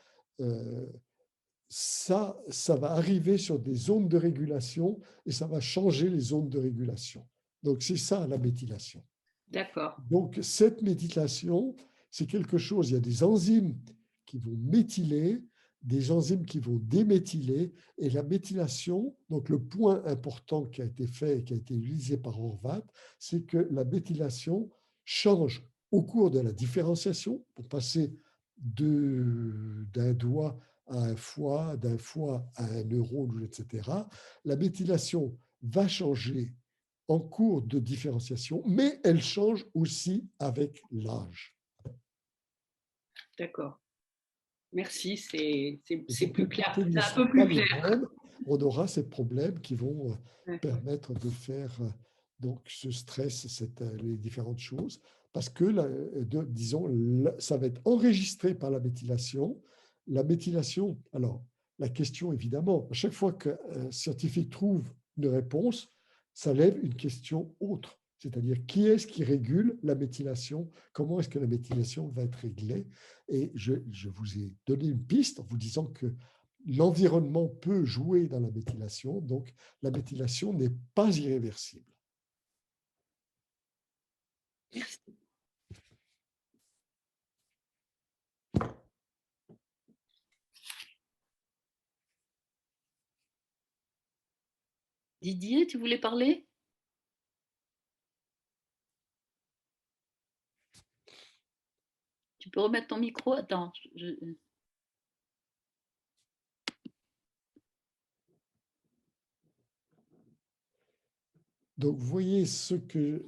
ça va arriver sur des zones de régulation et ça va changer les zones de régulation. Donc, c'est ça la méthylation. D'accord. Donc, cette méthylation, c'est quelque chose, il y a des enzymes qui vont méthyler, des enzymes qui vont déméthyler, et la méthylation, donc le point important qui a été fait et qui a été utilisé par Horvath, c'est que la méthylation change au cours de la différenciation pour passer d'un doigt à un foie, d'un foie à un neurone, etc. La méthylation va changer en cours de différenciation, mais elle change aussi avec l'âge. D'accord. Merci, c'est plus clair. C'est un peu plus clair. Même, on aura ces problèmes qui vont permettre de faire donc ce stress, les différentes choses, parce que, disons, ça va être enregistré par la méthylation. La méthylation, alors, la question, évidemment, à chaque fois qu'un scientifique trouve une réponse, ça lève une question autre, c'est-à-dire qui est-ce qui régule la méthylation, comment est-ce que la méthylation va être réglée. Et je vous ai donné une piste en vous disant que l'environnement peut jouer dans la méthylation, donc la méthylation n'est pas irréversible. Merci. Didier, tu voulais parler? Tu peux remettre ton micro? Attends. Donc, vous voyez ce que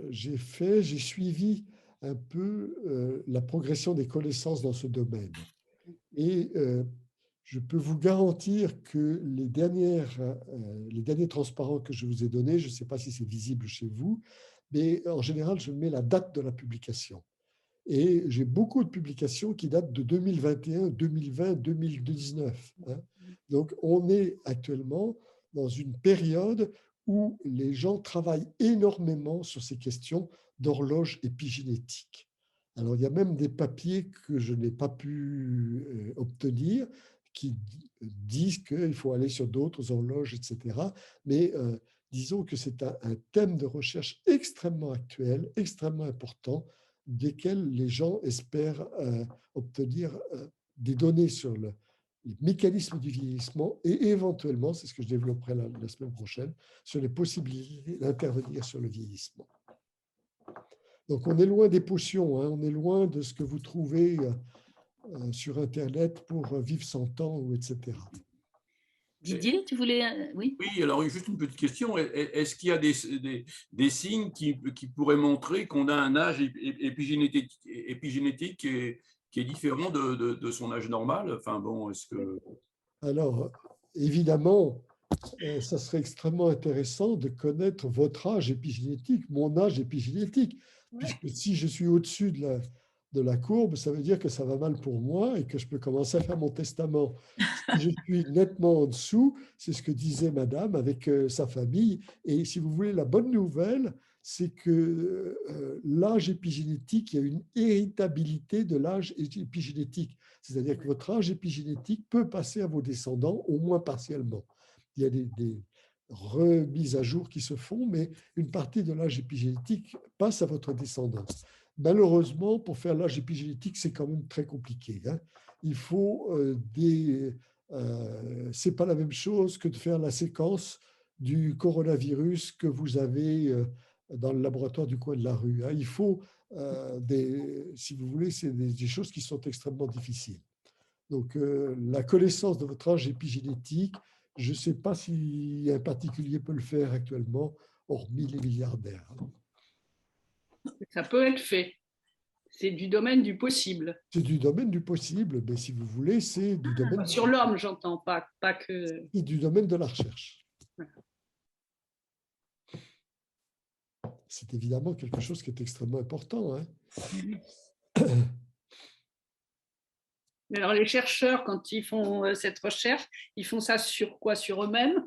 j'ai fait. J'ai suivi un peu la progression des connaissances dans ce domaine. Et je peux vous garantir que les derniers transparents que je vous ai donnés, je ne sais pas si c'est visible chez vous, mais en général, je mets la date de la publication. Et j'ai beaucoup de publications qui datent de 2021, 2020, 2019. Hein. Donc, on est actuellement dans une période où les gens travaillent énormément sur ces questions d'horloge épigénétique. Alors, il y a même des papiers que je n'ai pas pu obtenir qui disent qu'il faut aller sur d'autres horloges, etc. Mais disons que c'est un thème de recherche extrêmement actuel, extrêmement important, desquels les gens espèrent obtenir des données sur les mécanismes du vieillissement et éventuellement, c'est ce que je développerai la semaine prochaine, sur les possibilités d'intervenir sur le vieillissement. Donc, on est loin des potions, hein, on est loin de ce que vous trouvez sur Internet pour vivre 100 ans, ou etc. Didier, tu voulais… Oui. Oui, alors juste une petite question. Est-ce qu'il y a des signes qui pourraient montrer qu'on a un âge épigénétique qui est différent de son âge normal? Enfin bon, est-ce que… Alors, évidemment, ça serait extrêmement intéressant de connaître votre âge épigénétique, mon âge épigénétique, puisque si je suis au-dessus de la courbe, ça veut dire que ça va mal pour moi et que je peux commencer à faire mon testament. Si je suis nettement en dessous, c'est ce que disait madame avec sa famille. Et si vous voulez, la bonne nouvelle, c'est que l'âge épigénétique, il y a une héritabilité de l'âge épigénétique. C'est-à-dire que votre âge épigénétique peut passer à vos descendants, au moins partiellement. Il y a des remises à jour qui se font, mais une partie de l'âge épigénétique passe à votre descendance. Malheureusement, pour faire l'âge épigénétique, c'est quand même très compliqué. Hein. Il faut c'est pas la même chose que de faire la séquence du coronavirus que vous avez dans le laboratoire du coin de la rue. Hein. Il faut si vous voulez, c'est des choses qui sont extrêmement difficiles. Donc, la connaissance de votre âge épigénétique, je ne sais pas si un particulier peut le faire actuellement, hormis les milliardaires. Ça peut être fait. C'est du domaine du possible. C'est du domaine du possible, mais si vous voulez, c'est du domaine… Sur l'homme, j'entends, pas que… Et du domaine de la recherche. C'est évidemment quelque chose qui est extrêmement important. Hein. Mais alors, les chercheurs, quand ils font cette recherche, ils font ça sur quoi? Sur eux-mêmes?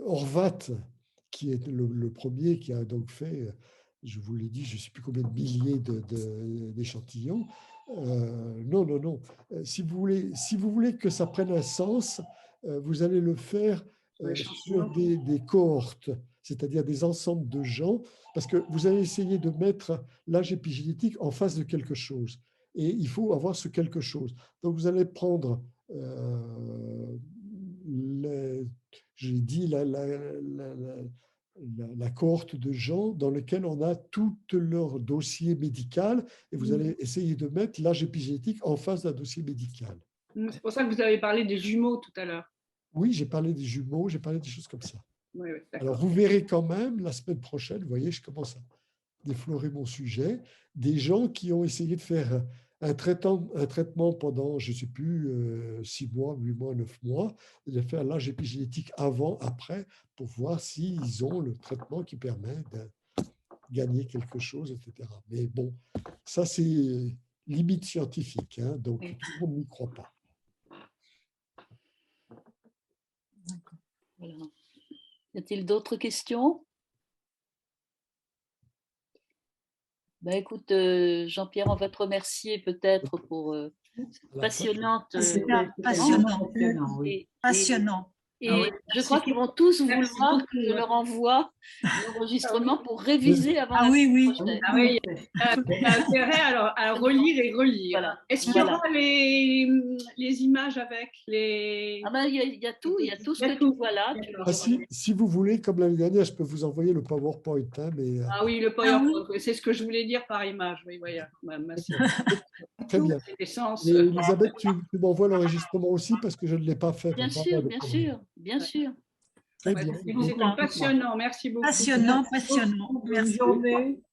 Horvat, qui est le premier qui a donc fait, je vous l'ai dit, je ne sais plus combien de milliers d'échantillons. Non. Si vous voulez que ça prenne un sens, vous allez le faire sur des cohortes, c'est-à-dire des ensembles de gens, parce que vous allez essayer de mettre l'âge épigénétique en face de quelque chose. Et il faut avoir ce quelque chose. Donc, vous allez prendre, j'ai dit, la cohorte de gens dans lesquels on a tout leur dossier médical et vous allez essayer de mettre l'âge épigénétique en face d'un dossier médical. C'est pour ça que vous avez parlé des jumeaux tout à l'heure. Oui, j'ai parlé des jumeaux, j'ai parlé des choses comme ça. Oui, alors, vous verrez quand même, la semaine prochaine, vous voyez, je commence à déflorer mon sujet, des gens qui ont essayé de faire un traitement pendant, je ne sais plus, 6 mois, 8 mois, 9 mois, de faire l'âge épigénétique avant, après, pour voir s'ils ont le traitement qui permet de gagner quelque chose, etc. Mais bon, ça c'est limite scientifique, hein, donc tout le monde n'y croit pas. Voilà. Y a-t-il d'autres questions? Ben, écoute, Jean-Pierre, on va te remercier peut-être pour cette passionnante… Passionnant. Et je crois qu'ils vont tous vouloir que je leur envoie l'enregistrement pour réviser avant la semaine prochaine. Ah oui, il y a intérêt à relire et relire. Voilà. Est-ce qu'il y aura les images avec les… Ah ben, il y a tout ce que tu vois là. Si vous voulez, comme l'année dernière, je peux vous envoyer le PowerPoint. Hein, mais, Ah oui, le PowerPoint, c'est ce que je voulais dire par image. Oui, voilà. Très bien. Elisabeth, tu m'envoies l'enregistrement aussi parce que je ne l'ai pas fait. Bien sûr. Très bien. C'était passionnant. Merci beaucoup. Passionnant, passionnant. Merci.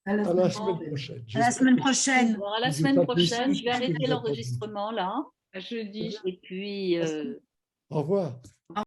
À la semaine prochaine. À la semaine prochaine. Alors, à la semaine prochaine, je vais arrêter l'enregistrement là. À jeudi. Et puis. Au revoir.